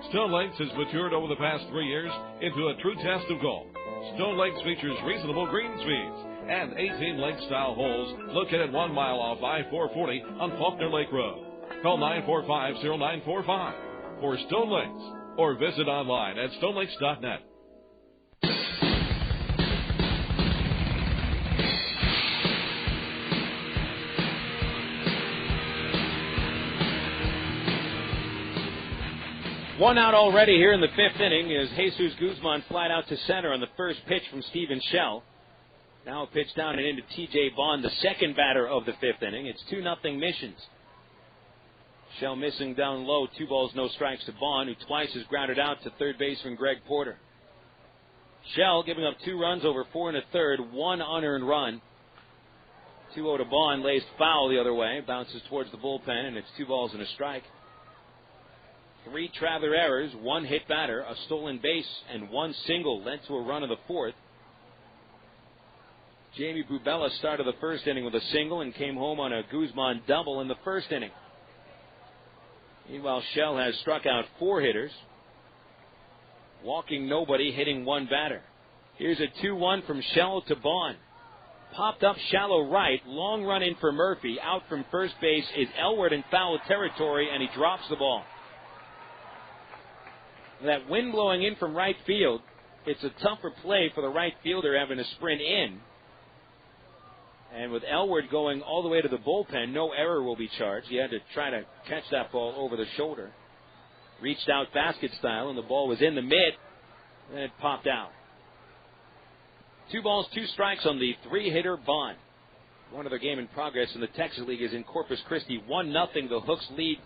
Stone Lakes has matured over the past 3 years into a true test of golf. Stone Lakes features reasonable green speeds and 18 lake-style holes located 1 mile off I-440 on Faulkner Lake Road. Call 945-0945 for Stone Lakes or visit online at stonelakes.net. One out already here in the 5th inning as Jesus Guzman flied out to center on the first pitch from Steven Shell. Now a pitch down and into T.J. Bohn, the second batter of the 5th inning. It's 2-0 Missions. Shell missing down low, 2 balls, no strikes to Bohn, who twice has grounded out to third baseman Greg Porter. Shell giving up 2 runs over 4 1/3, 1 unearned run. 2-0 to Bohn, lays foul the other way, bounces towards the bullpen, and it's 2 balls and a strike. 3 Traveler errors, 1 hit batter, a stolen base, and 1 single led to a run in the 4th. Jaime Bubela started the first inning with a single and came home on a Guzman double in the first inning. Meanwhile, Shell has struck out 4 hitters, walking nobody, hitting 1 batter. Here's a 2-1 from Shell to Bohn. Popped up shallow right, long run in for Murphy. Out from first base is Elwood in foul territory, and he drops the ball. That wind blowing in from right field, it's a tougher play for the right fielder having to sprint in. And with Elwood going all the way to the bullpen, no error will be charged. He had to try to catch that ball over the shoulder. Reached out basket style, and the ball was in the mid, and then it popped out. 2 balls, 2 strikes on the 3-hitter Bohn. One other game in progress in the Texas League is in Corpus Christi. 1-0, the Hooks lead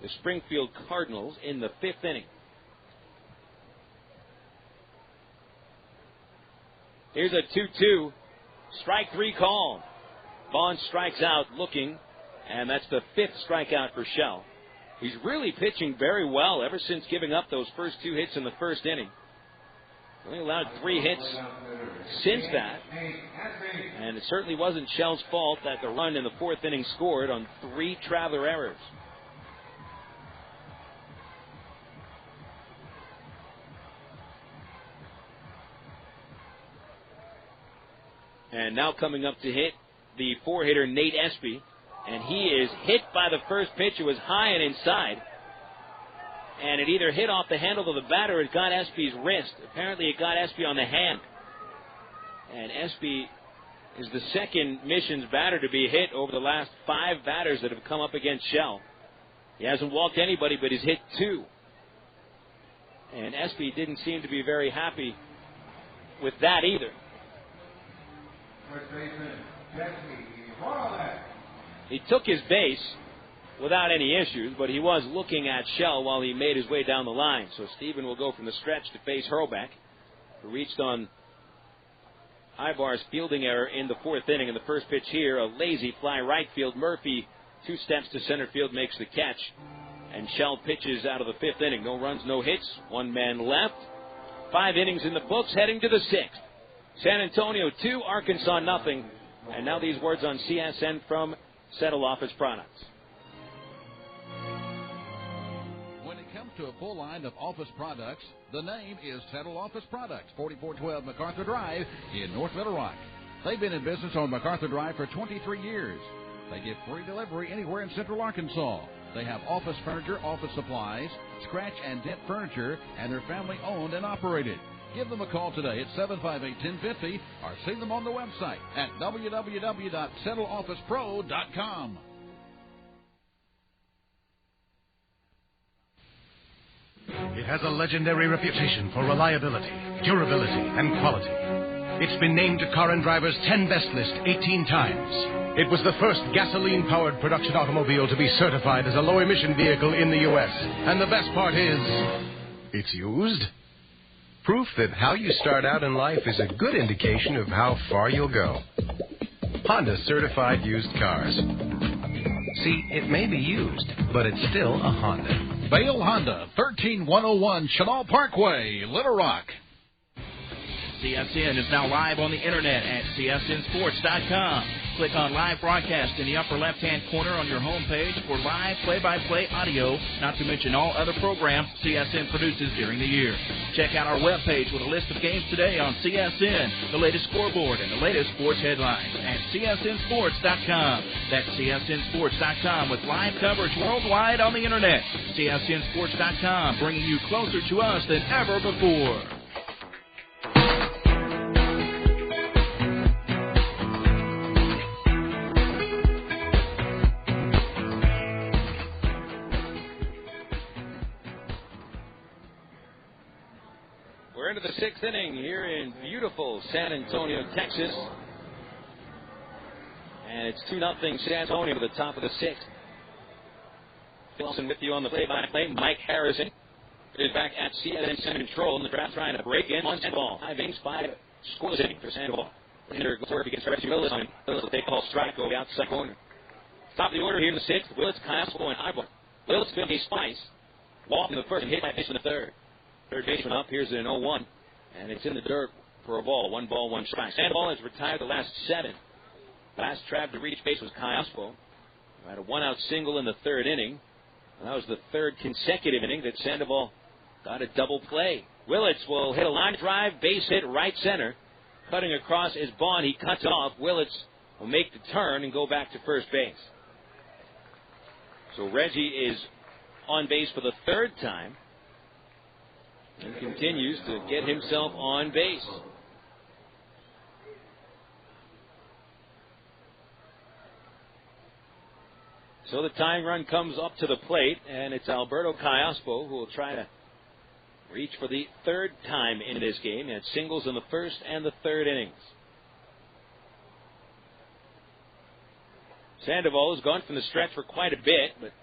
the Springfield Cardinals in the 5th inning. Here's a 2-2. Strike 3 call. Bohn strikes out looking, and that's the 5th strikeout for Shell. He's really pitching very well ever since giving up those first 2 hits in the first inning. Only allowed 3 hits since that. And it certainly wasn't Shell's fault that the run in the 4th inning scored on 3 Traveler errors. And now coming up to hit the 4-hitter Nate Espy. And he is hit by the first pitch. It was high and inside. And it either hit off the handle of the bat or it got Espy's wrist. Apparently it got Espy on the hand. And Espy is the second Mission's batter to be hit over the last 5 batters that have come up against Shell. He hasn't walked anybody, but he's hit 2. And Espy didn't seem to be very happy with that either. He took his base without any issues, but he was looking at Shell while he made his way down the line. So Stephen will go from the stretch to face Hurlback, who reached on Aybar's fielding error in the 4th inning. In the first pitch here, a lazy fly right field. Murphy, 2 steps to center field, makes the catch. And Shell pitches out of the 5th inning. No runs, no hits, 1 man left. 5 innings in the books, heading to the 6th. San Antonio 2, Arkansas nothing. And now these words on CSN from Settle Office Products. When it comes to a full line of office products, the name is Settle Office Products, 4412 MacArthur Drive in North Little Rock. They've been in business on MacArthur Drive for 23 years. They give free delivery anywhere in Central Arkansas. They have office furniture, office supplies, scratch and dent furniture, and they're family owned and operated. Give them a call today at 758-1050 or see them on the website at www.settleofficepro.com. It has a legendary reputation for reliability, durability, and quality. It's been named to Car and Driver's 10 Best list 18 times. It was the first gasoline-powered production automobile to be certified as a low-emission vehicle in the U.S. And the best part is, it's used. Proof that how you start out in life is a good indication of how far you'll go. Honda certified used cars. See, it may be used, but it's still a Honda. Bale Honda, 13101 Chenal Parkway, Little Rock. CSN is now live on the internet at csnsports.com. Click on live broadcast in the upper left-hand corner on your homepage for live play-by-play audio, not to mention all other programs CSN produces during the year. Check out our webpage with a list of games today on CSN, the latest scoreboard, and the latest sports headlines at csnsports.com. That's csnsports.com with live coverage worldwide on the internet. csnsports.com, bringing you closer to us than ever before. Into the 6th inning here in beautiful San Antonio, Texas. And it's 2-0 San Antonio to the top of the 6th. Wilson with you on the play-by-play. Mike Harrison is back at CSN center control, and the draft trying to break in on Sandoval. 5 innings, 5 scoreless inning for Sandoval. Hitter goes to work against Reggie Willits. Willits will take a ball strike over the outside corner. Top of the order here in the 6th. Willits, Callaspo, and Aybar. Willits filled a splice. Walked in the 1st and hit by pitch in the 3rd. Third baseman up. Here's an 0-1. And it's in the dirt for a ball. 1 ball, 1 strike. Sandoval has retired the last 7. Last Trav to reach base was Callaspo, who had a 1-out single in the 3rd inning. And that was the 3rd consecutive inning that Sandoval got a double play. Willits will hit a line drive, base hit, right center. Cutting across is Bohn. He cuts off. Willits will make the turn and go back to first base. So Reggie is on base for the 3rd time. And continues to get himself on base. So the tying run comes up to the plate, and it's Alberto Callaspo who will try to reach for the 3rd time in this game. He had singles in the 1st and the 3rd innings. Sandoval has gone from the stretch for quite a bit, but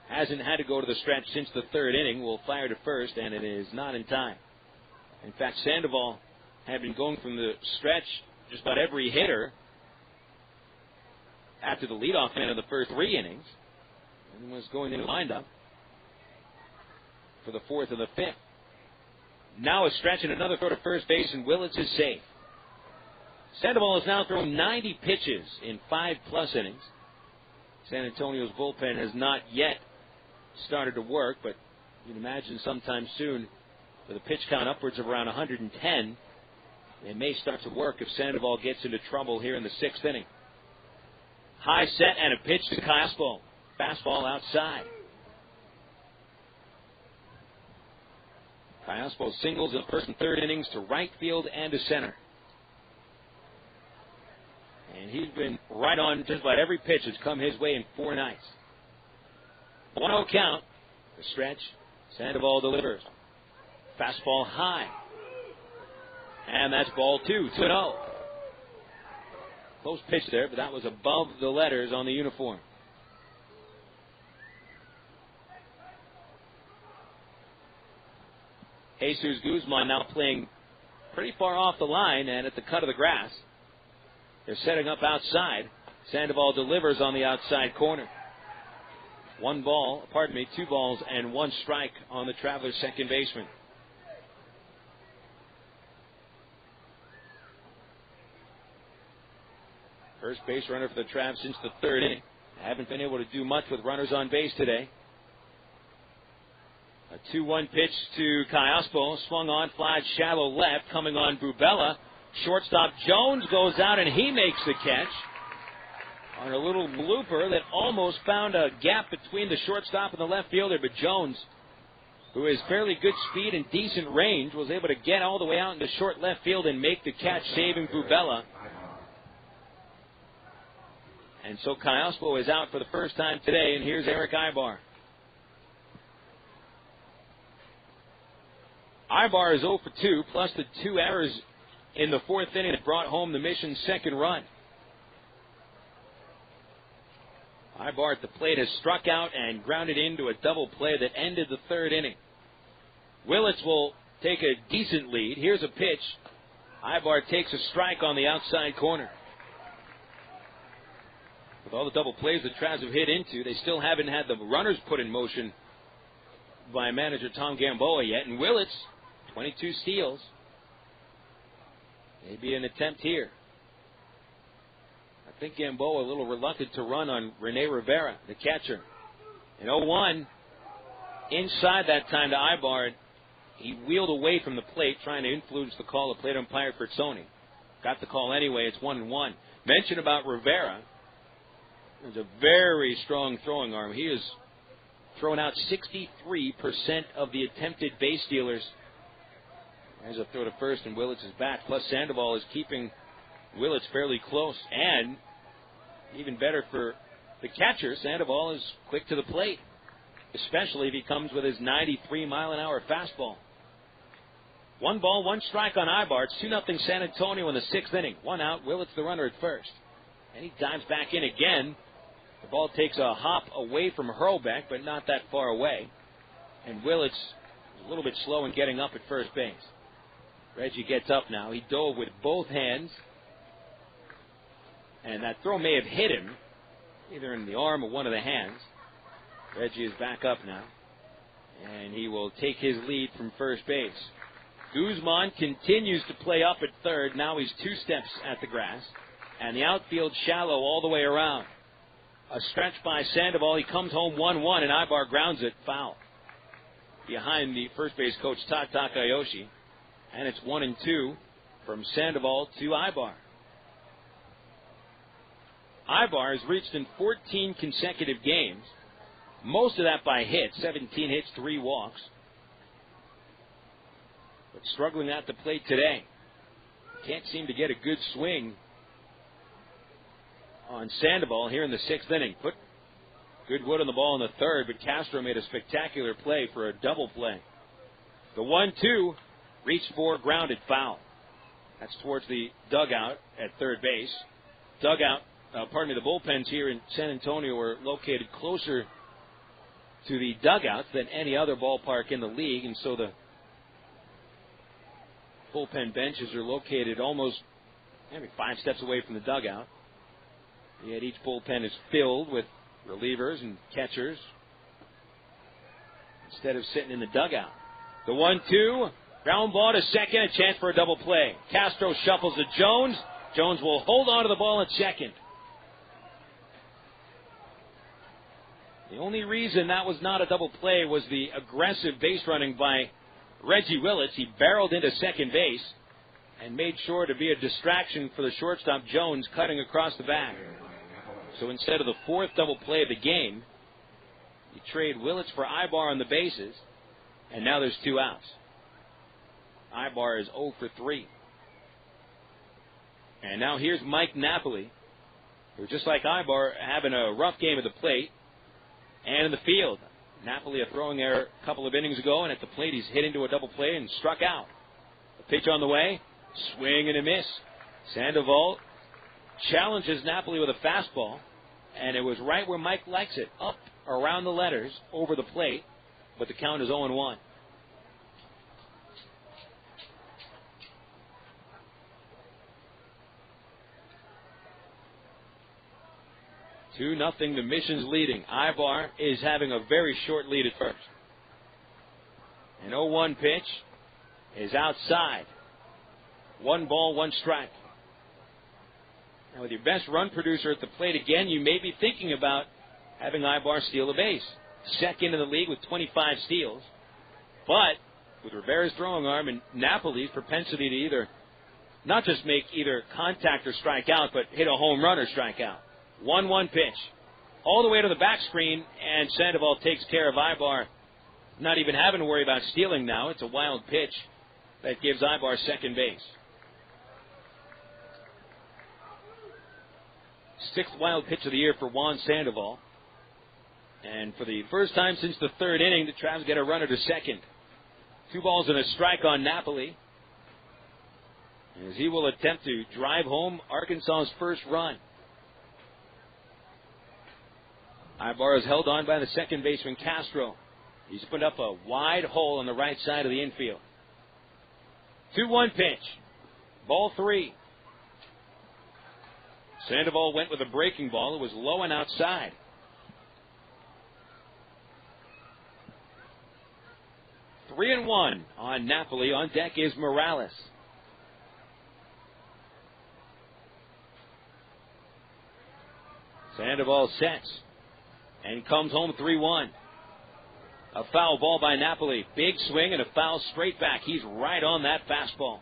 hasn't had to go to the stretch since the 3rd inning. Will fire to first, and it is not in time. In fact, Sandoval had been going from the stretch just about every hitter after the leadoff man of the first 3 innings, and was going into windup for the 4th and the 5th. Now a stretch and another throw to first base, and Willits is safe. Sandoval has now thrown 90 pitches in 5+ innings. San Antonio's bullpen has not yet started to work, but you'd imagine sometime soon, with a pitch count upwards of around 110, they may start to work if Sandoval gets into trouble here in the 6th inning. High set and a pitch to Callaspo. Fastball outside. Callaspo singles in the 1st and 3rd innings to right field and to center. And he's been right on just about every pitch that's come his way in 4 nights. 1-0 count. The stretch. Sandoval delivers. Fastball high. And that's ball 2. 2-0. Close pitch there, but that was above the letters on the uniform. Jesus Guzman now playing pretty far off the line and at the cut of the grass. They're setting up outside. Sandoval delivers on the outside corner. 2 balls and 1 strike on the Travelers' second baseman. First base runner for the Travs since the 3rd inning. Haven't been able to do much with runners on base today. A 2-1 pitch to Callaspo. Swung on, flies shallow left. Coming on Bubela. Shortstop Jones goes out and he makes the catch on a little blooper that almost found a gap between the shortstop and the left fielder. But Jones, who has fairly good speed and decent range, was able to get all the way out into short left field and make the catch, saving Bubela. And so Callaspo is out for the first time today, and here's Erick Aybar. Aybar is 0 for 2, plus the 2 errors in the 4th inning that brought home the Mission's 2nd run. Aybar at the plate has struck out and grounded into a double play that ended the 3rd inning. Willits will take a decent lead. Here's a pitch. Aybar takes a strike on the outside corner. With all the double plays that Travs have hit into, they still haven't had the runners put in motion by manager Tom Gamboa yet. And Willits, 22 steals. Maybe an attempt here. I think Gamboa a little reluctant to run on René Rivera, the catcher. And 0-1, inside that time to Aybar. He wheeled away from the plate, trying to influence the call of plate umpire Fritzoni. Got the call anyway. It's 1-1. Mention about Rivera. There's a very strong throwing arm. He has thrown out 63% of the attempted base stealers. There's a throw to first, and Willits is back. Plus, Sandoval is keeping Willits fairly close. And even better for the catcher, Sandoval is quick to the plate, especially if he comes with his 93-mile-an-hour fastball. 1 ball, 1 strike on Aybar. It's 2-0 San Antonio in the 6th inning. 1 out. Willits the runner at first. And he dives back in again. The ball takes a hop away from Hurlbeck, but not that far away. And Willits is a little bit slow in getting up at first base. Reggie gets up now. He dove with both hands. And that throw may have hit him, either in the arm or one of the hands. Reggie is back up now. And he will take his lead from first base. Guzman continues to play up at third. Now he's 2 steps at the grass. And the outfield shallow all the way around. A stretch by Sandoval. He comes home 1-1, and Aybar grounds it foul behind the first base coach, Todd Takayoshi. And it's 1-2 from Sandoval to Aybar. Aybar has reached in 14 consecutive games. Most of that by hits. 17 hits, 3 walks. But struggling at the plate today. Can't seem to get a good swing on Sandoval here in the 6th inning. Put good wood on the ball in the 3rd, but Castro made a spectacular play for a double play. The 1-2 reached for, grounded, foul. That's towards the dugout at third base. The bullpens here in San Antonio are located closer to the dugouts than any other ballpark in the league, and so the bullpen benches are located almost maybe 5 steps away from the dugout. Yet each bullpen is filled with relievers and catchers instead of sitting in the dugout. The 1-2, ground ball to second, a chance for a double play. Castro shuffles to Jones. Jones will hold on to the ball at second. The only reason that was not a double play was the aggressive base running by Reggie Willits. He barreled into second base and made sure to be a distraction for the shortstop Jones cutting across the back. So instead of the 4th double play of the game, you trade Willits for Aybar on the bases, and now there's 2 outs. Aybar is 0 for 3. And now here's Mike Napoli, who just like Aybar, having a rough game at the plate and in the field. Napoli a throwing error a couple of innings ago, and at the plate he's hit into a double play and struck out. The pitch on the way, swing and a miss. Sandoval challenges Napoli with a fastball, and it was right where Mike likes it, up around the letters, over the plate, but the count is 0-1. Two nothing, the Mission's leading. Aybar is having a very short lead at first. An 0-1 pitch is outside. 1 ball, 1 strike. Now with your best run producer at the plate again, you may be thinking about having Aybar steal a base. Second in the league with 25 steals. But with Rivera's throwing arm and Napoli's propensity to either not just make either contact or strike out, but hit a home run or strike out. 1-1 pitch. All the way to the back screen, and Sandoval takes care of Aybar. Not even having to worry about stealing now. It's a wild pitch that gives Aybar second base. 6th wild pitch of the year for Juan Sandoval. And for the first time since the 3rd inning, the Travs get a runner to second. 2 balls and a strike on Napoli, as he will attempt to drive home Arkansas's first run. Aybar is held on by the second baseman Castro. He's put up a wide hole on the right side of the infield. 2-1 pitch. Ball 3. Sandoval went with a breaking ball. It was low and outside. Three and 1 on Napoli. On deck is Morales. Sandoval sets and comes home 3-1. A foul ball by Napoli. Big swing and a foul straight back. He's right on that fastball.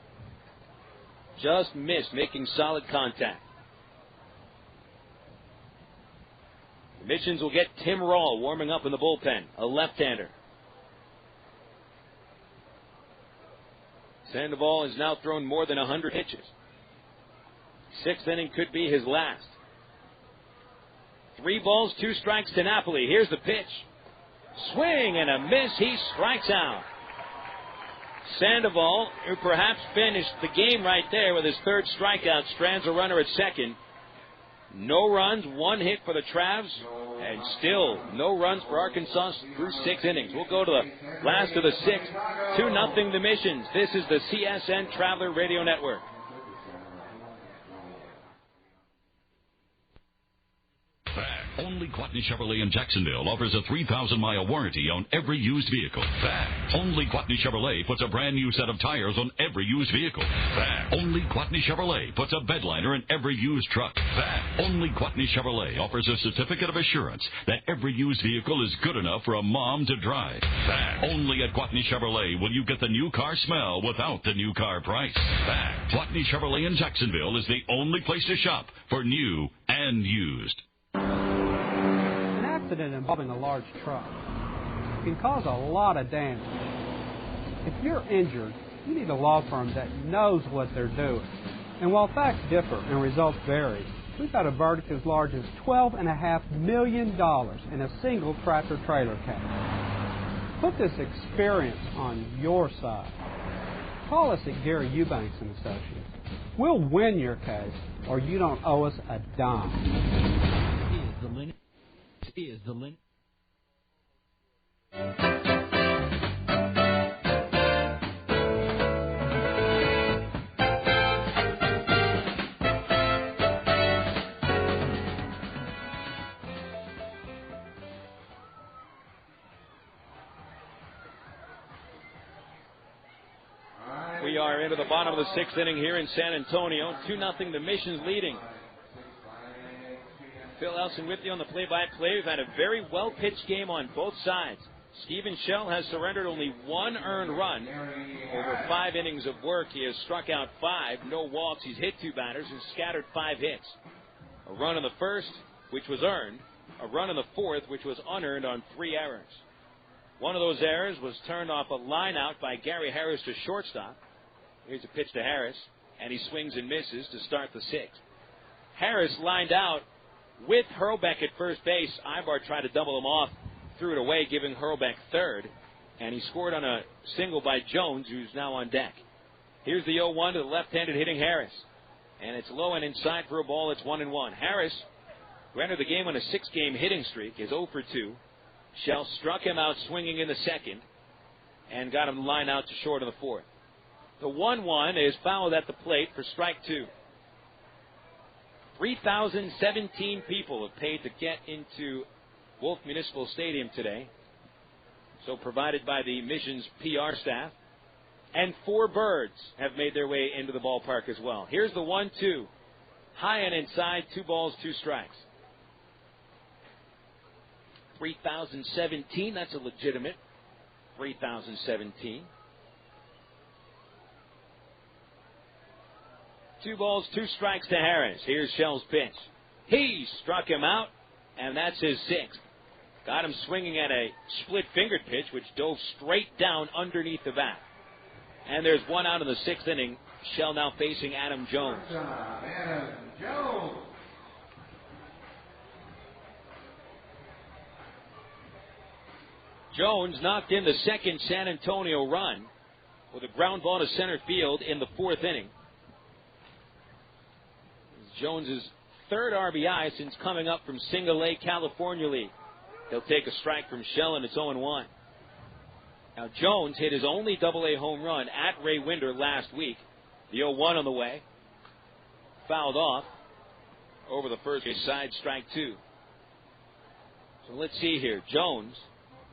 Just missed making solid contact. The Missions will get Tim Rawl warming up in the bullpen, a left-hander. Sandoval has now thrown more than 100 pitches. 6th inning could be his last. 3 balls, 2 strikes to Napoli. Here's the pitch. Swing and a miss. He strikes out. Sandoval, who perhaps finished the game right there with his 3rd strikeout, strands a runner at second. No runs, 1 hit for the Travs, and still no runs for Arkansas through 6 innings. We'll go to the last of the 6th. 2-0 the Missions. This is the CSN Traveler Radio Network. Only Quatney Chevrolet in Jacksonville offers a 3,000-mile warranty on every used vehicle. Fact. Only Quatney Chevrolet puts a brand new set of tires on every used vehicle. Fact. Only Quatney Chevrolet puts a bed liner in every used truck. Fact. Only Quatney Chevrolet offers a certificate of assurance that every used vehicle is good enough for a mom to drive. Fact. Only at Quatney Chevrolet will you get the new car smell without the new car price. Fact. Quatney Chevrolet in Jacksonville is the only place to shop for new and used. An accident involving a large truck can cause a lot of damage. If you're injured, you need a law firm that knows what they're doing. And while facts differ and results vary, we've got a verdict as large as $12.5 million in a single tractor-trailer case. Put this experience on your side. Call us at Gary Eubanks & Associates. We'll win your case, or you don't owe us a dime. We are into the bottom of the 6th inning here in San Antonio. 2-0, the Missions leading. Phil Elson with you on the play-by-play. We've had a very well-pitched game on both sides. Steven Shell has surrendered only 1 earned run. Over 5 innings of work, he has struck out 5, no walks. He's hit 2 batters and scattered 5 hits. A run in the first, which was earned. A run in the fourth, which was unearned on 3 errors. One of those errors was turned off a line out by Gary Harris to shortstop. Here's a pitch to Harris, and he swings and misses to start the 6th. Harris lined out with Hurlbeck at first base. Aybar tried to double him off, threw it away, giving Hurlbeck third, and he scored on a single by Jones, who's now on deck. Here's the 0-1 to the left-handed hitting Harris, and it's low and inside for a ball. It's 1-1. Harris, who entered the game on a 6-game hitting streak, is 0 for 2. Shell struck him out swinging in the second and got him to line out to short in the fourth. The 1-1 is fouled at the plate for strike 2. 3,017 people have paid to get into Wolf Municipal Stadium today, so provided by the Missions PR staff. And 4 birds have made their way into the ballpark as well. Here's the 1-2. High and inside, 2 balls, 2 strikes. 3,017, that's a legitimate 3,017. 2 balls, 2 strikes to Harris. Here's Shell's pitch. He struck him out, and that's his 6th. Got him swinging at a split-fingered pitch, which dove straight down underneath the bat. And there's 1 out in the 6th inning. Shell now facing Adam Jones. Adam Jones. Jones knocked in the second San Antonio run with a ground ball to center field in the 4th inning. Jones's 3rd RBI since coming up from Single A California League. He'll take a strike from Shell, and it's 0-1. Now Jones hit his only AA home run at Ray Winder last week. The 0-1 on the way. Fouled off over the first base side, strike 2. So let's see here. Jones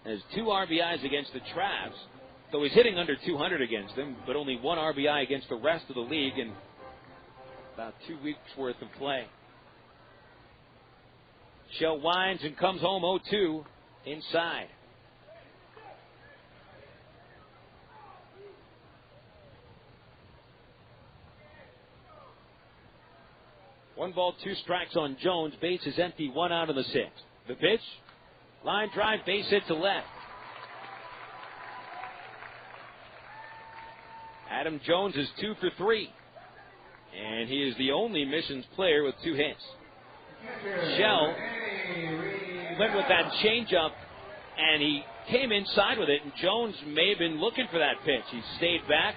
has 2 RBIs against the Travs, though he's hitting under 200 against them, but only 1 RBI against the rest of the league in about 2 weeks worth of play. Shell winds and comes home 0-2 inside. One ball, 2 strikes on Jones. Base is empty, 1 out in the 6th. The pitch, line drive, base hit to left. Adam Jones is 2 for 3. And he is the only Missions player with 2 hits. Shell went with that changeup, and he came inside with it, and Jones may have been looking for that pitch. He stayed back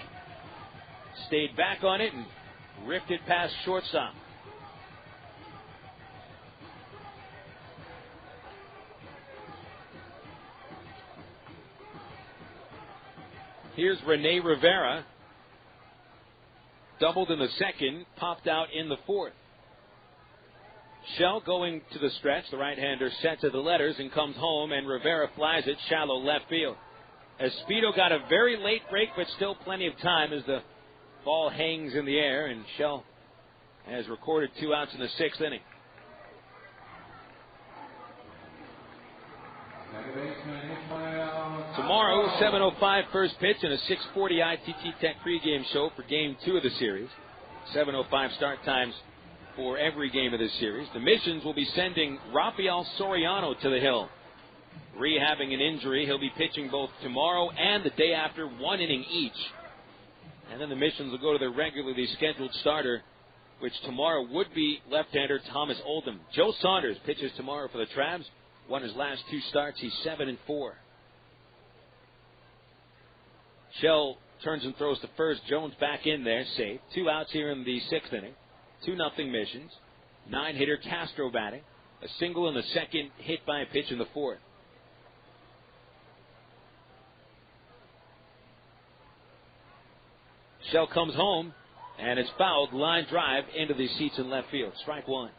on it, and ripped it past shortstop. Here's René Rivera. Doubled in the second, popped out in the 4th. Shell going to the stretch. The right-hander sets at the letters and comes home, and Rivera flies it shallow left field. Espedo got a very late break, but still plenty of time as the ball hangs in the air, and Shell has recorded 2 outs in the 6th inning. Tomorrow, 7:05 first pitch and a 6:40 ITT Tech pregame show for Game 2 of the series. 7:05 start times for every game of this series. The Missions will be sending Rafael Soriano to the hill, rehabbing an injury. He'll be pitching both tomorrow and the day after, 1 inning each. And then the Missions will go to their regularly scheduled starter, which tomorrow would be left-hander Thomas Oldham. Joe Saunders pitches tomorrow for the Travs. Won his last 2 starts. He's 7-4. Shell turns and throws to first. Jones back in there, safe. 2 outs here in the 6th inning. 2-0 Missions. 9-hitter Castro batting. A single in the second, hit by a pitch in the 4th. Shell comes home, and it's fouled. Line drive into the seats in left field. Strike 1.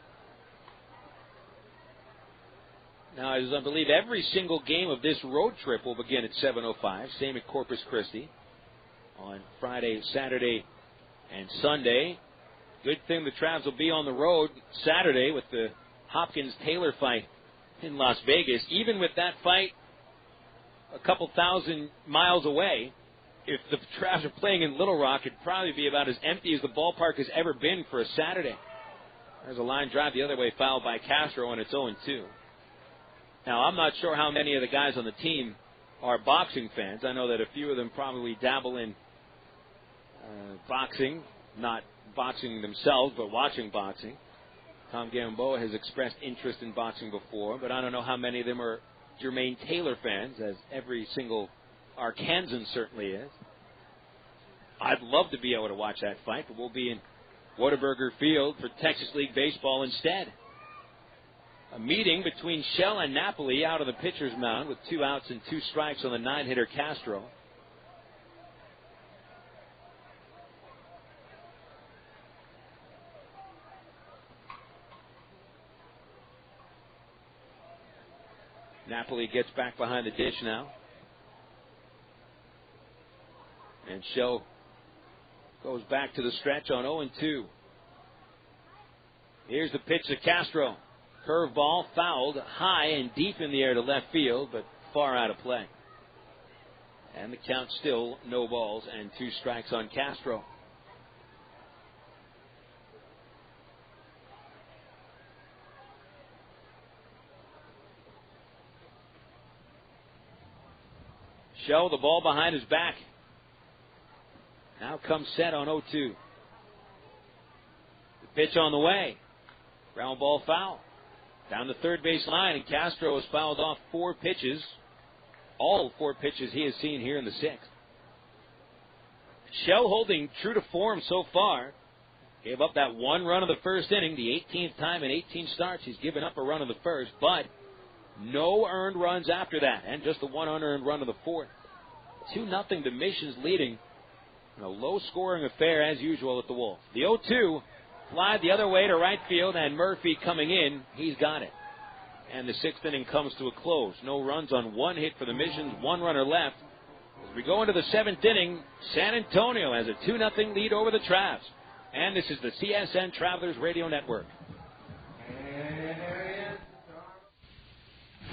Now, as I believe every single game of this road trip will begin at 7:05. Same at Corpus Christi. on Friday, Saturday, and Sunday. Good thing the Travs will be on the road Saturday with the Hopkins-Taylor fight in Las Vegas. Even with that fight a couple thousand miles away, if the Travs are playing in Little Rock, it'd probably be about as empty as the ballpark has ever been for a Saturday. There's a line drive the other way, fouled by Castro, and it's 0-2. Now, I'm not sure how many of the guys on the team are boxing fans. I know that a few of them probably dabble in boxing, not boxing themselves, but watching boxing. Tom Gamboa has expressed interest in boxing before, but I don't know how many of them are Jermaine Taylor fans, as every single Arkansan certainly is. I'd love to be able to watch that fight, but we'll be in Whataburger Field for Texas League Baseball instead. A meeting between Shell and Napoli out of the pitcher's mound with 2 outs and 2 strikes on the 9-hitter Castro. Napoli gets back behind the dish now. And Shell goes back to the stretch on 0-2. Here's the pitch to Castro. Curveball fouled high and deep in the air to left field, but far out of play. And the count still no balls and 2 strikes on Castro. Shell, the ball behind his back. Now comes set on 0-2. The pitch on the way. Ground ball foul. Down the third base line, and Castro has fouled off 4 pitches. All 4 pitches he has seen here in the 6th. Shell holding true to form so far. Gave up that 1 run of the first inning, the 18th time in 18 starts he's given up a run of the first, but no earned runs after that, and just the 1 unearned run of the 4th. 2-0 the Missions leading in a low-scoring affair as usual at the Wolf. The 0-2 fly the other way to right field, and Murphy coming in, he's got it. And the 6th inning comes to a close. No runs on 1 hit for the Missions, 1 runner left. As we go into the 7th inning, San Antonio has a 2-0 lead over the Travs. And this is the CSN Travelers Radio Network.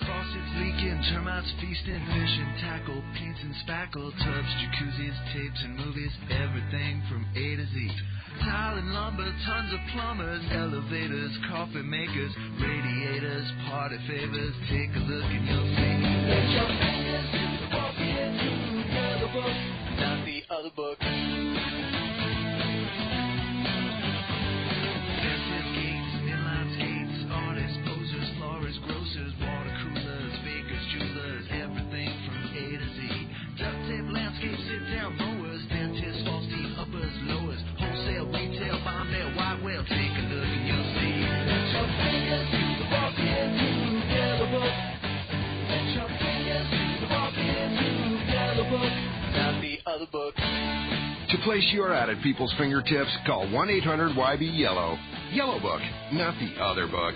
Faucets leaking, termites feasting, fish and tackle, paints and spackle, tubs, jacuzzis, tapes and movies, everything from A to Z. Tile and lumber, tons of plumbers, elevators, coffee makers, radiators, party favors. Take a look and you'll see. Let your fingers walk into the other book, not the other book. Fences, gates, inline skates, artists, posers, florists, grocers, water coolers, bakers, jewelers, everything from A to Z. Duct tape, landscape, sit-down mowers, dentists, false teeth, uppers, lowers, wholesale, retail, bomb mail, white whale. Take a look and you'll see. Let your fingers walk into the other book. Let your fingers walk into the other book, not the other book. To place your ad at people's fingertips, call 1-800-YB-YELLOW. Yellow Book, not the other book.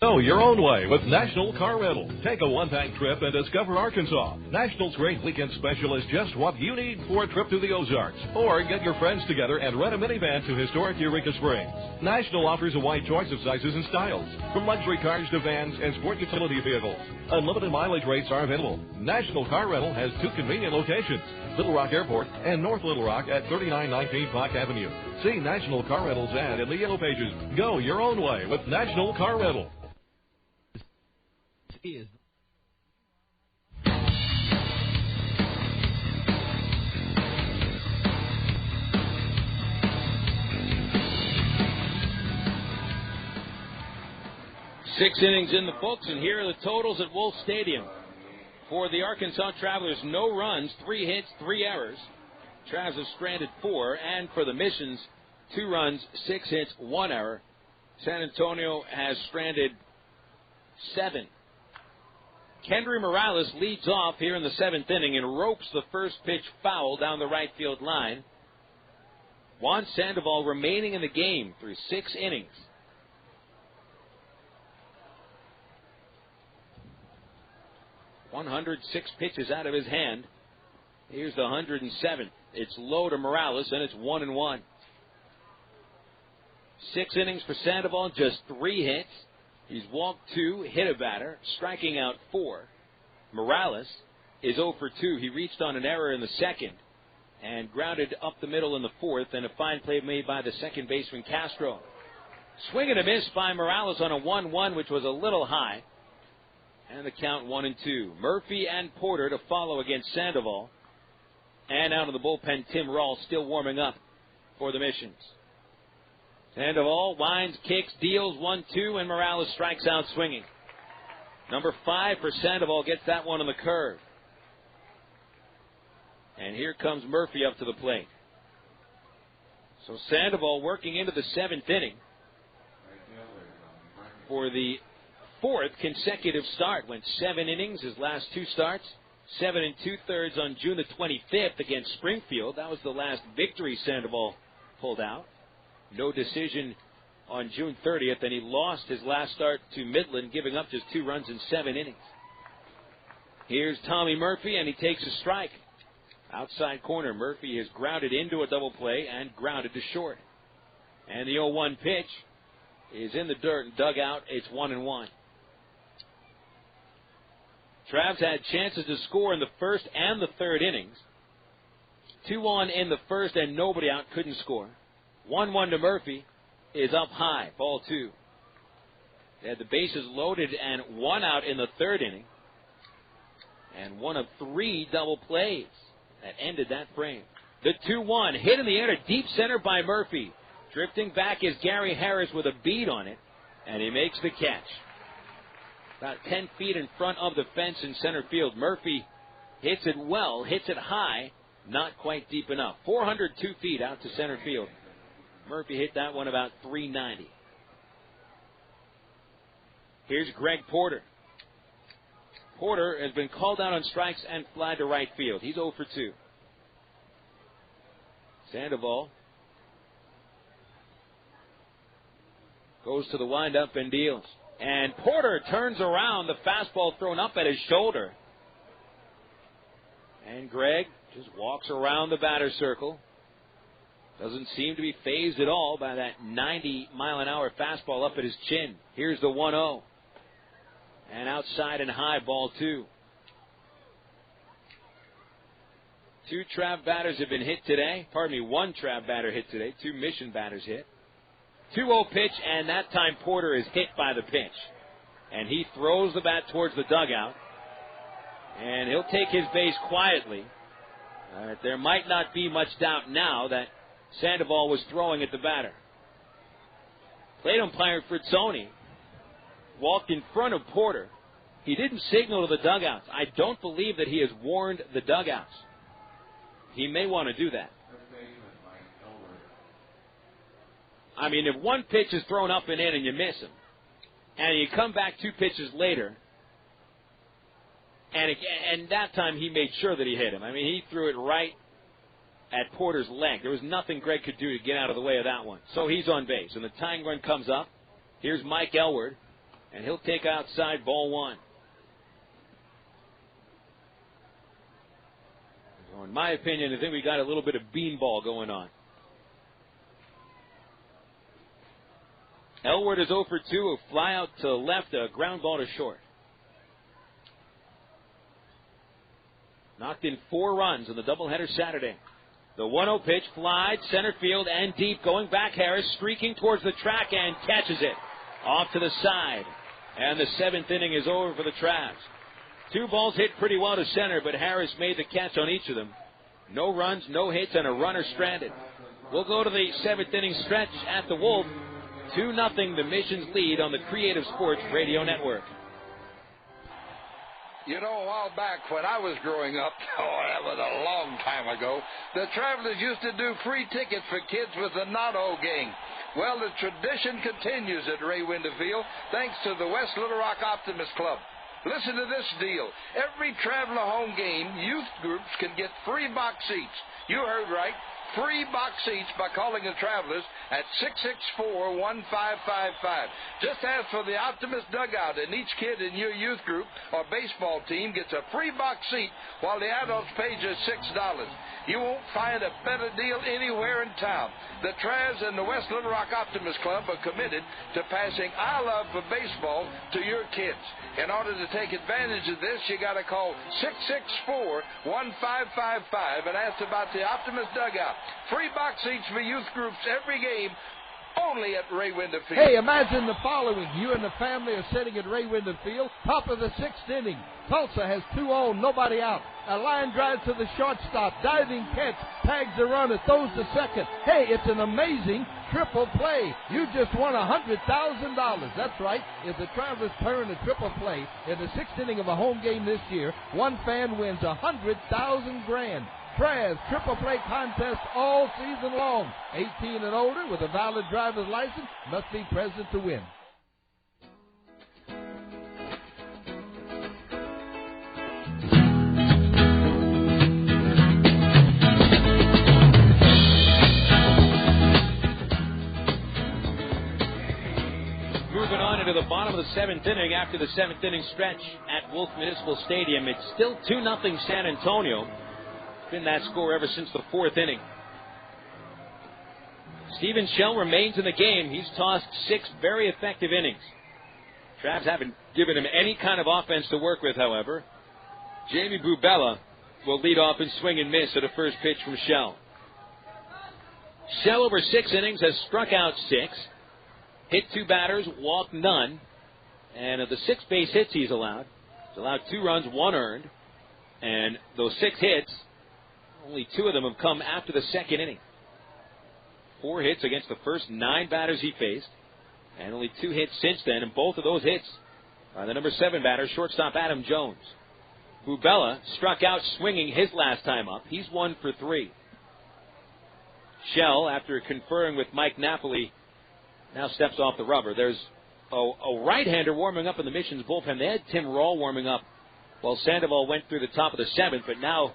Go your own way with National Car Rental. Take a one-time trip and discover Arkansas. National's great weekend special is just what you need for a trip to the Ozarks. Or get your friends together and rent a minivan to historic Eureka Springs. National offers a wide choice of sizes and styles, from luxury cars to vans and sport utility vehicles. Unlimited mileage rates are available. National Car Rental has 2 convenient locations, Little Rock Airport and North Little Rock at 3919 Park Avenue. See National Car Rental's ad in the yellow pages. Go your own way with National Car Rental. Is Six innings in the books, and here are the totals at Wolf Stadium. For the Arkansas Travelers, no runs, 3 hits, 3 errors. Travs have stranded 4, and for the Missions, 2 runs, 6 hits, 1 error. San Antonio has stranded 7. Kendrys Morales leads off here in the 7th inning and ropes the first pitch foul down the right field line. Juan Sandoval remaining in the game through 6 innings. .106 pitches out of his hand. Here's the 107th. It's low to Morales, and it's 1-1. 6 innings for Sandoval, just 3 hits. He's walked 2, hit a batter, striking out 4. Morales is 0 for 2. He reached on an error in the second and grounded up the middle in the fourth, and a fine play made by the second baseman Castro. Swing and a miss by Morales on a 1-1, which was a little high. And the count 1-2. Murphy and Porter to follow against Sandoval. And out of the bullpen, Tim Rawls still warming up for the Missions. Sandoval winds, kicks, deals 1-2, and Morales strikes out swinging. Number 5 for Sandoval gets that one on the curve. And here comes Murphy up to the plate. So Sandoval working into the 7th inning for the 4th consecutive start. Went 7 innings his last 2 starts. 7 2/3 on June the 25th against Springfield. That was the last victory Sandoval pulled out. No decision on June 30th, and he lost his last start to Midland, giving up just 2 runs in 7 innings. Here's Tommy Murphy, and he takes a strike. Outside corner, Murphy is grounded into a double play and grounded to short. And the 0-1 pitch is in the dirt and dug out. It's 1-1. Travs had chances to score in the first and the third innings. 2 on in the first and nobody out, couldn't score. 1-1 to Murphy is up high, ball 2. They had the bases loaded and 1 out in the third inning. And 1 of 3 double plays that ended that frame. The 2-1 hit in the air to deep center by Murphy. Drifting back is Gary Harris with a bead on it, and he makes the catch. About 10 feet in front of the fence in center field. Murphy hits it well, hits it high, not quite deep enough. 402 feet out to center field. Murphy hit that one about 390. Here's Greg Porter. Porter has been called out on strikes and fly to right field. He's 0 for 2. Sandoval goes to the windup and deals. And Porter turns around, the fastball thrown up at his shoulder. And Greg just walks around the batter's circle. Doesn't seem to be fazed at all by that 90-mile-an-hour fastball up at his chin. Here's the 1-0. And outside and high, ball 2. 2 Trav batters have been hit today. Pardon me, 1 Trav batter hit today. 2 Mission batters hit. 2-0 pitch, and that time Porter is hit by the pitch. And he throws the bat towards the dugout. And he'll take his base quietly. There might not be much doubt now that Sandoval was throwing at the batter. Plate umpire Fritzoni walked in front of Porter. He didn't signal to the dugouts. I don't believe that he has warned the dugouts. He may want to do that. I mean, if 1 pitch is thrown up and in and you miss him, and you come back 2 pitches later, and that time he made sure that he hit him. I mean, he threw it right at Porter's leg. There was nothing Greg could do to get out of the way of that one. So he's on base, and the tying run comes up. Here's Mike Elward, and he'll take outside, ball 1. So in my opinion, I think we got a little bit of beanball going on. Elward is 0 for 2, a fly out to left, a ground ball to short. Knocked in 4 runs in the doubleheader Saturday. The 1-0 pitch, flied, center field and deep, going back Harris, streaking towards the track and catches it. Off to the side. And the 7th inning is over for the Travs. 2 balls hit pretty well to center, but Harris made the catch on each of them. No runs, no hits, and a runner stranded. We'll go to the 7th inning stretch at the Wolf. 2-0 the Missions lead on the Creative Sports Radio Network. You know, a while back when I was growing up, that was a long time ago, the Travelers used to do free tickets for kids with the Notto gang. Well, the tradition continues at Ray Winder Field thanks to the West Little Rock Optimist Club. Listen to this deal. Every Traveler home game, youth groups can get free box seats. You heard right. free box seats by calling the Travelers at 664-1555. Just ask for the Optimist Dugout, and each kid in your youth group or baseball team gets a free box seat while the adults pay just $6. You won't find a better deal anywhere in town. The Travs and the West Little Rock Optimist Club are committed to passing our love for baseball to your kids. In order to take advantage of this, you got to call 664-1555 and ask about the Optimist Dugout. Free box seats for youth groups every game, only at Ray Winder Field. Hey, imagine the following. You and the family are sitting at Ray Winder Field, top of the 6th inning. Tulsa has 2 on, nobody out. A line drive to the shortstop, diving catch, tags the runner, throws to second. Hey, it's an amazing triple play. You just won $100,000. That's right. If the Travelers turn a triple play in the 6th inning of a home game this year, one fan wins $100,000. Travs triple play contest all season long. 18 and older with a valid driver's license must be present to win. Moving on into the bottom of the 7th inning after the 7th inning stretch at Wolf Municipal Stadium. It's still 2-0 San Antonio. It's been that score ever since the 4th inning. Stephen Shell remains in the game. He's tossed 6 very effective innings. Travs haven't given him any kind of offense to work with, however. Jaime Bubela will lead off and swing and miss at a first pitch from Shell. Shell over 6 innings has struck out 6. Hit 2 batters, walked none. And of the 6 base hits he's allowed 2 runs, 1 earned. And those 6 hits, only 2 of them have come after the 2nd inning. 4 hits against the first 9 batters he faced. And only 2 hits since then. And both of those hits by the number 7 batter, shortstop Adam Jones. Bubela struck out swinging his last time up. He's 1 for 3. Shell, after conferring with Mike Napoli, now steps off the rubber. There's a right-hander warming up in the Missions bullpen. They had Tim Rawl warming up while Sandoval went through the top of the 7th, but now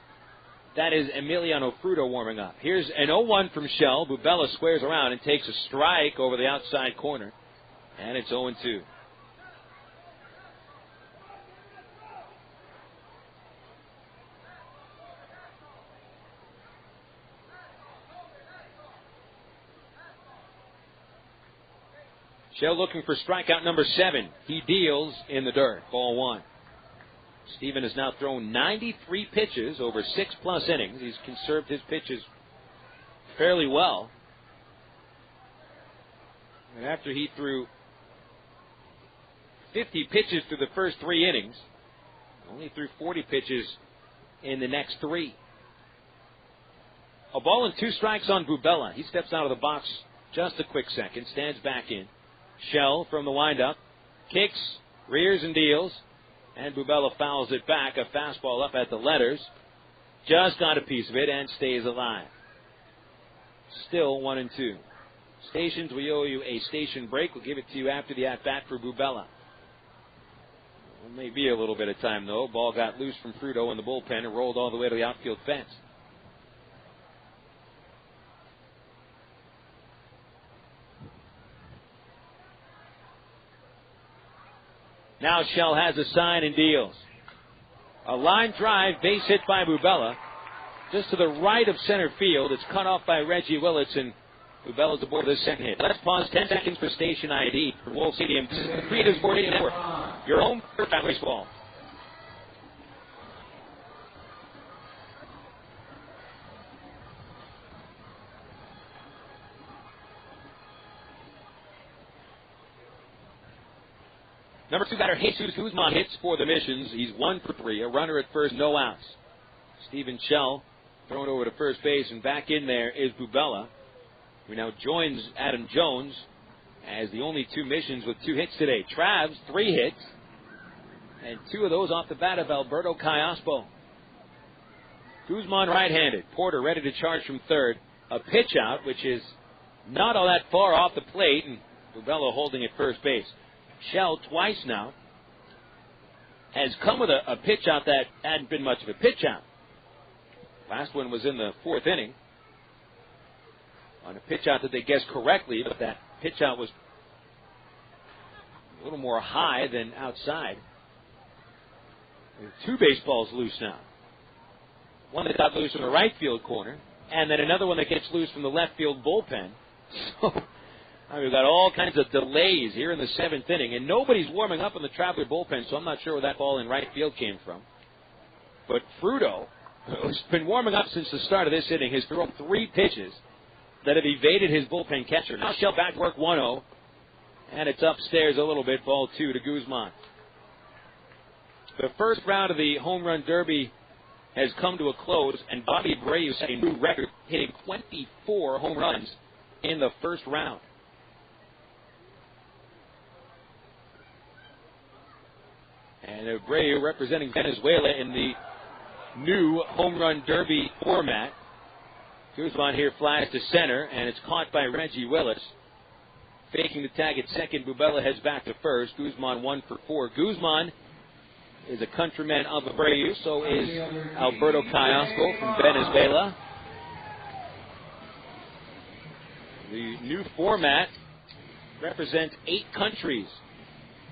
that is Emiliano Fruto warming up. Here's an 0-1 from Shell. Bubela squares around and takes a strike over the outside corner, and it's 0-2. Shell looking for strikeout number 7. He deals in the dirt. Ball 1. Stephen has now thrown 93 pitches over 6+ innings. He's conserved his pitches fairly well. And after he threw 50 pitches through the first 3 innings, only threw 40 pitches in the next 3. A ball and 2 strikes on Bubela. He steps out of the box just a quick second, stands back in. Shell from the windup, kicks, rears and deals, and Bubela fouls it back. A fastball up at the letters. Just got a piece of it and stays alive. Still 1-2. Stations, we owe you a station break. We'll give it to you after the at-bat for Bubela. It may be a little bit of time, though. Ball got loose from Fruto in the bullpen and rolled all the way to the outfield fence. Now Shell has a sign and deals. A line drive, base hit by Bubela. Just to the right of center field. It's cut off by Reggie Willits, and Bubela's aboard this second hit. Let's pause 10 seconds for station ID for Wolf Stadium. This is the Creative Sport Radio Network. Your home for baseball. Number 2 batter, Jesus Guzman hits for the Missions. He's 1 for 3. A runner at first, no outs. Stephen Shell thrown over to first base, and back in there is Bubela, who now joins Adam Jones as the only 2 Missions with 2 hits today. Travs, 3 hits, and 2 of those off the bat of Alberto Callaspo. Guzman right-handed. Porter ready to charge from third. A pitch out, which is not all that far off the plate, and Bubela holding at first base. Shell twice now has come with a pitch out that hadn't been much of a pitch out. Last one was in the 4th inning. on a pitch out that they guessed correctly, but that pitch out was a little more high than outside. There are 2 baseballs loose now. One that got loose from the right field corner, and then another one that gets loose from the left field bullpen. So we've got all kinds of delays here in the 7th inning, and nobody's warming up in the Traveler bullpen, so I'm not sure where that ball in right field came from. But Fruto, who's been warming up since the start of this inning, has thrown 3 pitches that have evaded his bullpen catcher. Now Shell back to work 1-0, and it's upstairs a little bit, ball 2 to Guzman. The first round of the Home Run Derby has come to a close, and Bobby Abreu set a new record, hitting 24 home runs in the first round. And Abreu representing Venezuela in the new Home Run Derby format. Guzman here flies to center, and it's caught by Reggie Willits. Faking the tag at second, Bubela heads back to first. Guzman 1 for 4. Guzman is a countryman of Abreu, so is Alberto Callaspo from Venezuela. The new format represents 8 countries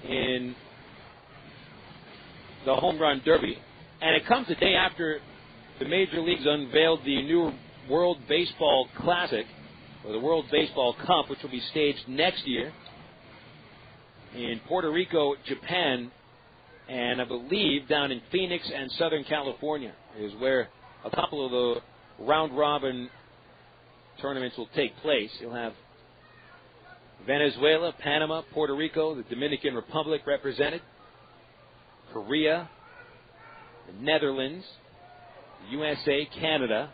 in the Home Run Derby. And it comes a day after the Major Leagues unveiled the new World Baseball Classic, or the World Baseball Cup, which will be staged next year in Puerto Rico, Japan, and I believe down in Phoenix and Southern California is where a couple of the round-robin tournaments will take place. You'll have Venezuela, Panama, Puerto Rico, the Dominican Republic represented, Korea, the Netherlands, the USA, Canada.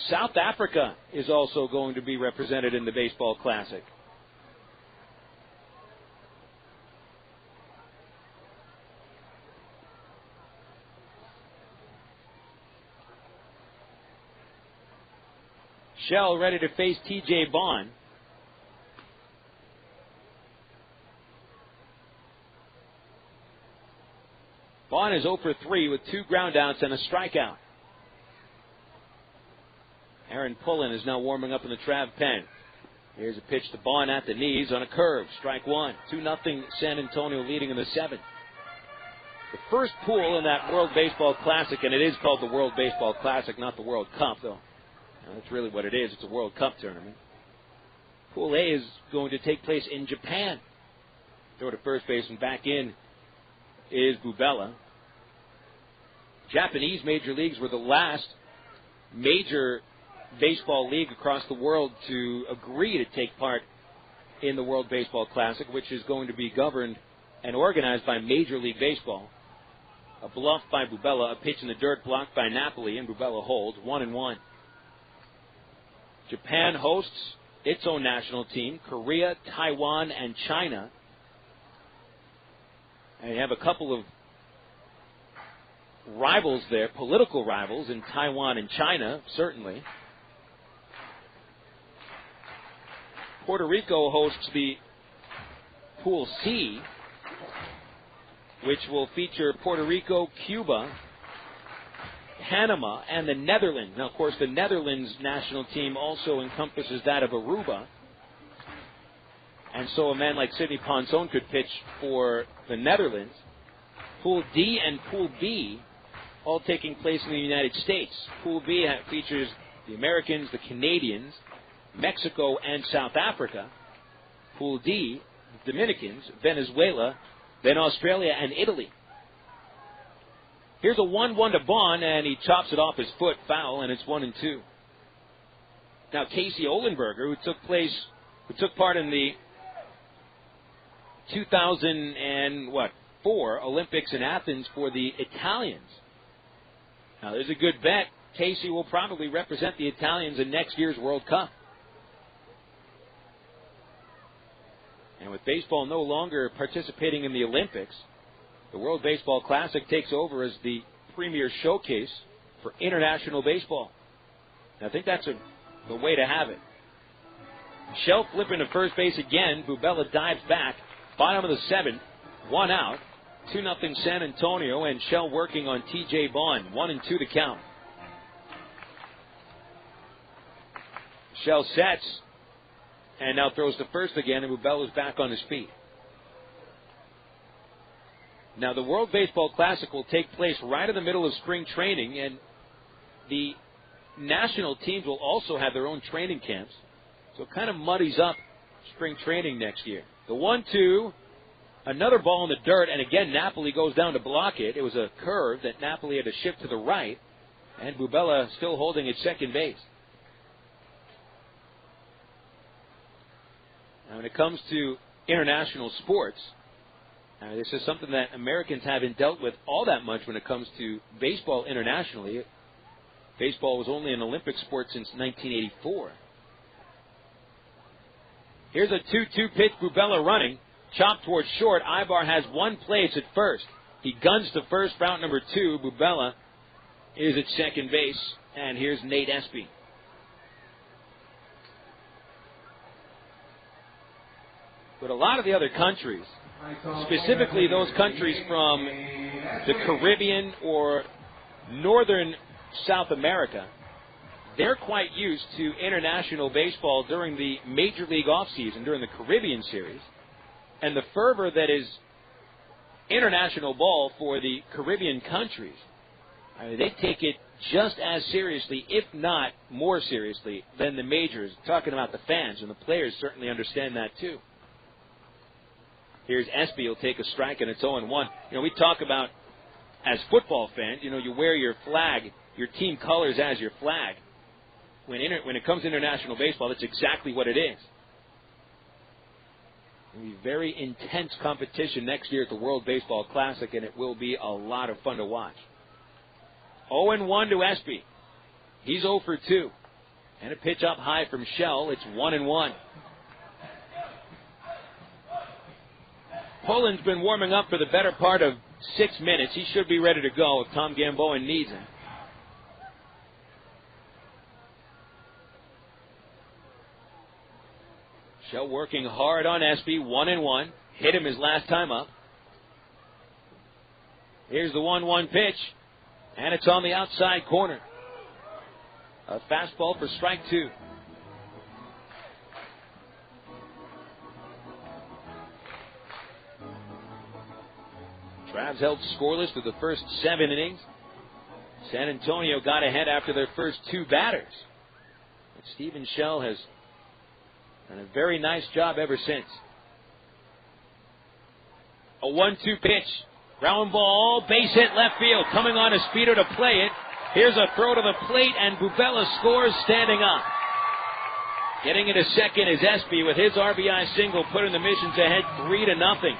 South Africa is also going to be represented in the Baseball Classic. Shell ready to face T.J. Bohn. Bohn is 0 for 3 with 2 groundouts and a strikeout. Aaron Pullen is now warming up in the Trav pen. Here's a pitch to Bohn at the knees on a curve. Strike 1. 2-0 San Antonio leading in the 7th. The first pool in that World Baseball Classic, and it is called the World Baseball Classic, not the World Cup, though. Now, that's really what it is. It's a World Cup tournament. Pool A is going to take place in Japan. Throw to first base and back in is Bubela. Japanese major leagues were the last major baseball league across the world to agree to take part in the World Baseball Classic, which is going to be governed and organized by Major League Baseball. A bluff by Bubela, a pitch in the dirt blocked by Napoli, and Bubela holds 1-1. Japan hosts its own national team, Korea, Taiwan, and China. And you have a couple of rivals there, political rivals in Taiwan and China, certainly. Puerto Rico hosts the Pool C, which will feature Puerto Rico, Cuba, Panama, and the Netherlands. Now, of course, the Netherlands national team also encompasses that of Aruba. And so a man like Sidney Ponson could pitch for the Netherlands. Pool D and Pool B all taking place in the United States. Pool B features the Americans, the Canadians, Mexico, and South Africa. Pool D, Dominicans, Venezuela, then Australia and Italy. Here's a 1-1 to Bohn, and he chops it off his foot, foul, and it's 1-2. Now Casey Olenberger, who took part in the 2004 Olympics in Athens for the Italians. Now there's a good bet. Casey will probably represent the Italians in next year's World Cup. And with baseball no longer participating in the Olympics, the World Baseball Classic takes over as the premier showcase for international baseball. And I think that's the way to have it. Shell flipping to first base again. Bubela dives back. Bottom of the 7th. 1 out. 2-0 San Antonio, and Shell working on T.J. Bohn. 1-2 to count. Shell sets and now throws to first again, and Bubela's back on his feet. Now, the World Baseball Classic will take place right in the middle of spring training, and the national teams will also have their own training camps. So it kind of muddies up spring training next year. The 1-2, another ball in the dirt, and again, Napoli goes down to block it. It was a curve that Napoli had to shift to the right, and Bubela still holding at second base. Now, when it comes to international sports, this is something that Americans haven't dealt with all that much when it comes to baseball internationally. Baseball was only an Olympic sport since 1984. Here's a 2-2 pitch, Bubela running. Chopped towards short. Aybar has one place at first. He guns to first, route number 2. Bubela is at second base. And here's Nate Espy. But a lot of the other countries, specifically those countries from the Caribbean or northern South America, they're quite used to international baseball during the Major League offseason, during the Caribbean Series. And the fervor that is international ball for the Caribbean countries, they take it just as seriously, if not more seriously, than the majors. Talking about the fans, and the players certainly understand that too. Here's Espy. He'll take a strike, and it's 0-1. We talk about, as football fans, you wear your flag, your team colors as your flag. When it comes to international baseball, that's exactly what it is. It'll be very intense competition next year at the World Baseball Classic, and it will be a lot of fun to watch. 0-1 to Espy. He's 0 for 2. And a pitch up high from Shell. It's 1-1. Poland's been warming up for the better part of 6 minutes. He should be ready to go if Tom Gamboa needs him. Shell working hard on Espy, 1-1. Hit him his last time up. Here's the 1-1 pitch, and it's on the outside corner. A fastball for strike 2. Travs held scoreless through the first 7 innings. San Antonio got ahead after their first 2 batters. But Stephen Shell has done a very nice job ever since. A 1-2 pitch. Ground ball, base hit left field. Coming on a speeder to play it. Here's a throw to the plate, and Bubela scores standing up. Getting into second is Espy with his RBI single, putting the Missions ahead 3-0.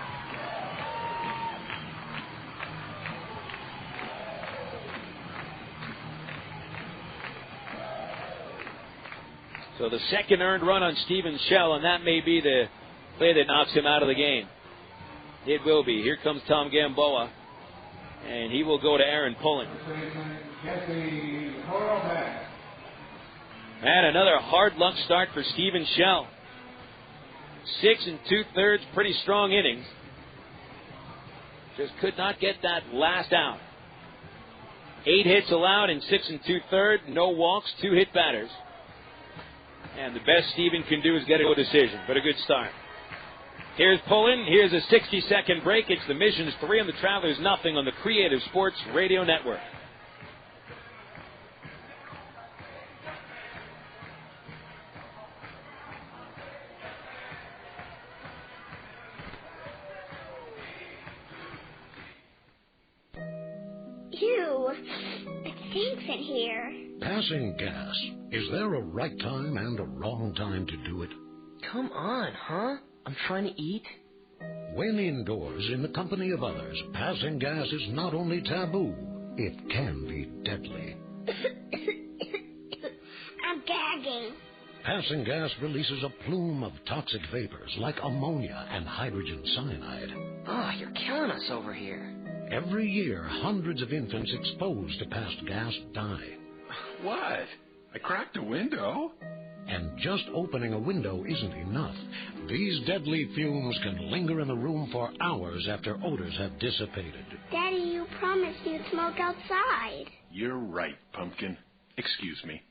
So the second earned run on Stephen Shell, and that may be the play that knocks him out of the game. It will be. Here comes Tom Gamboa, and he will go to Aaron Pullen. And another hard luck start for Stephen Shell. 6 2/3, pretty strong innings. Just could not get that last out. 8 hits allowed in 6 2/3, no walks, 2 hit batters. And the best Stephen can do is get a decision, but a good start. Here's Pullen. Here's a 60-second break. It's the Missions 3 and the Travelers 0 on the Creative Sports Radio Network. Ew, it stinks in here. Passing gas. Is there a right time and a wrong time to do it? Come on, huh? I'm trying to eat. When indoors in the company of others, passing gas is not only taboo, it can be deadly. I'm gagging. Passing gas releases a plume of toxic vapors like ammonia and hydrogen cyanide. Oh, you're killing us over here. Every year, hundreds of infants exposed to passed gas die. What? I cracked a window? And just opening a window isn't enough. These deadly fumes can linger in the room for hours after odors have dissipated. Daddy, you promised you'd smoke outside. You're right, Pumpkin. Excuse me.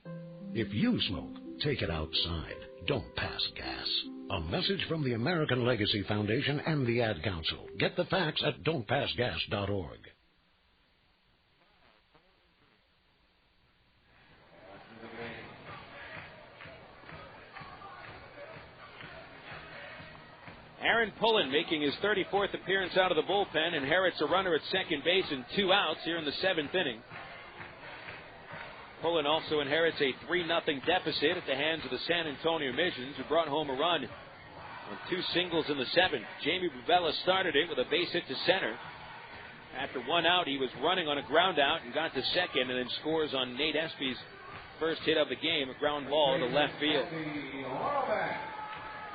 If you smoke, take it outside. Don't pass gas. A message from the American Legacy Foundation and the Ad Council. Get the facts at don'tpassgas.org. Aaron Pullen making his 34th appearance out of the bullpen inherits a runner at second base and 2 outs here in the 7th inning. Pullen also inherits a 3-0 deficit at the hands of the San Antonio Missions, who brought home a run and 2 singles in the 7th. Jaime Bubela started it with a base hit to center. After 1 out, he was running on a ground out and got to second, and then scores on Nate Espy's first hit of the game, a ground ball to left field.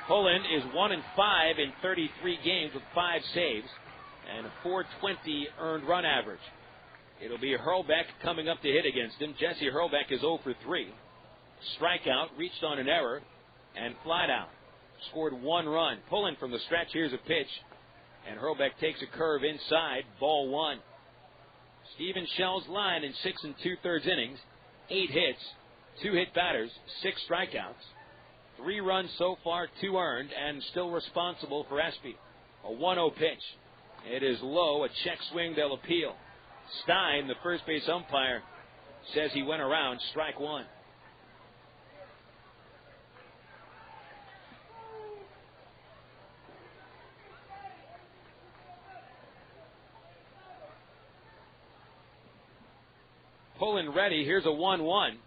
Pullen is 1-5 in 33 games with 5 saves and a .420 earned run average. It'll be Hurlbeck coming up to hit against him. Jesse Hurlbeck is 0 for 3. Strikeout, reached on an error, and flied out. Scored 1 run. Pullen from the stretch. Here's a pitch, and Hurlbeck takes a curve inside. Ball 1. Steven Shell's line in 6 2/3 innings. 8 hits, 2 hit batters, 6 strikeouts. 3 runs so far, 2 earned, and still responsible for Espy. A 1-0 pitch. It is low. A check swing. They'll appeal. Stein, the first base umpire, says he went around. Strike 1. Pullen ready. Here's a 1-1.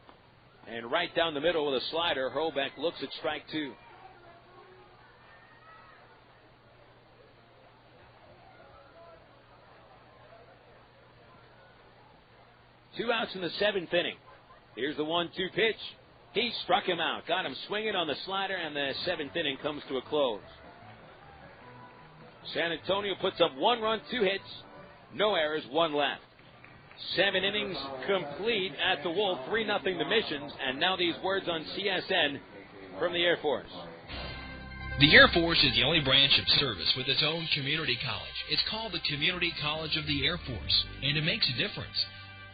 And right down the middle with a slider, Hurlbeck looks at strike 2. Two outs in the 7th inning. Here's the 1-2 pitch. He struck him out. Got him swinging on the slider, and the 7th inning comes to a close. San Antonio puts up 1 run, 2 hits, no errors, 1 left. 7 innings complete at the Wolf, 3-0 the Missions, and now these words on CSN from the Air Force. The Air Force is the only branch of service with its own community college. It's called the Community College of the Air Force, and it makes a difference.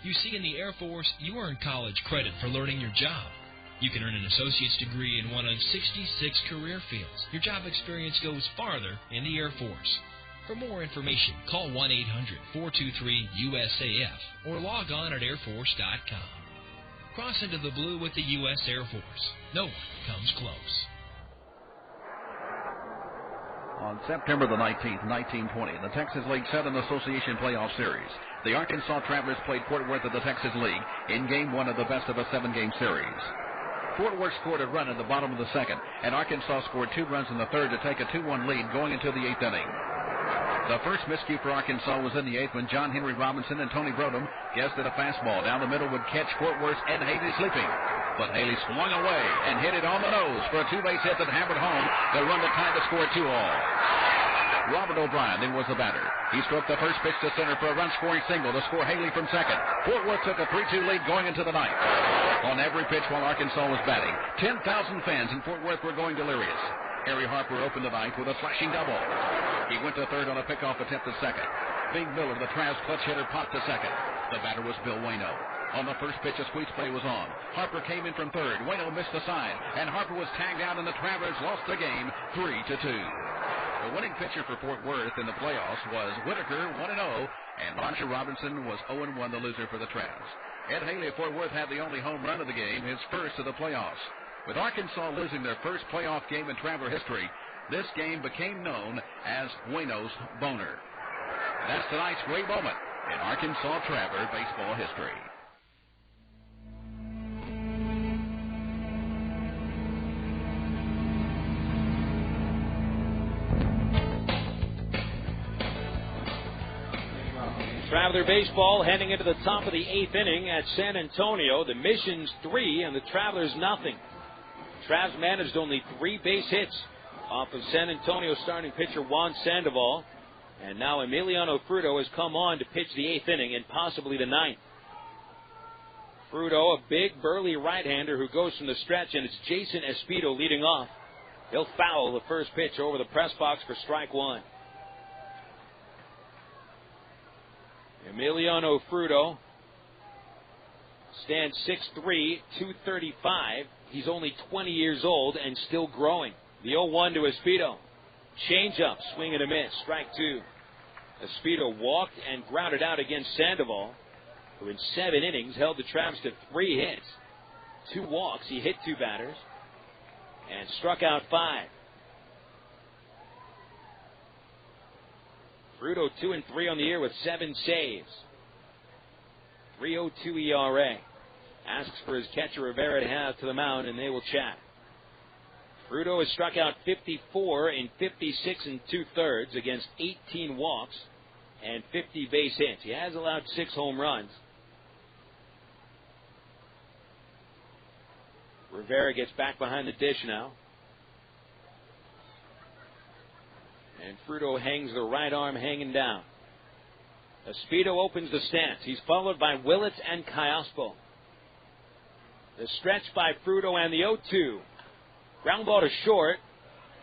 You see, in the Air Force, you earn college credit for learning your job. You can earn an associate's degree in one of 66 career fields. Your job experience goes farther in the Air Force. For more information, call 1-800-423-USAF or log on at airforce.com. Cross into the blue with the U.S. Air Force. No one comes close. On September the 19th, 1920, the Texas League Southern Association Playoff Series. The Arkansas Travelers played Fort Worth of the Texas League in Game 1 of the best of a 7-game series. Fort Worth scored a run in the bottom of the 2nd, and Arkansas scored 2 runs in the 3rd to take a 2-1 lead going into the 8th inning. The first miscue for Arkansas was in the 8th when John Henry Robinson and Tony Brodom guessed that a fastball down the middle would catch Fort Worth's Ed Haley sleeping. But Haley swung away and hit it on the nose for a 2-base hit that hammered home the run that tied the score 2-all. Robert O'Brien then was the batter. He struck the first pitch to center for a run-scoring single to score Haley from second. Fort Worth took a 3-2 lead going into the 9th. On every pitch while Arkansas was batting, 10,000 fans in Fort Worth were going delirious. Harry Harper opened the 9th with a slashing double. He went to third on a pickoff attempt at second. Big Miller, the Travs clutch hitter, popped to second. The batter was Bill Waino. On the first pitch, a squeeze play was on. Harper came in from third. Waino missed the sign, and Harper was tagged out, and the Travelers lost the game 3-2. The winning pitcher for Fort Worth in the playoffs was Whitaker, 1-0, and Roger Robinson was 0-1, the loser for the Travs. Ed Haley of Fort Worth had the only home run of the game, his first of the playoffs. With Arkansas losing their first playoff game in Traveler history, this game became known as Waino's Boner. That's tonight's great moment in Arkansas Traveler baseball history. Traveler baseball heading into the top of the 8th inning at San Antonio. The Missions 3 and the Travelers nothing. Travs managed only 3 base hits off of San Antonio starting pitcher Juan Sandoval. And now Emiliano Fruto has come on to pitch the 8th inning and possibly the 9th. Fruto, a big, burly right-hander who goes from the stretch, and it's Jason Espedo leading off. He'll foul the first pitch over the press box for strike 1. Emiliano Fruto stands 6'3", 235. He's only 20 years old and still growing. The 0-1 to Espedo. Change up, swing and a miss. Strike two. Espedo walked and grounded out against Sandoval, who in 7 innings held the Tramps to 3 hits, 2 walks. He hit 2 batters and struck out 5. Fruto 2-3 on the year with 7 saves. 3.02 ERA. Asks for his catcher Rivera to head out to the mound, and they will chat. Fruto has struck out 54 in 56 2/3 against 18 walks and 50 base hits. He has allowed 6 home runs. Rivera gets back behind the dish now. And Fruto hangs the right arm hanging down. Espedo opens the stance. He's followed by Willits and Callaspo. The stretch by Fruto and the 0-2. Ground ball to short,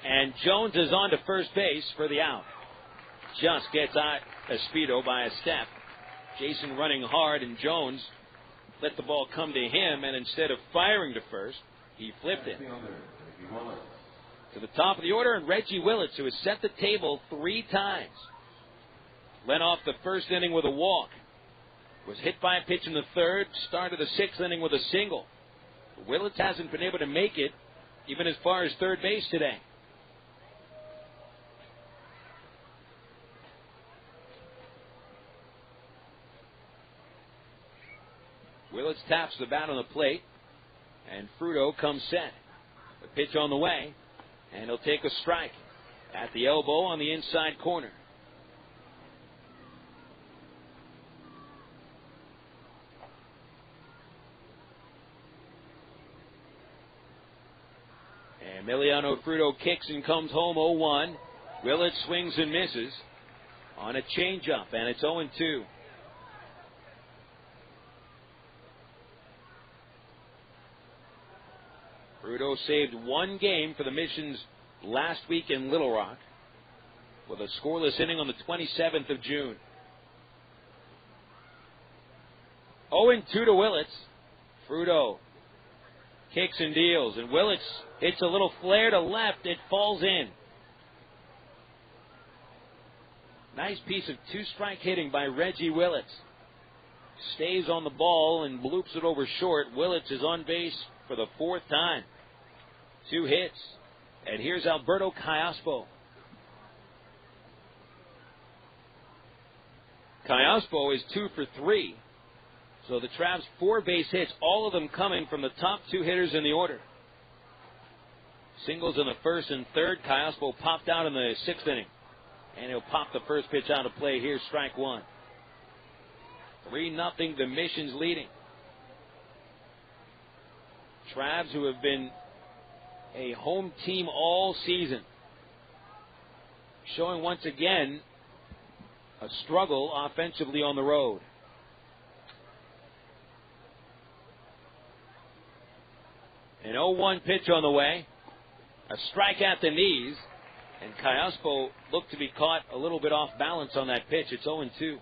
and Jones is on to first base for the out. Just gets out Espedo by a step. Jason running hard, and Jones let the ball come to him, and instead of firing to first, he flipped it. To the top of the order, and Reggie Willits, who has set the table 3 times. Led off the first inning with a walk. Was hit by a pitch in the 3rd, started the 6th inning with a single. Willits hasn't been able to make it even as far as third base today. Willits taps the bat on the plate, and Fruto comes set. The pitch on the way, and he'll take a strike at the elbow on the inside corner. Emiliano Fruto kicks and comes home 0-1. Willits swings and misses on a changeup, and it's 0-2. Fruto saved 1 game for the Missions last week in Little Rock with a scoreless inning on the 27th of June. 0-2 to Willits. Fruto kicks and deals, and Willits hits a little flare to left. It falls in. Nice piece of 2-strike hitting by Reggie Willits. Stays on the ball and bloops it over short. Willits is on base for the 4th time. 2 hits. And here's Alberto Callaspo. Callaspo is 2 for 3. So the Travs 4 base hits, all of them coming from the top 2 hitters in the order. Singles in the 1st and 3rd. Callaspo popped out in the 6th inning. And he'll pop the first pitch out of play. Here's strike 1. 3-0, the Missions leading. Travs, who have been a home team all season, showing once again a struggle offensively on the road. An 0-1 pitch on the way. A strike at the knees. And Callaspo looked to be caught a little bit off balance on that pitch. It's 0-2.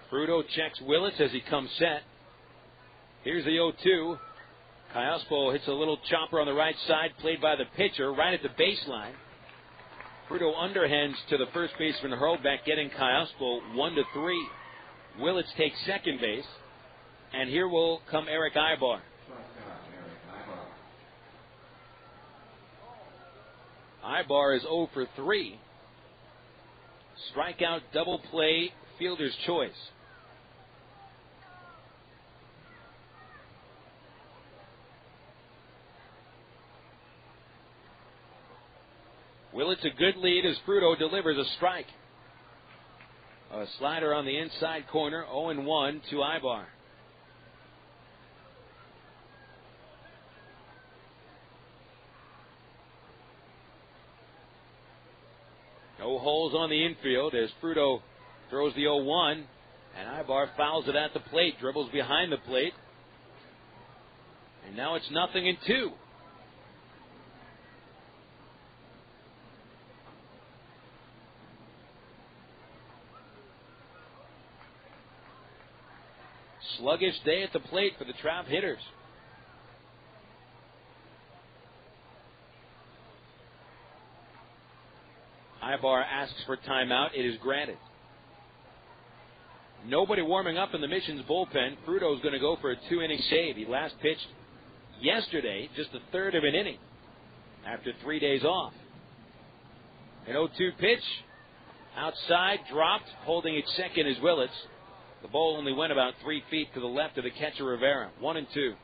Fruto checks Willits as he comes set. Here's the 0-2. Callaspo hits a little chopper on the right side, played by the pitcher, right at the baseline. Fruto underhands to the first baseman Hurlbeck, getting Callaspo 1-3. Willits takes second base, and here will come Erick Aybar. Aybar is 0 for 3. Strikeout, double play, fielder's choice. Willits a good lead as Fruto delivers a strike. A slider on the inside corner, 0-1 to Aybar. No holes on the infield as Fruto throws the 0-1, and Aybar fouls it at the plate, dribbles behind the plate. And now it's 0-2. sluggish day at the plate for the Trav hitters. Aybar asks for timeout. It is granted. Nobody warming up in the Mission's bullpen. Fruto's going to go for a 2-inning save. He last pitched yesterday, just a third of an inning after 3 days off. An 0-2 pitch. Outside, dropped. Holding it second is Willits. The ball only went about 3 feet to the left of the catcher Rivera. 1-2.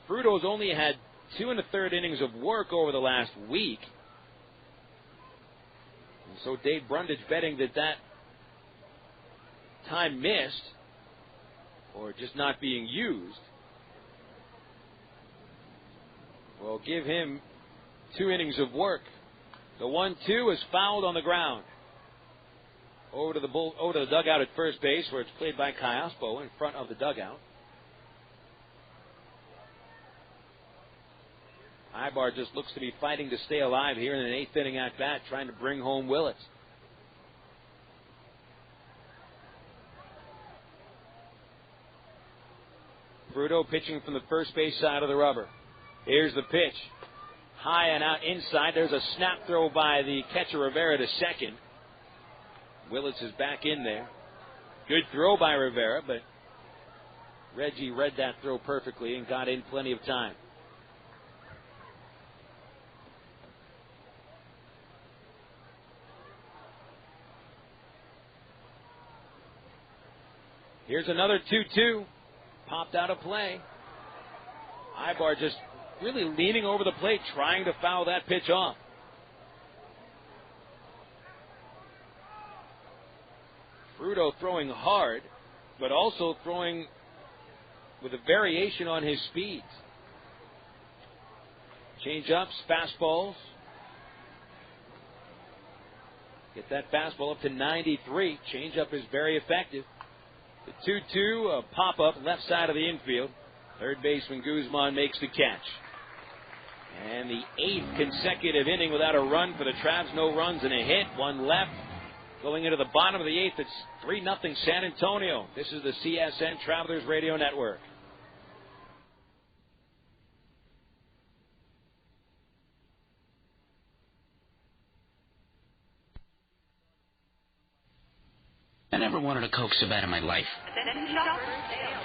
Fruto's only had 2 1/3 innings of work over the last week. And so Dave Brundage betting that time missed or just not being used will give him 2 innings of work. The 1-2 is fouled on the ground. Over to the dugout at first base, where it's played by Callaspo in front of the dugout. Aybar just looks to be fighting to stay alive here in an 8th inning at bat, trying to bring home Willits. Fruto pitching from the first base side of the rubber. Here's the pitch. High and out inside. There's a snap throw by the catcher Rivera to second. Willits is back in there. Good throw by Rivera, but Reggie read that throw perfectly and got in plenty of time. Here's another 2-2. Popped out of play. Aybar just really leaning over the plate, trying to foul that pitch off. Fruto throwing hard, but also throwing with a variation on his speeds. Change-ups, fastballs. Get that fastball up to 93. Change-up is very effective. The 2-2, a pop-up left side of the infield. Third baseman Guzman makes the catch. And the 8th consecutive inning without a run for the Travs. No runs and a hit. One left. Going into the bottom of the 8th, it's 3-0 San Antonio. This is the CSN Travelers Radio Network. I never wanted a Coke so bad in my life.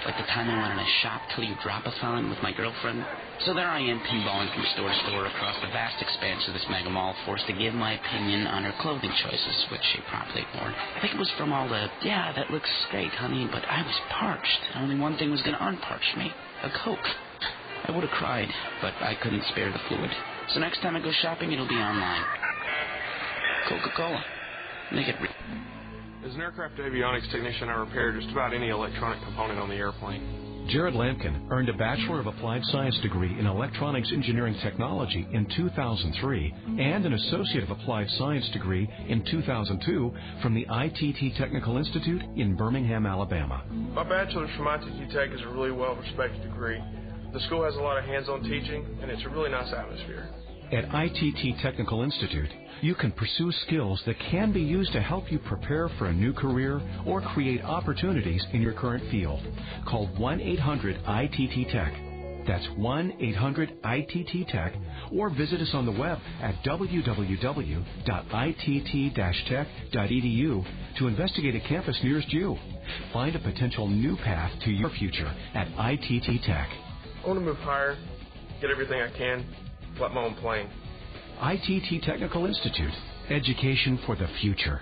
Like the time I went in a shop till you drop a thon with my girlfriend. So there I am, pinballing from store to store across the vast expanse of this mega mall, forced to give my opinion on her clothing choices, which she promptly ignored. I think it was from all the, yeah, that looks great, honey, but I was parched. Only one thing was going to unparch me, a Coke. I would have cried, but I couldn't spare the fluid. So next time I go shopping, it'll be online. Coca-Cola. Make it As an aircraft avionics technician, I repair just about any electronic component on the airplane. Jared Lampkin earned a Bachelor of Applied Science degree in Electronics Engineering Technology in 2003 and an Associate of Applied Science degree in 2002 from the ITT Technical Institute in Birmingham, Alabama. My bachelor's from ITT Tech is a really well-respected degree. The school has a lot of hands-on teaching, and it's a really nice atmosphere. At ITT Technical Institute, you can pursue skills that can be used to help you prepare for a new career or create opportunities in your current field. Call 1-800-ITT-TECH. That's 1-800-ITT-TECH, or visit us on the web at www.itt-tech.edu to investigate a campus nearest you. Find a potential new path to your future at ITT Tech. I want to move higher, get everything I can, fly my own plane. ITT Technical Institute. Education for the future.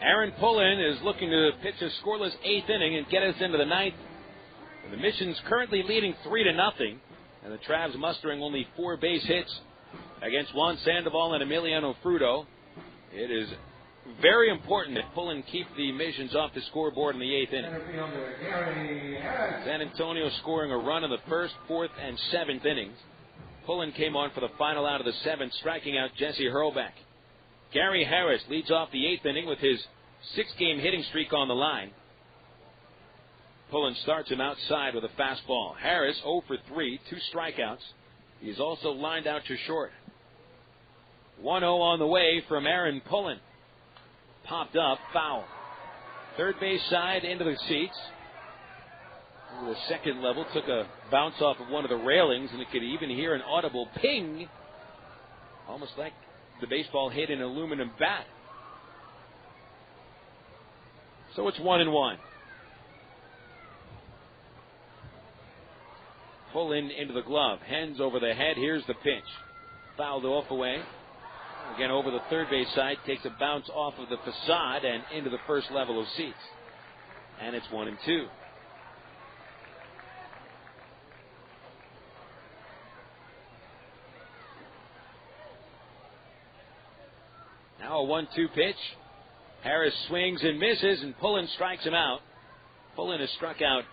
Aaron Pullen is looking to pitch a scoreless 8th inning and get us into the 9th. The Mission's currently leading 3-0, and the Travs mustering only 4 base hits against Juan Sandoval and Emiliano Fruto. It is very important that Pullen keep the Missions off the scoreboard in the 8th inning. San Antonio scoring a run in the 1st, 4th, and 7th innings. Pullen came on for the final out of the 7th, striking out Jesse Hurlback. Gary Harris leads off the 8th inning with his 6-game hitting streak on the line. Pullen starts him outside with a fastball. Harris 0 for 3, 2 strikeouts. He's also lined out to short. 1-0 on the way from Aaron Pullen. Popped up, foul. Third base side into the seats. Over the second level, took a bounce off of one of the railings, and it could even hear an audible ping, almost like the baseball hit an aluminum bat. So it's 1-1. Pullen into the glove, hands over the head. Here's the pitch. Fouled off away. Again over the third base side, takes a bounce off of the facade and into the first level of seats. And it's 1-2. Now a 1-2 pitch. Harris swings and misses, and Pullen strikes him out. Pullen has struck out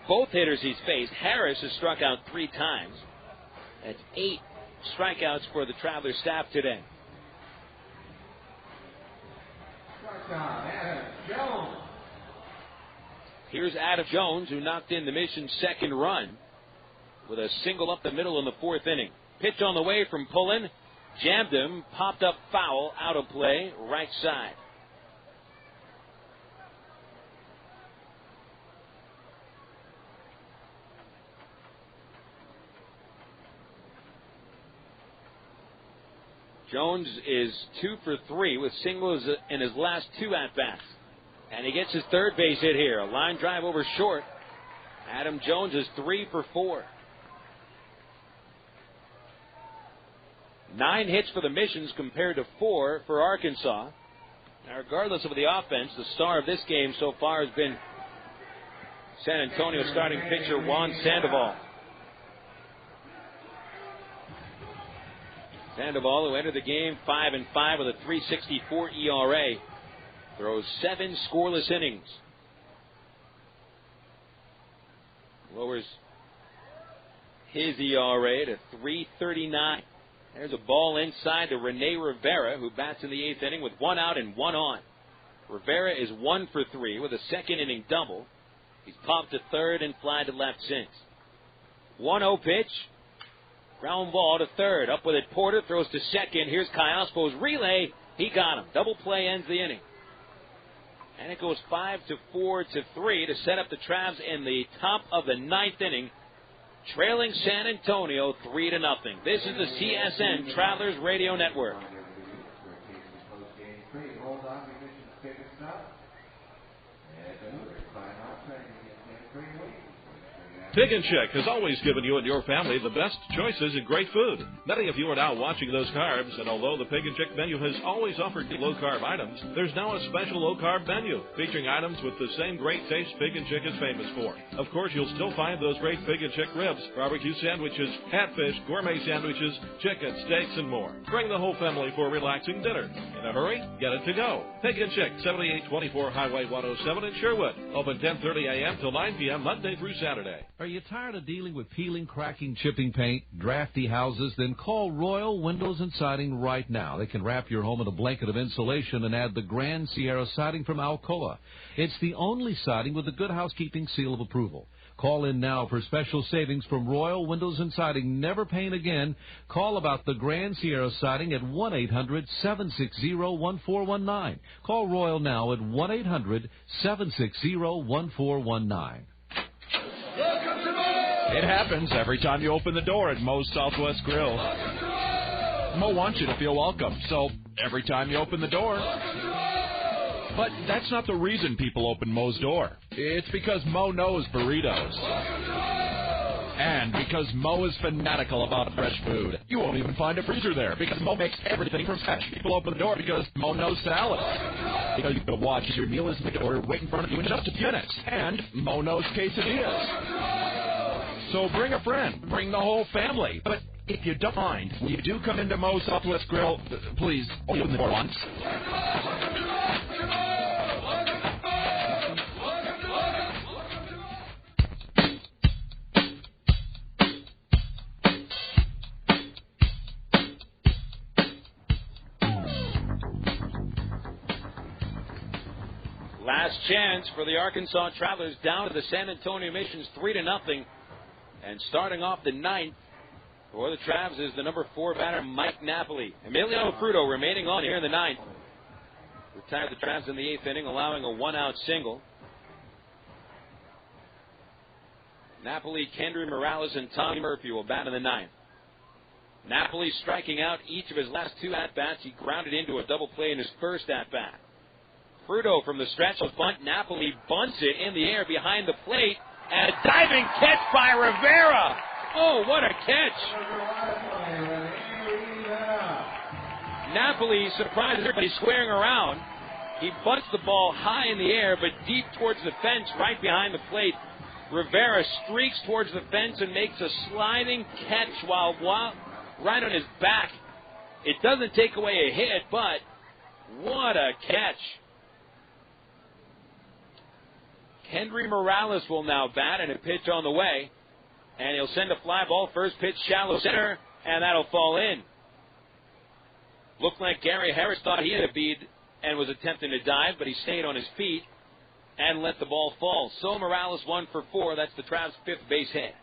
both hitters he's faced. Harris has struck out 3 times. That's 8 strikeouts for the Traveler staff today. Here's Adam Jones, who knocked in the Mission's second run with a single up the middle in the 4th inning. Pitch on the way from Pullen. Jammed him, popped up foul, out of play, right side. Jones is 2 for 3 with singles in his last 2 at-bats. And he gets his third base hit here. A line drive over short. Adam Jones is 3 for 4. 9 hits for the Missions compared to 4 for Arkansas. Now, regardless of the offense, the star of this game so far has been San Antonio starting pitcher Juan Sandoval. Sandoval, who entered the game 5-5 with a 3.64 ERA, throws 7 scoreless innings. Lowers his ERA to 3.39. There's a ball inside to René Rivera, who bats in the 8th inning with 1 out and 1 on. Rivera is 1 for 3 with a second inning double. He's popped to third and fly to left since. 1-0 pitch. Ground ball to third. Up with it, Porter throws to second. Here's Callaspo's relay. He got him. Double play ends the inning. And it goes 5-4 to 3 to set up the Travs in the top of the 9th inning, trailing San Antonio 3-0. This is the CSN Travelers Radio Network. Pig and Chick has always given you and your family the best choices in great food. Many of you are now watching those carbs, and although the Pig and Chick menu has always offered low-carb items, there's now a special low-carb menu featuring items with the same great taste Pig and Chick is famous for. Of course, you'll still find those great Pig and Chick ribs, barbecue sandwiches, catfish, gourmet sandwiches, chicken, steaks, and more. Bring the whole family for a relaxing dinner. In a hurry, get it to go. Pig and Chick, 7824 Highway 107 in Sherwood. Open 10:30 a.m. till 9 p.m. Monday through Saturday. Are you tired of dealing with peeling, cracking, chipping paint, drafty houses? Then call Royal Windows and Siding right now. They can wrap your home in a blanket of insulation and add the Grand Sierra siding from Alcoa. It's the only siding with the Good Housekeeping seal of approval. Call in now for special savings from Royal Windows and Siding. Never paint again. Call about the Grand Sierra siding at 1-800-760-1419. Call Royal now at 1-800-760-1419. It happens every time you open the door at Moe's Southwest Grill. Moe wants you to feel welcome, so every time you open the door. But that's not the reason people open Moe's door. It's because Moe knows burritos. And because Moe is fanatical about fresh food. You won't even find a freezer there because Moe makes everything from scratch. People open the door because Moe knows salad. Because you can watch as your meal is made to order right in front of you in just a few minutes. And Moe knows quesadillas. So bring a friend, bring the whole family. But if you don't mind, when you do come into Moe's Southwest Grill, please open the door once. Last chance for the Arkansas Travelers, down to the San Antonio Missions 3-0. And starting off the ninth for the Travs is the number 4 batter, Mike Napoli. Emiliano Fruto remaining on here in the ninth. Retired the Travs in the 8th inning, allowing a 1-out single. Napoli, Kendrys Morales, and Tommy Murphy will bat in the ninth. Napoli striking out each of his last 2 at-bats. He grounded into a double play in his first at-bat. Fruto from the stretch of bunt. Napoli bunts it in the air behind the plate. And a diving catch by Rivera. Oh, what a catch. Napoli surprised everybody squaring around. He bunts the ball high in the air, but deep towards the fence right behind the plate. Rivera streaks towards the fence and makes a sliding catch while right on his back. It doesn't take away a hit, but what a catch. Kendrys Morales will now bat, and a pitch on the way. And he'll send a fly ball. First pitch shallow center, and that'll fall in. Looked like Gary Harris thought he had a bead and was attempting to dive, but he stayed on his feet and let the ball fall. So Morales 1 for 4. That's the Travs' 5th base hit.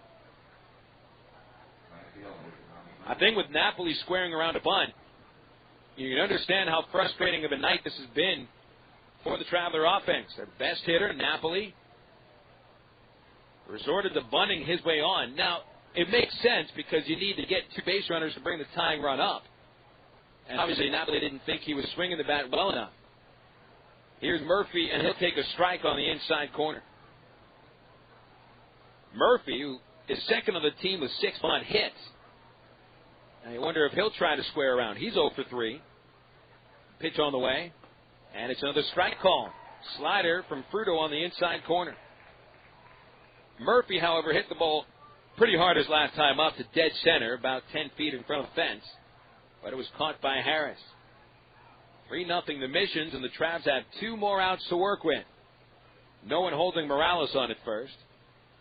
I think with Napoli squaring around a bunt, you can understand how frustrating of a night this has been for the Traveler offense. Their best hitter, Napoli, resorted to bunting his way on. Now, it makes sense because you need to get 2 base runners to bring the tying run up. And obviously Napoli didn't think he was swinging the bat well enough. Here's Murphy, and he'll take a strike on the inside corner. Murphy, who is second on the team with 6 bunt hits. And you wonder if he'll try to square around. He's 0 for 3. Pitch on the way. And it's another strike call. Slider from Fruto on the inside corner. Murphy, however, hit the ball pretty hard his last time up to dead center, about 10 feet in front of the fence. But it was caught by Harris. 3-0 the Missions, and the Travs have 2 more outs to work with. No one holding Morales on at first.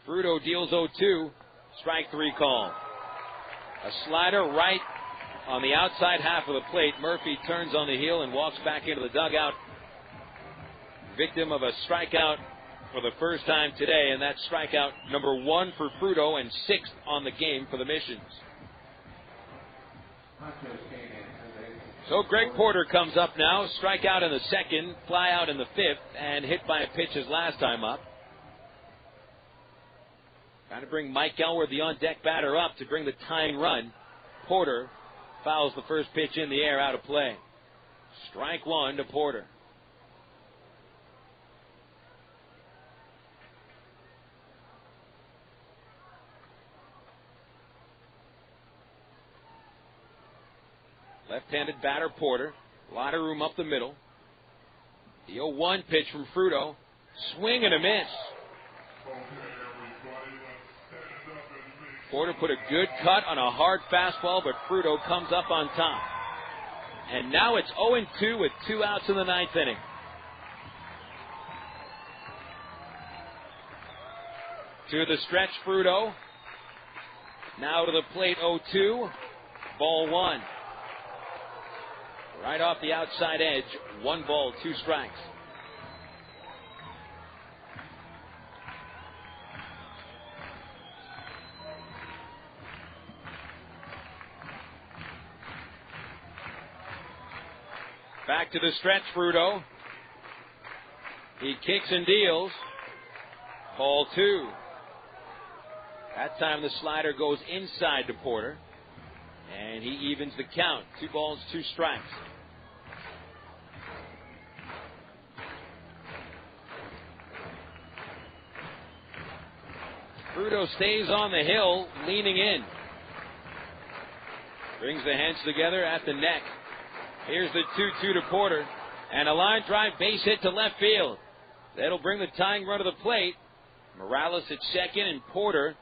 Fruto deals 0-2. Strike 3 call. A slider right on the outside half of the plate. Murphy turns on the heel and walks back into the dugout. Victim of a strikeout for the first time today, and that's strikeout number 1 for Fruto and 6th on the game for the Missions. So Greg Porter comes up now, strikeout in the 2nd, fly out in the 5th, and hit by a pitch his last time up. Trying to bring Mike Elward, the on-deck batter, up to bring the tying run. Porter fouls the first pitch in the air, out of play. Strike 1 to Porter. Left-handed batter Porter. A lot of room up the middle. The 0-1 pitch from Fruto. Swing and a miss. Porter put a good cut on a hard fastball, but Fruto comes up on top. And now it's 0-2 with 2 outs in the 9th inning. To the stretch, Fruto. Now to the plate, 0-2. Ball 1. Right off the outside edge, 1 ball, 2 strikes. Back to the stretch, Fruto. He kicks and deals. Ball 2. That time the slider goes inside to Porter. And he evens the count. 2 balls, 2 strikes. Fruto stays on the hill, leaning in. Brings the hands together at the neck. Here's the 2-2 to Porter. And a line drive base hit to left field. That'll bring the tying run to the plate. Morales at second, and Porter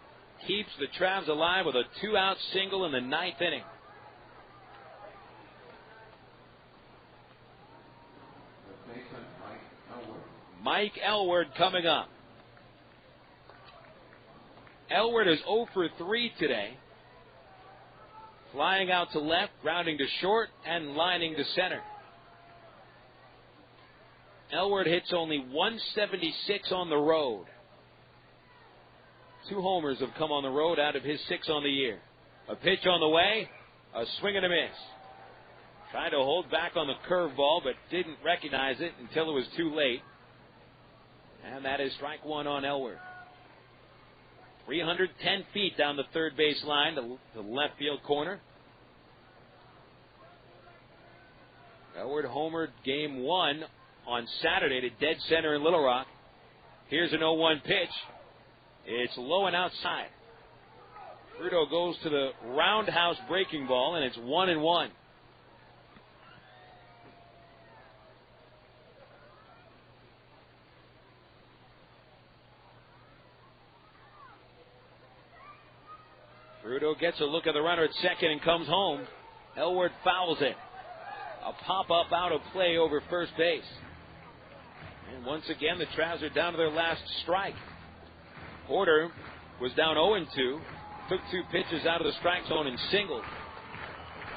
keeps the Travs alive with a 2-out single in the 9th inning. Mike Elward coming up. Elward is 0 for 3 today. Flying out to left, grounding to short, and lining to center. Elward hits only 176 on the road. 2 homers have come on the road out of his 6 on the year. A pitch on the way, a swing and a miss. Tried to hold back on the curveball, but didn't recognize it until it was too late. And that is strike 1 on Elward. 310 feet down the third base line to the left field corner. Elward homered game 1 on Saturday to dead center in Little Rock. Here's an 0-1 pitch. It's low and outside. Fruto goes to the roundhouse breaking ball, and it's 1-1. Fruto gets a look at the runner at second and comes home. Elward fouls it. A pop-up out of play over first base. And once again, the Travs are down to their last strike. Porter was down 0-2. Took 2 pitches out of the strike zone and singled.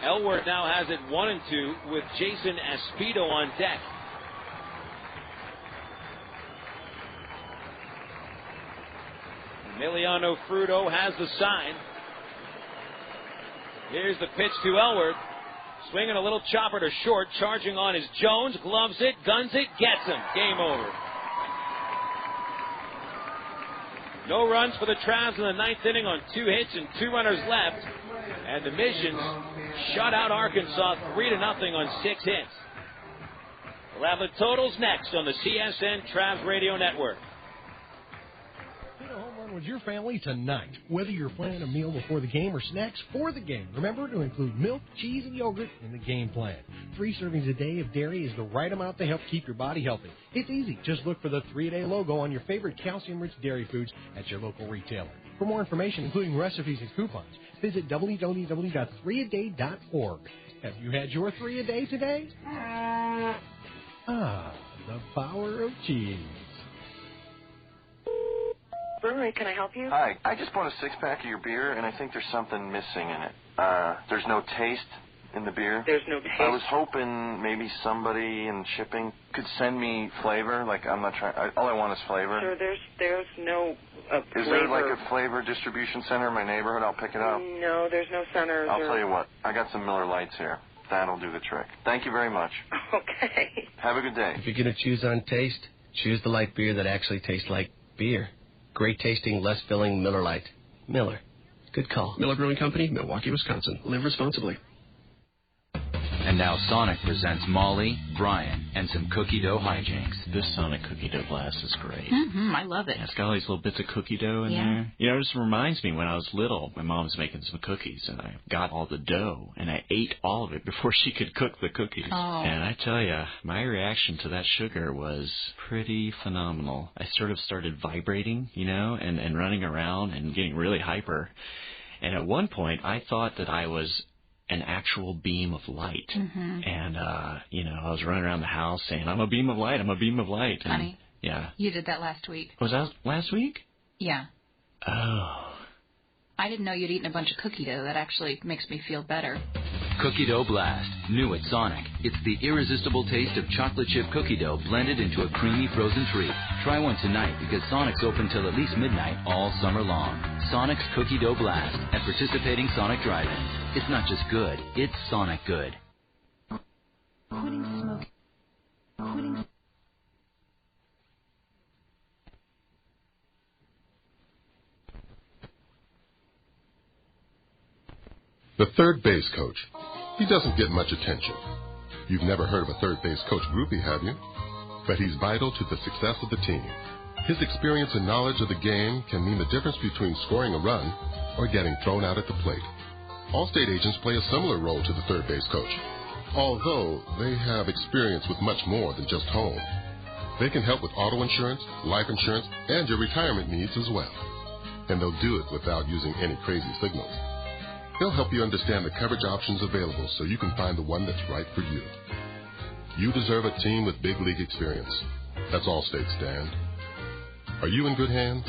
Elward now has it 1-2 with Jason Aspido on deck. Emiliano Fruto has the sign. Here's the pitch to Elward. Swinging a little chopper to short. Charging on is Jones. Gloves it, guns it, gets him. Game over. No runs for the Travs in the 9th inning on 2 hits and 2 runners left. And the Missions shut out Arkansas 3-0 on 6 hits. We'll have the totals next on the CSN Travs Radio Network. With your family tonight. Whether you're planning a meal before the game or snacks for the game, remember to include milk, cheese, and yogurt in the game plan. 3 servings a day of dairy is the right amount to help keep your body healthy. It's easy. Just look for the 3-a-day logo on your favorite calcium-rich dairy foods at your local retailer. For more information, including recipes and coupons, visit www.3aday.org. Have you had your 3-a-day today? The power of cheese. Brewery, can I help you? Hi, I just bought a 6-pack of your beer, and I think there's something missing in it. There's no taste in the beer. There's no taste? I was hoping maybe somebody in shipping could send me flavor. Like, I'm not trying, all I want is flavor. Sure, there's no flavor. Is there like a flavor distribution center in my neighborhood? I'll pick it up. No, there's no centers. I'll tell you what, I got some Miller Lights here. That'll do the trick. Thank you very much. Okay. Have a good day. If you're going to choose on taste, choose the light beer that actually tastes like beer. Great tasting, less filling Miller Lite. Miller. Good call. Miller Brewing Company, Milwaukee, Wisconsin. Live responsibly. And now Sonic presents Molly, Brian, and some cookie dough hijinks. This Sonic cookie dough blast is great. I love it. It's got all these little bits of cookie dough in there. You know, it just reminds me when I was little, my mom was making some cookies, and I got all the dough, and I ate all of it before she could cook the cookies. Oh. And I tell you, my reaction to that sugar was pretty phenomenal. I sort of started vibrating, you know, and running around and getting really hyper. And at one point, I thought that I was an actual beam of light. And, you know, I was running around the house saying, I'm a beam of light, I'm a beam of light. And, Honey, yeah. you did that last week. Was that last week? Yeah. Oh. I didn't know you'd eaten a bunch of cookie dough. That actually makes me feel better. Cookie Dough Blast, new at Sonic. It's the irresistible taste of chocolate chip cookie dough blended into a creamy frozen treat. Try one tonight because Sonic's open till at least midnight all summer long. Sonic's Cookie Dough Blast at participating Sonic drive-ins. It's not just good, it's Sonic good. Quitting smoking. Quitting. The third base coach. He doesn't get much attention. You've never heard of a third base coach groupie, have you? But he's vital to the success of the team. His experience and knowledge of the game can mean the difference between scoring a run or getting thrown out at the plate. Allstate agents play a similar role to the third base coach, although they have experience with much more than just home. They can help with auto insurance, life insurance, and your retirement needs as well. And they'll do it without using any crazy signals. They'll help you understand the coverage options available so you can find the one that's right for you. You deserve a team with big league experience. That's Allstate, Stan. Are you in good hands?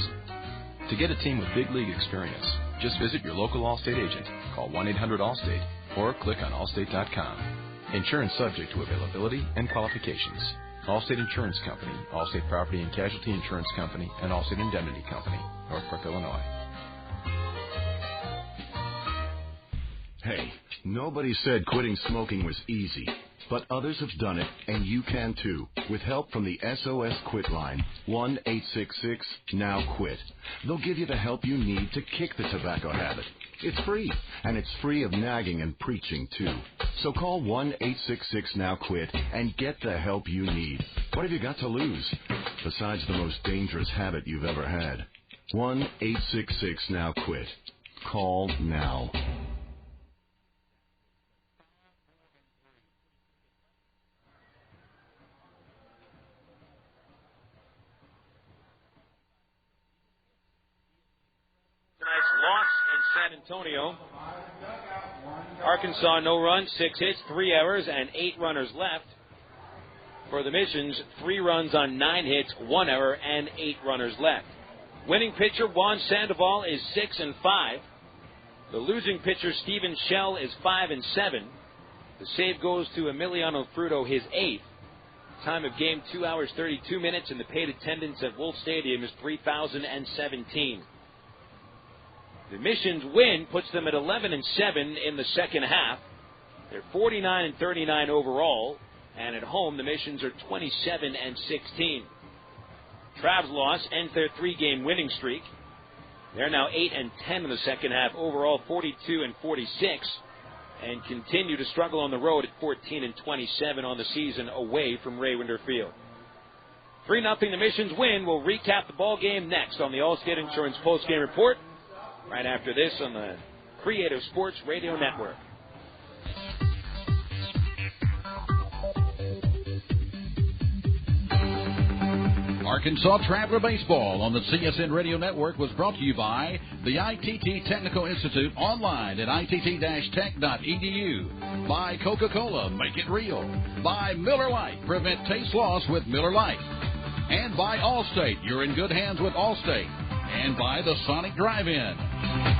To get a team with big league experience, just visit your local Allstate agent, call 1-800-ALLSTATE, or click on allstate.com. Insurance subject to availability and qualifications. Allstate Insurance Company, Allstate Property and Casualty Insurance Company, and Allstate Indemnity Company, Northbrook, Illinois. Hey, nobody said quitting smoking was easy, but others have done it, and you can too, with help from the SOS Quit line, 1-866-NOW-QUIT. They'll give you the help you need to kick the tobacco habit. It's free, and it's free of nagging and preaching too. So call 1-866-NOW-QUIT and get the help you need. What have you got to lose, besides the most dangerous habit you've ever had? 1-866-NOW-QUIT. Call now. Loss in San Antonio. Arkansas, no runs, 6 hits, 3 errors, and 8 runners left. For the Missions, 3 runs on 9 hits, 1 error, and 8 runners left. Winning pitcher Juan Sandoval is 6-5. The losing pitcher Steven Shell is 5-7. The save goes to Emiliano Fruto, his 8th. Time of game 2 hours 32 minutes, and the paid attendance at Wolf Stadium is 3,017. The Missions win puts them at 11-7 in the second half. They're 49-39 overall, and at home the Missions are 27-16. Trav's loss ends their 3-game winning streak. They're now 8-10 in the second half overall, 42-46, and continue to struggle on the road at 14-27 on the season away from Raywinder Field. 3-0 the Missions win. We'll recap the ball game next on the Allstate Insurance Postgame Report. Right after this on the Creative Sports Radio Network. Arkansas Traveler Baseball on the CSN Radio Network was brought to you by the ITT Technical Institute online at itt-tech.edu. By Coca-Cola, make it real. By Miller Lite, prevent taste loss with Miller Lite. And by Allstate, you're in good hands with Allstate. And by the Sonic Drive-In.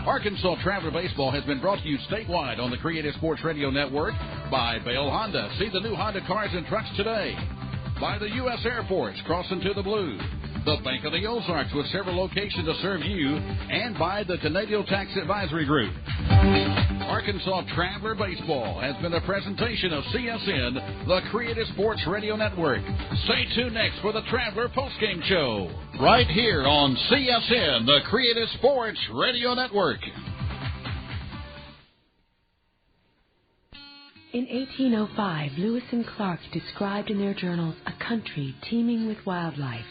Arkansas Traveler Baseball has been brought to you statewide on the Creative Sports Radio Network by Bale Honda. See the new Honda cars and trucks today. By the U.S. Air Force, crossing to the blue. The Bank of the Ozarks with several locations to serve you. And by the Canadian Tax Advisory Group. Arkansas Traveler Baseball has been a presentation of CSN, the Creative Sports Radio Network. Stay tuned next for the Traveler Postgame Show, right here on CSN, the Creative Sports Radio Network. In 1805, Lewis and Clark described in their journals a country teeming with wildlife.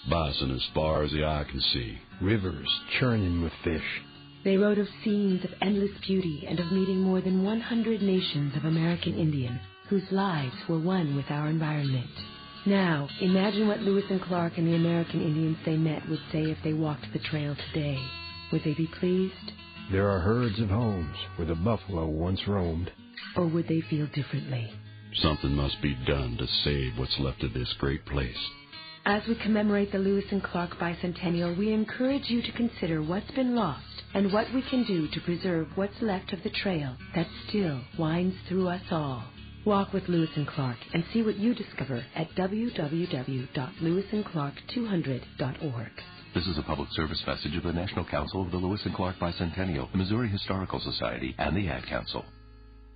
Bison as far as the eye can see. Rivers churning with fish. They wrote of scenes of endless beauty and of meeting more than 100 nations of American Indians whose lives were one with our environment. Now, imagine what Lewis and Clark and the American Indians they met would say if they walked the trail today. Would they be pleased? There are herds of homes where the buffalo once roamed. Or would they feel differently? Something must be done to save what's left of this great place. As we commemorate the Lewis and Clark Bicentennial, we encourage you to consider what's been lost and what we can do to preserve what's left of the trail that still winds through us all. Walk with Lewis and Clark and see what you discover at www.lewisandclark200.org. This is a public service message of the National Council of the Lewis and Clark Bicentennial, the Missouri Historical Society, and the Ad Council.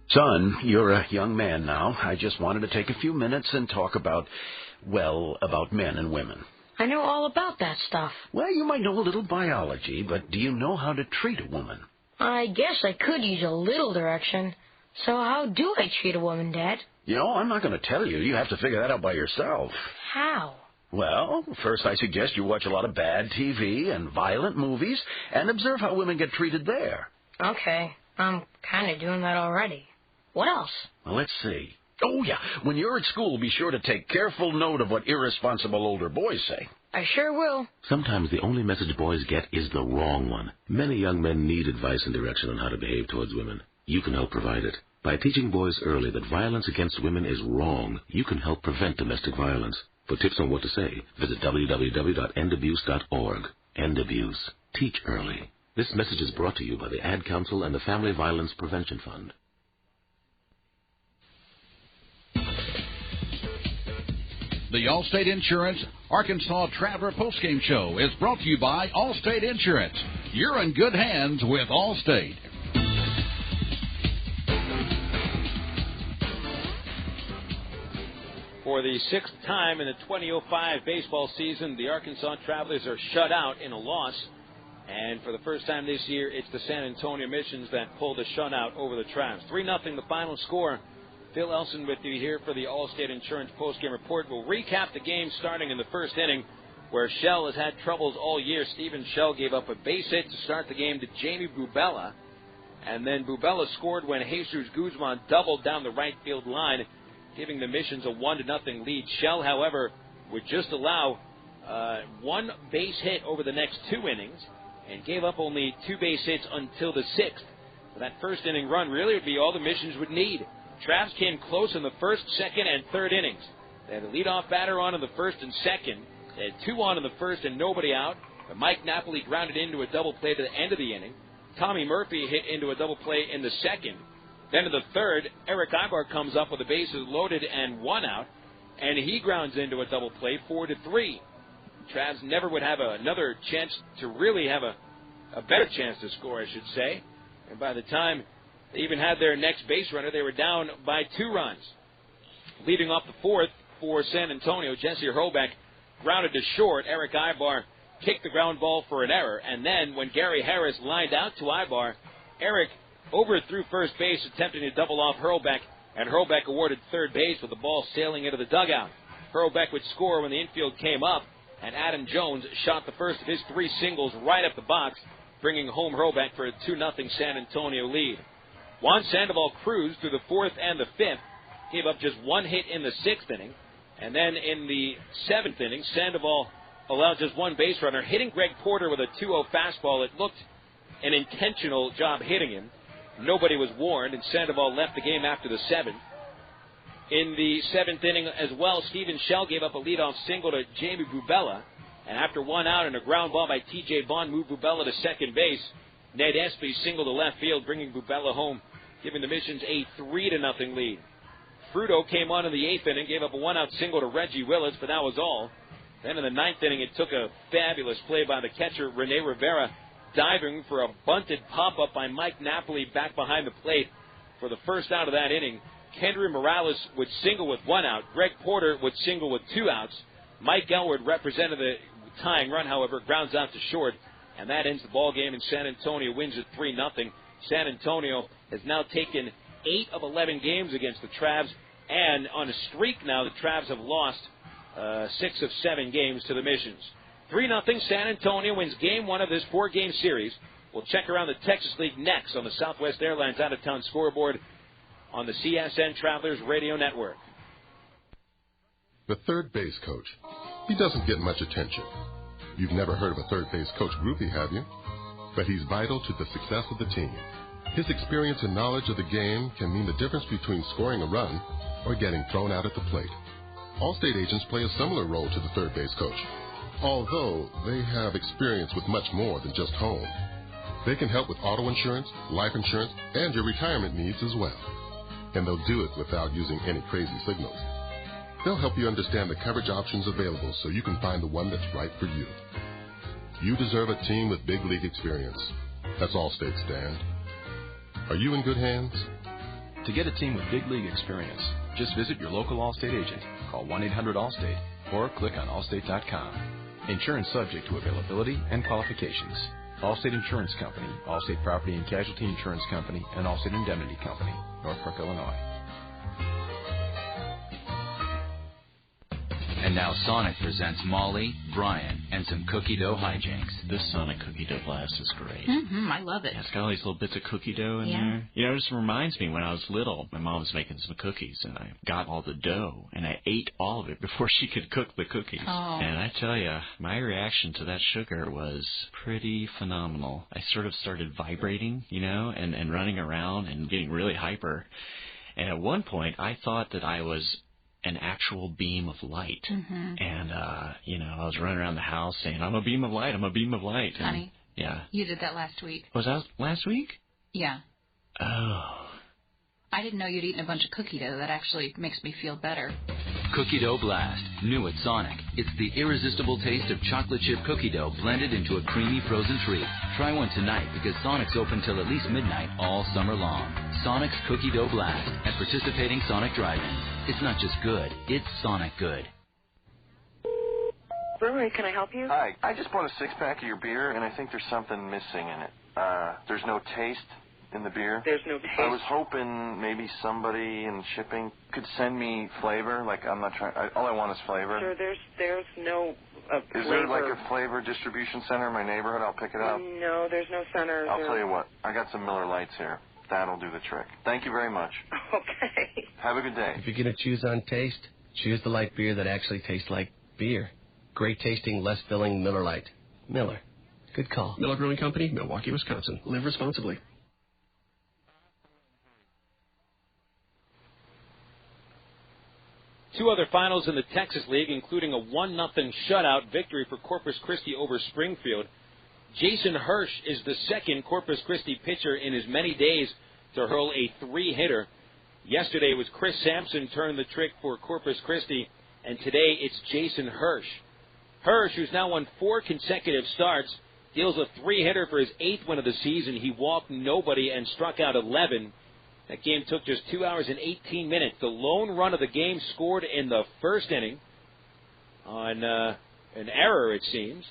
Son, you're a young man now. I just wanted to take a few minutes and talk about men and women. I know all about that stuff. Well, you might know a little biology, but do you know how to treat a woman? I guess I could use a little direction. So how do I treat a woman, Dad? You know, I'm not going to tell you. You have to figure that out by yourself. How? Well, first I suggest you watch a lot of bad TV and violent movies and observe how women get treated there. Okay, I'm kind of doing that already. What else? Well, let's see. Oh, yeah. When you're at school, be sure to take careful note of what irresponsible older boys say. I sure will. Sometimes the only message boys get is the wrong one. Many young men need advice and direction on how to behave towards women. You can help provide it. By teaching boys early that violence against women is wrong, you can help prevent domestic violence. For tips on what to say, visit www.endabuse.org. End Abuse. Teach early. This message is brought to you by the Ad Council and the Family Violence Prevention Fund. The Allstate Insurance Arkansas Traveler Postgame Show is brought to you by Allstate Insurance. You're in good hands with Allstate. For the sixth time in the 2005 baseball season, the Arkansas Travelers are shut out in a loss. And for the first time this year, it's the San Antonio Missions that pulled a shutout over the Travs. 3-0 the final score. Phil Elson with you here for the Allstate Insurance postgame report. We'll recap the game starting in the first inning, where Shell has had troubles all year. Stephen Shell gave up a base hit to start the game to Jaime Bubela. And then Bubela scored when Jesus Guzman doubled down the right field line, giving the Missions a 1-0 lead. Shell, however, would just allow one base hit over the next two innings and gave up only two base hits until the sixth. That first inning run really would be all the Missions would need. Travs came close in the first, second, and third innings. They had a leadoff batter on in the first and second. They had two on in the first and nobody out. But Mike Napoli grounded into a double play to the end of the inning. Tommy Murphy hit into a double play in the second. Then in the third, Erick Aybar comes up with the bases loaded and one out, and he grounds into a double play, 4-3. Travs never would have another chance to really have a better chance to score, I should say. And by the time they even had their next base runner, they were down by 2 runs. Leading off the fourth for San Antonio, Jesse Hurlbeck grounded to short. Erick Aybar kicked the ground ball for an error. And then when Gary Harris lined out to Aybar, Eric overthrew first base, attempting to double off Hurlbeck, and Hurlbeck awarded third base with the ball sailing into the dugout. Hurlbeck would score when the infield came up, and Adam Jones shot the first of his 3 singles right up the box, bringing home Hurlbeck for a 2-0 San Antonio lead. Juan Sandoval cruised through the 4th and the 5th, gave up just 1 hit in the 6th inning, and then in the 7th inning, Sandoval allowed just 1 base runner, hitting Greg Porter with a 2-0 fastball. It looked an intentional job hitting him. Nobody was warned, and Sandoval left the game after the 7th. In the 7th inning as well, Stephen Shell gave up a leadoff single to Jaime Bubela, and after 1 out and a ground ball by T.J. Bohn moved Bubela to second base. Ned Espy singled to left field, bringing Bubela home, giving the Missions a 3-0 lead. Fruto came on in the 8th inning, gave up a 1-out single to Reggie Willits, but that was all. Then in the 9th inning, it took a fabulous play by the catcher, René Rivera, diving for a bunted pop-up by Mike Napoli back behind the plate for the first out of that inning. Kendrys Morales would single with 1 out. Greg Porter would single with 2 outs. Mike Elward represented the tying run, however, grounds out to short, and that ends the ball game, and San Antonio wins at 3-0. San Antonio has now taken 8 of 11 games against the Travs, and on a streak now, the Travs have lost 6 of 7 games to the Missions. 3-0 San Antonio wins Game 1 of this 4-game series. We'll check around the Texas League next on the Southwest Airlines out-of-town scoreboard on the CSN Travelers Radio Network. The third base coach. He doesn't get much attention. You've never heard of a third base coach groupie, have you? But he's vital to the success of the team. His experience and knowledge of the game can mean the difference between scoring a run or getting thrown out at the plate. Allstate agents play a similar role to the third base coach, although they have experience with much more than just home. They can help with auto insurance, life insurance, and your retirement needs as well. And they'll do it without using any crazy signals. They'll help you understand the coverage options available so you can find the one that's right for you. You deserve a team with big league experience. That's Allstate stand. Are you in good hands? To get a team with big league experience, just visit your local Allstate agent, call 1-800-ALLSTATE, or click on allstate.com. Insurance subject to availability and qualifications. Allstate Insurance Company, Allstate Property and Casualty Insurance Company, and Allstate Indemnity Company, Northbrook, Illinois. And now Sonic presents Molly, Brian, and some cookie dough hijinks. This Sonic cookie dough blast is great. I love it. It's got all these little bits of cookie dough in there. You know, it just reminds me when I was little, my mom was making some cookies, and I got all the dough, and I ate all of it before she could cook the cookies. Oh. And I tell you, my reaction to that sugar was pretty phenomenal. I sort of started vibrating, you know, and running around and getting really hyper. And at one point, I thought that I was an actual beam of light. And, you know, I was running around the house saying, I'm a beam of light, I'm a beam of light. And, Honey, yeah. You did that last week. Was that last week? Yeah. Oh. I didn't know you'd eaten a bunch of cookie dough. That actually makes me feel better. Cookie Dough Blast. New at Sonic. It's the irresistible taste of chocolate chip cookie dough blended into a creamy frozen treat. Try one tonight because Sonic's open till at least midnight all summer long. Sonic's Cookie Dough Blast at participating Sonic drive-ins. It's not just good, it's Sonic good. Brewery, can I help you? Hi, I just bought a six-pack of your beer, and I think there's something missing in it. There's no taste in the beer. There's no taste. I was hoping maybe somebody in shipping could send me flavor. Like, I'm not trying. All I want is flavor. Sure, there's no flavor. Is there like a flavor distribution center in my neighborhood? I'll pick it up. No, there's no center. I'll tell you what. I got some Miller Lights here. That'll do the trick. Thank you very much. Okay. Have a good day. If you're going to choose on taste, choose the light beer that actually tastes like beer. Great tasting, less filling Miller Lite. Miller. Good call. Miller Brewing Company, Milwaukee, Wisconsin. Live responsibly. Two other finals in the Texas League, including a 1-0 shutout victory for Corpus Christi over Springfield. Jason Hirsch is the second Corpus Christi pitcher in as many days to hurl a three-hitter. Yesterday it was Chris Sampson turned the trick for Corpus Christi, and today it's Jason Hirsch. Hirsch, who's now won 4 consecutive starts, deals a three-hitter for his 8th win of the season. He walked nobody and struck out 11. That game took just 2 hours and 18 minutes. The lone run of the game scored in the first inning on an error, it seems,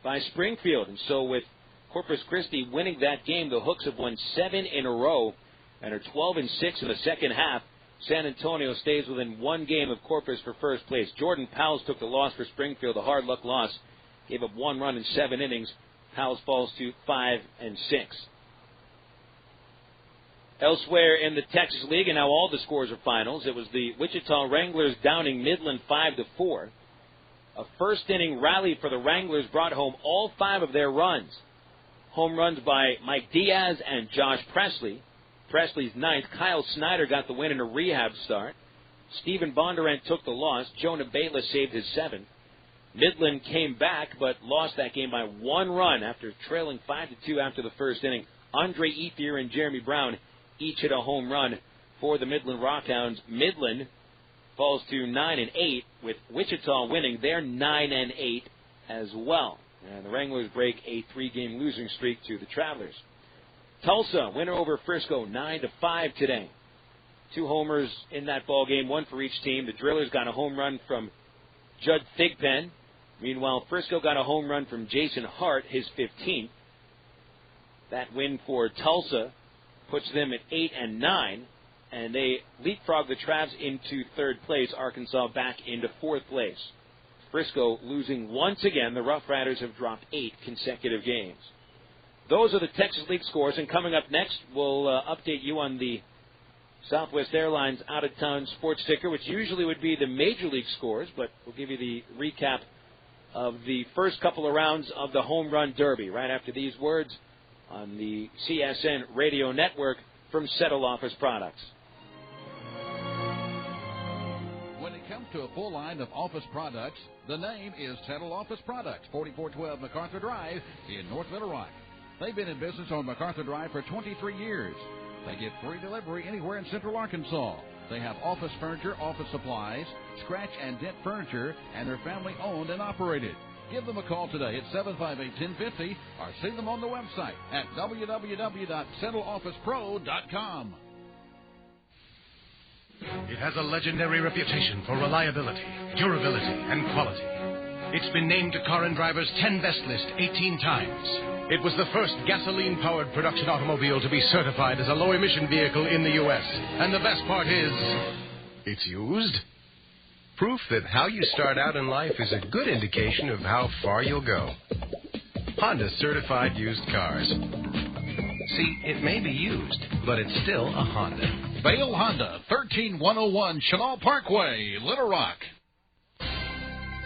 by Springfield. And so with Corpus Christi winning that game, the Hooks have won 7 in a row and are 12-6 in the second half. San Antonio stays within 1 game of Corpus for first place. Jordan Powles took the loss for Springfield, a hard luck loss. Gave up 1 run in 7 innings. Powles falls to 5-6. Elsewhere in the Texas League, and now all the scores are finals, it was the Wichita Wranglers downing Midland 5-4. A first-inning rally for the Wranglers brought home all 5 of their runs. Home runs by Mike Diaz and Josh Presley. Presley's 9th. Kyle Snyder got the win in a rehab start. Stephen Bondurant took the loss. Jonah Bayless saved his 7th. Midland came back, but lost that game by 1 run after trailing 5-2 after the first inning. Andre Ethier and Jeremy Brown each hit a home run for the Midland Rockhounds. Midland falls to 9-8, with Wichita winning. They're 9-8 as well. And the Wranglers break a 3-game losing streak to the Travelers. Tulsa, winner over Frisco, 9-5 today. 2 homers in that ball game, 1 for each team. The Drillers got a home run from Judd Thigpen. Meanwhile, Frisco got a home run from Jason Hart, his 15th. That win for Tulsa puts them at 8-9, and they leapfrog the Travs into 3rd place. Arkansas back into 4th place. Frisco losing once again. The Rough Riders have dropped 8 consecutive games. Those are the Texas League scores, and coming up next, we'll update you on the Southwest Airlines out-of-town sports ticker, which usually would be the Major League scores, but we'll give you the recap of the first couple of rounds of the Home Run Derby right after these words on the CSN Radio Network from Settle Office Products. When it comes to a full line of office products, the name is Settle Office Products, 4412 MacArthur Drive in North Little Rock. They've been in business on MacArthur Drive for 23 years. They get free delivery anywhere in Central Arkansas. They have office furniture, office supplies, scratch and dent furniture, and they're family owned and operated. Give them a call today at 758-1050 or see them on the website at www.settleofficepro.com. It has a legendary reputation for reliability, durability, and quality. It's been named to Car and Driver's 10 Best list 18 times. It was the first gasoline-powered production automobile to be certified as a low-emission vehicle in the U.S. And the best part is, it's used. Proof that how you start out in life is a good indication of how far you'll go. Honda certified used cars. See, it may be used, but it's still a Honda. Vail Honda, 13101 Chenal Parkway, Little Rock.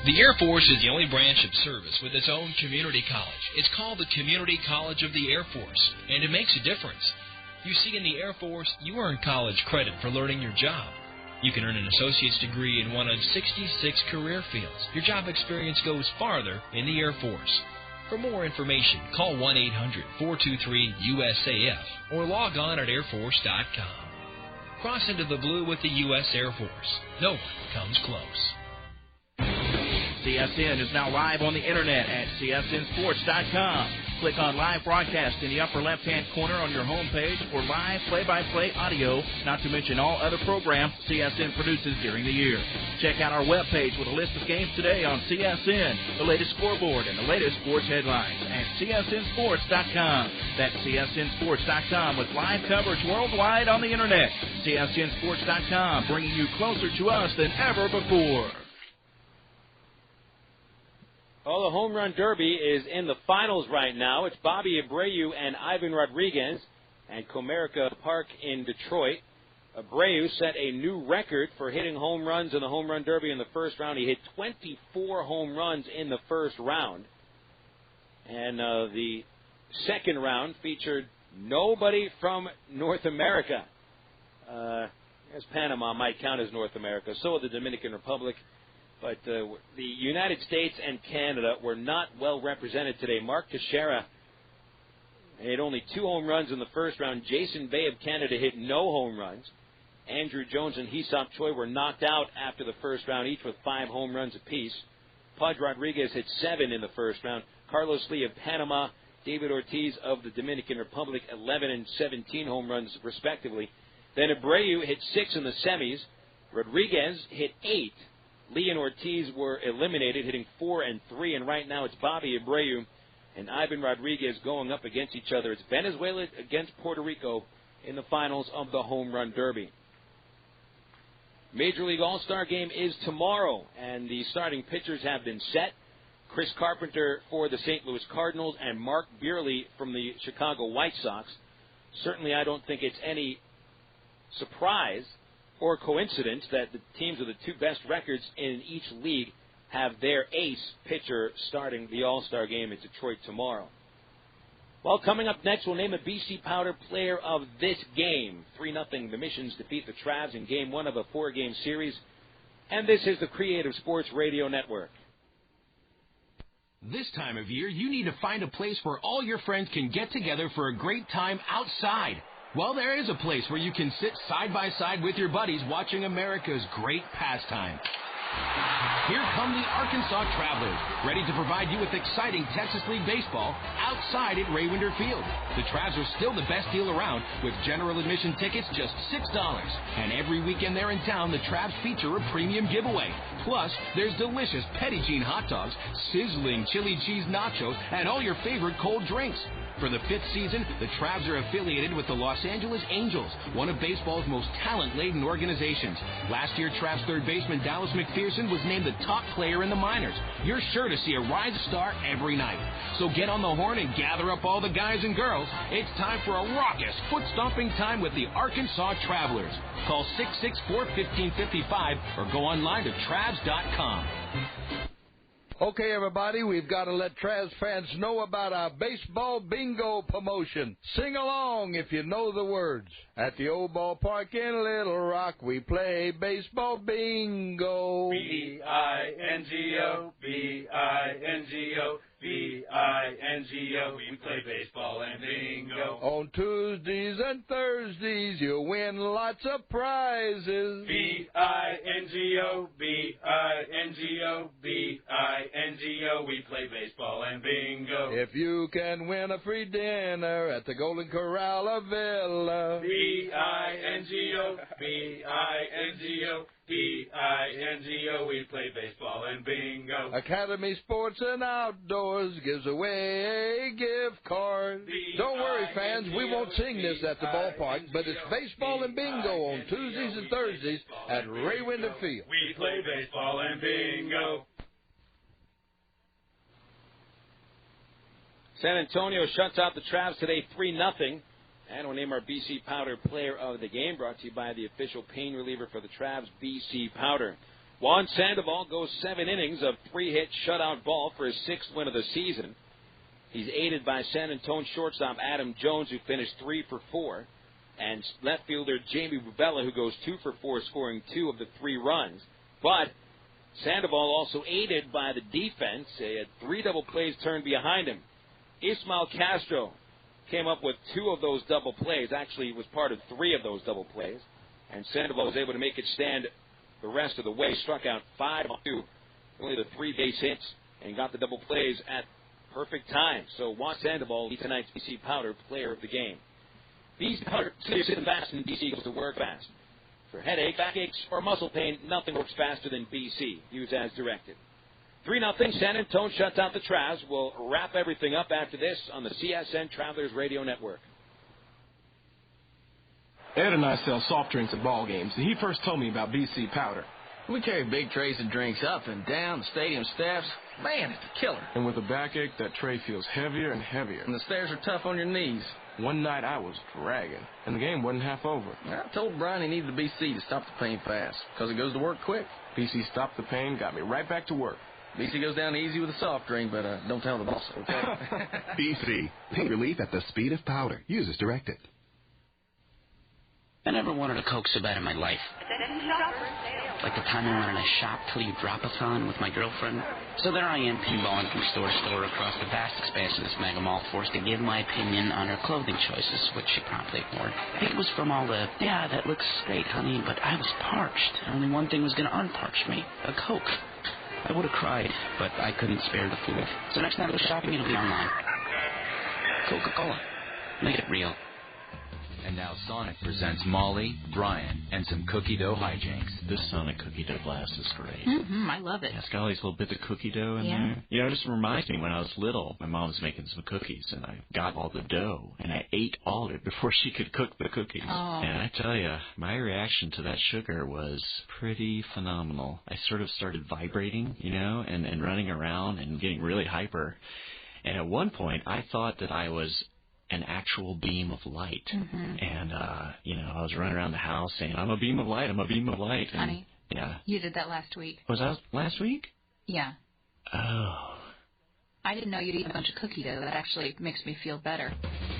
The Air Force is the only branch of service with its own community college. It's called the Community College of the Air Force, and it makes a difference. You see, in the Air Force, you earn college credit for learning your job. You can earn an associate's degree in one of 66 career fields. Your job experience goes farther in the Air Force. For more information, call 1-800-423-USAF or log on at airforce.com. Cross into the blue with the U.S. Air Force. No one comes close. CSN is now live on the internet at csnsports.com. Click on Live Broadcast in the upper left-hand corner on your homepage for live play-by-play audio, not to mention all other programs CSN produces during the year. Check out our webpage with a list of games today on CSN, the latest scoreboard, and the latest sports headlines at csnsports.com. That's csnsports.com with live coverage worldwide on the internet. csnsports.com, bringing you closer to us than ever before. Well, the Home Run Derby is in the finals right now. It's Bobby Abreu and Ivan Rodriguez at Comerica Park in Detroit. Abreu set a new record for hitting home runs in the Home Run Derby in the first round. He hit 24 home runs in the first round. And the second round featured nobody from North America. As Panama might count as North America, so will the Dominican Republic. But the United States and Canada were not well represented today. Mark Teixeira hit only 2 home runs in the first round. Jason Bay of Canada hit no home runs. Andrew Jones and Hee-Seop Choi were knocked out after the first round, each with 5 home runs apiece. Pudge Rodriguez hit 7 in the first round. Carlos Lee of Panama, David Ortiz of the Dominican Republic, 11 and 17 home runs respectively. Then Abreu hit 6 in the semis. Rodriguez hit 8. Lee and Ortiz were eliminated, hitting 4 and 3, and right now it's Bobby Abreu and Ivan Rodriguez going up against each other. It's Venezuela against Puerto Rico in the finals of the Home Run Derby. Major League All-Star Game is tomorrow, and the starting pitchers have been set. Chris Carpenter for the St. Louis Cardinals and Mark Buehrle from the Chicago White Sox. Certainly I don't think it's any surprise or coincidence that the teams with the 2 best records in each league have their ace pitcher starting the All-Star Game in Detroit tomorrow. Well, coming up next, we'll name a BC Powder player of this game. 3-0, the Missions defeat the Travs in Game 1 of a 4-game series. And this is the Creative Sports Radio Network. This time of year, you need to find a place where all your friends can get together for a great time outside. Well, there is a place where you can sit side by side with your buddies watching America's great pastime. Here come the Arkansas Travelers, ready to provide you with exciting Texas League baseball outside at Raywinder Field. The Travs are still the best deal around, with general admission tickets just $6. And every weekend they're in town, the Travs feature a premium giveaway. Plus, there's delicious Petit Jean hot dogs, sizzling chili cheese nachos, and all your favorite cold drinks. For the 5th season, the Travs are affiliated with the Los Angeles Angels, one of baseball's most talent-laden organizations. Last year, Travs third baseman Dallas McPherson was named the top player in the minors. You're sure to see a rising star every night. So get on the horn and gather up all the guys and girls. It's time for a raucous, foot-stomping time with the Arkansas Travelers. Call 664-1555 or go online to Travs.com. Okay, everybody, we've got to let Travs fans know about our baseball bingo promotion. Sing along if you know the words. At the old ballpark in Little Rock, we play baseball bingo. B-I-N-G-O, B-I-N-G-O, B-I-N-G-O. We play baseball and bingo. On Tuesdays and Thursdays, you'll win lots of prizes. B-I-N-G-O, B-I-N-G-O, B-I-N-G-O. We play baseball and bingo. If you can win a free dinner at the Golden Corral of Villa. B-I-N-G-O, B-I-N-G-O, B-I-N-G-O. We play baseball and bingo. Academy Sports and Outdoors gives away a gift card. Don't worry, fans, we won't sing this at the ballpark, but it's baseball and bingo on Tuesdays and Thursdays at Raywinder Field. We play baseball and bingo. San Antonio shuts out the Travs today 3-0. And we'll name our BC Powder player of the game, brought to you by the official pain reliever for the Travs, BC Powder. Juan Sandoval goes 7 innings of 3-hit shutout ball for his 6th win of the season. He's aided by San Antonio shortstop Adam Jones, who finished 3 for 4, and left fielder Jaime Bubela, who goes 2 for 4, scoring 2 of the 3 runs. But Sandoval also aided by the defense. He had 3 double plays turned behind him. Ismael Castro came up with 2 of those double plays. Actually, was part of 3 of those double plays. And Sandoval was able to make it stand the rest of the way. Struck out 5 on 2, only the 3 base hits, and got the double plays at perfect time. So Juan Sandoval leads tonight's BC Powder player of the game. BC Powder stays in fast, and BC goes to work fast. For headache, backaches, or muscle pain, nothing works faster than BC. Use as directed. 3-0, San Antonio shuts out the Travs. We'll wrap everything up after this on the CSN Travelers Radio Network. Ed and I sell soft drinks at ball games, and he first told me about BC Powder. We carry big trays of drinks up and down the stadium steps. Man, it's a killer. And with a backache, that tray feels heavier and heavier. And the stairs are tough on your knees. One night I was dragging, and the game wasn't half over. I told Brian he needed the BC to stop the pain fast, because it goes to work quick. BC stopped the pain, got me right back to work. BC goes down easy with a soft drink, but don't tell the boss, okay? BC, pain relief at the speed of powder. Use as directed. I never wanted a Coke so bad in my life. Like the time I went in a shop till you drop-a-thon with my girlfriend. So there I am, pinballing from store to store across the vast expanse of this mega mall, forced to give my opinion on her clothing choices, which she promptly ignored. I think it was from all the, yeah, that looks great, honey, but I was parched. Only one thing was going to unparch me, a Coke. I would have cried, but I couldn't spare the food. So next time I go shopping, it'll be online. Coca-Cola. Make it real. And now Sonic presents Molly, Brian, and some cookie dough hijinks. This Sonic cookie dough blast is great. I love it. It's got all these little bits of cookie dough in there. You know, it just reminds me when I was little, my mom was making some cookies, and I got all the dough, and I ate all of it before she could cook the cookies. Oh. And I tell you, my reaction to that sugar was pretty phenomenal. I sort of started vibrating, you know, and running around and getting really hyper. And at one point, I thought that I was an actual beam of light. And, you know, I was running around the house saying, I'm a beam of light, I'm a beam of light. And, honey, yeah. You did that last week. Was that last week? Yeah. Oh. I didn't know you'd eat a bunch of cookie dough. That actually makes me feel better.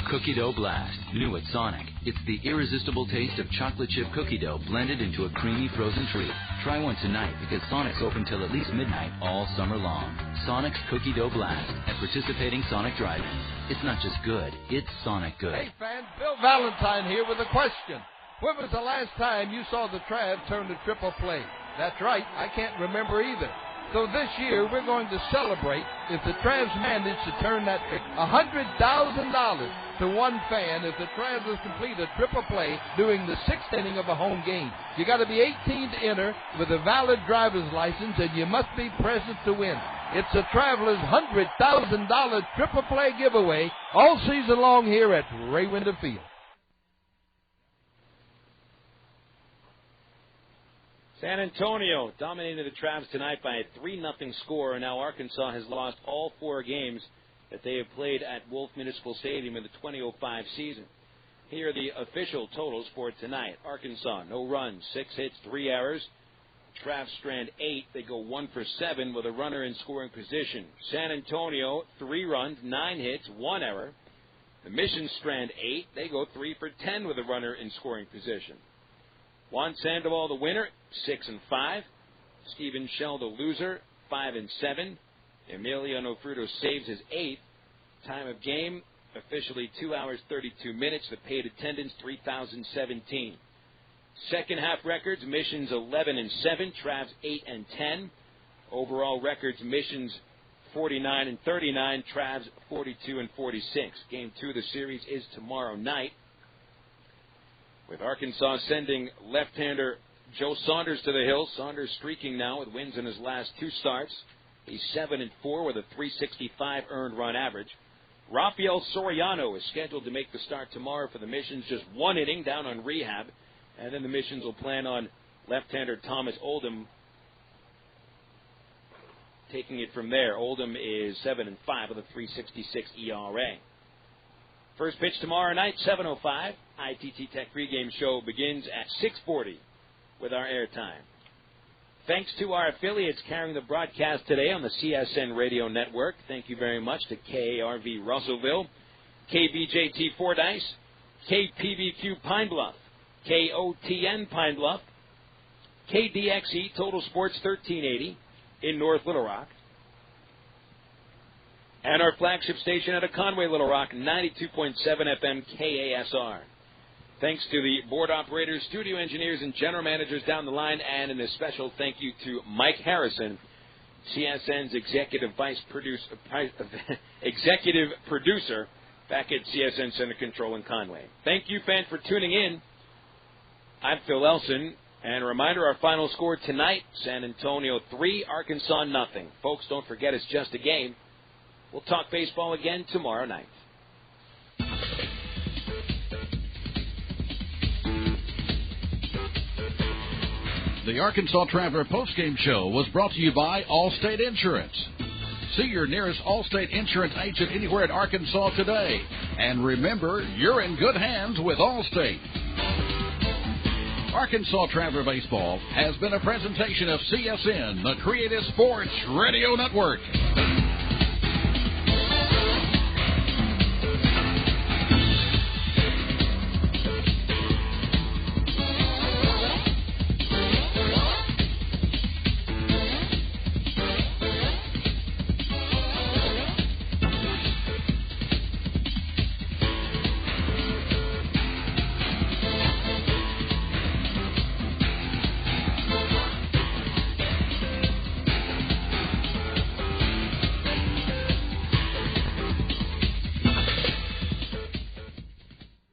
Cookie Dough Blast, new at Sonic. It's the irresistible taste of chocolate chip cookie dough blended into a creamy frozen treat. Try one tonight because Sonic's open till at least midnight all summer long. Sonic's Cookie Dough Blast at participating Sonic drive-ins. It's not just good, it's Sonic good. Hey fans, Bill Valentine here with a question. When was the last time you saw the Travs turn to triple play? That's right, I can't remember either. So this year, we're going to celebrate if the Travs manage to turn that $100,000 to one fan if the Travs complete a triple play during the 6th inning of a home game. You got to be 18 to enter with a valid driver's license, and you must be present to win. It's the Travelers' $100,000 triple play giveaway all season long here at Raywinder Field. San Antonio dominated the Travs tonight by a 3-0 score, and now Arkansas has lost all 4 games that they have played at Wolf Municipal Stadium in the 2005 season. Here are the official totals for tonight. Arkansas, no runs, 6 hits, 3 errors. Travs strand 8. They go 1 for 7 with a runner in scoring position. San Antonio, 3 runs, 9 hits, 1 error. The Mission strand 8. They go 3 for 10 with a runner in scoring position. Juan Sandoval, the winner, 6 and 5. Stephen Shell, the loser, 5 and 7. Emiliano Fruto saves his 8th. Time of game, officially 2 hours, 32 minutes. The paid attendance, 3,017. Second half records, Missions 11 and 7, Travs 8 and 10. Overall records, Missions 49 and 39, Travs 42 and 46. Game 2 of the series is tomorrow night, with Arkansas sending left-hander Joe Saunders to the hill. Saunders streaking now with wins in his last 2 starts. He's 7 and 4 with a .365 earned run average. Rafael Soriano is scheduled to make the start tomorrow for the Missions, just 1 inning down on rehab. And then the Missions will plan on left-hander Thomas Oldham taking it from there. Oldham is 7 and 5 with a .366 ERA. First pitch tomorrow night, 7:05. ITT Tech pregame show begins at 6:40 with our airtime. Thanks to our affiliates carrying the broadcast today on the CSN Radio Network. Thank you very much to KARV Russellville, KBJT Fordyce, KPBQ Pine Bluff, KOTN Pine Bluff, KDXE Total Sports 1380 in North Little Rock, and our flagship station out of Conway, Little Rock, 92.7 FM KASR. Thanks to the board operators, studio engineers, and general managers down the line, and a special thank you to Mike Harrison, CSN's executive producer back at CSN Center Control in Conway. Thank you, fans, for tuning in. I'm Phil Elson, and a reminder, our final score tonight, San Antonio 3, Arkansas nothing. Folks, don't forget it's just a game. We'll talk baseball again tomorrow night. The Arkansas Traveler postgame show was brought to you by Allstate Insurance. See your nearest Allstate Insurance agent anywhere in Arkansas today. And remember, you're in good hands with Allstate. Arkansas Traveler Baseball has been a presentation of CSN, the Creative Sports Radio Network.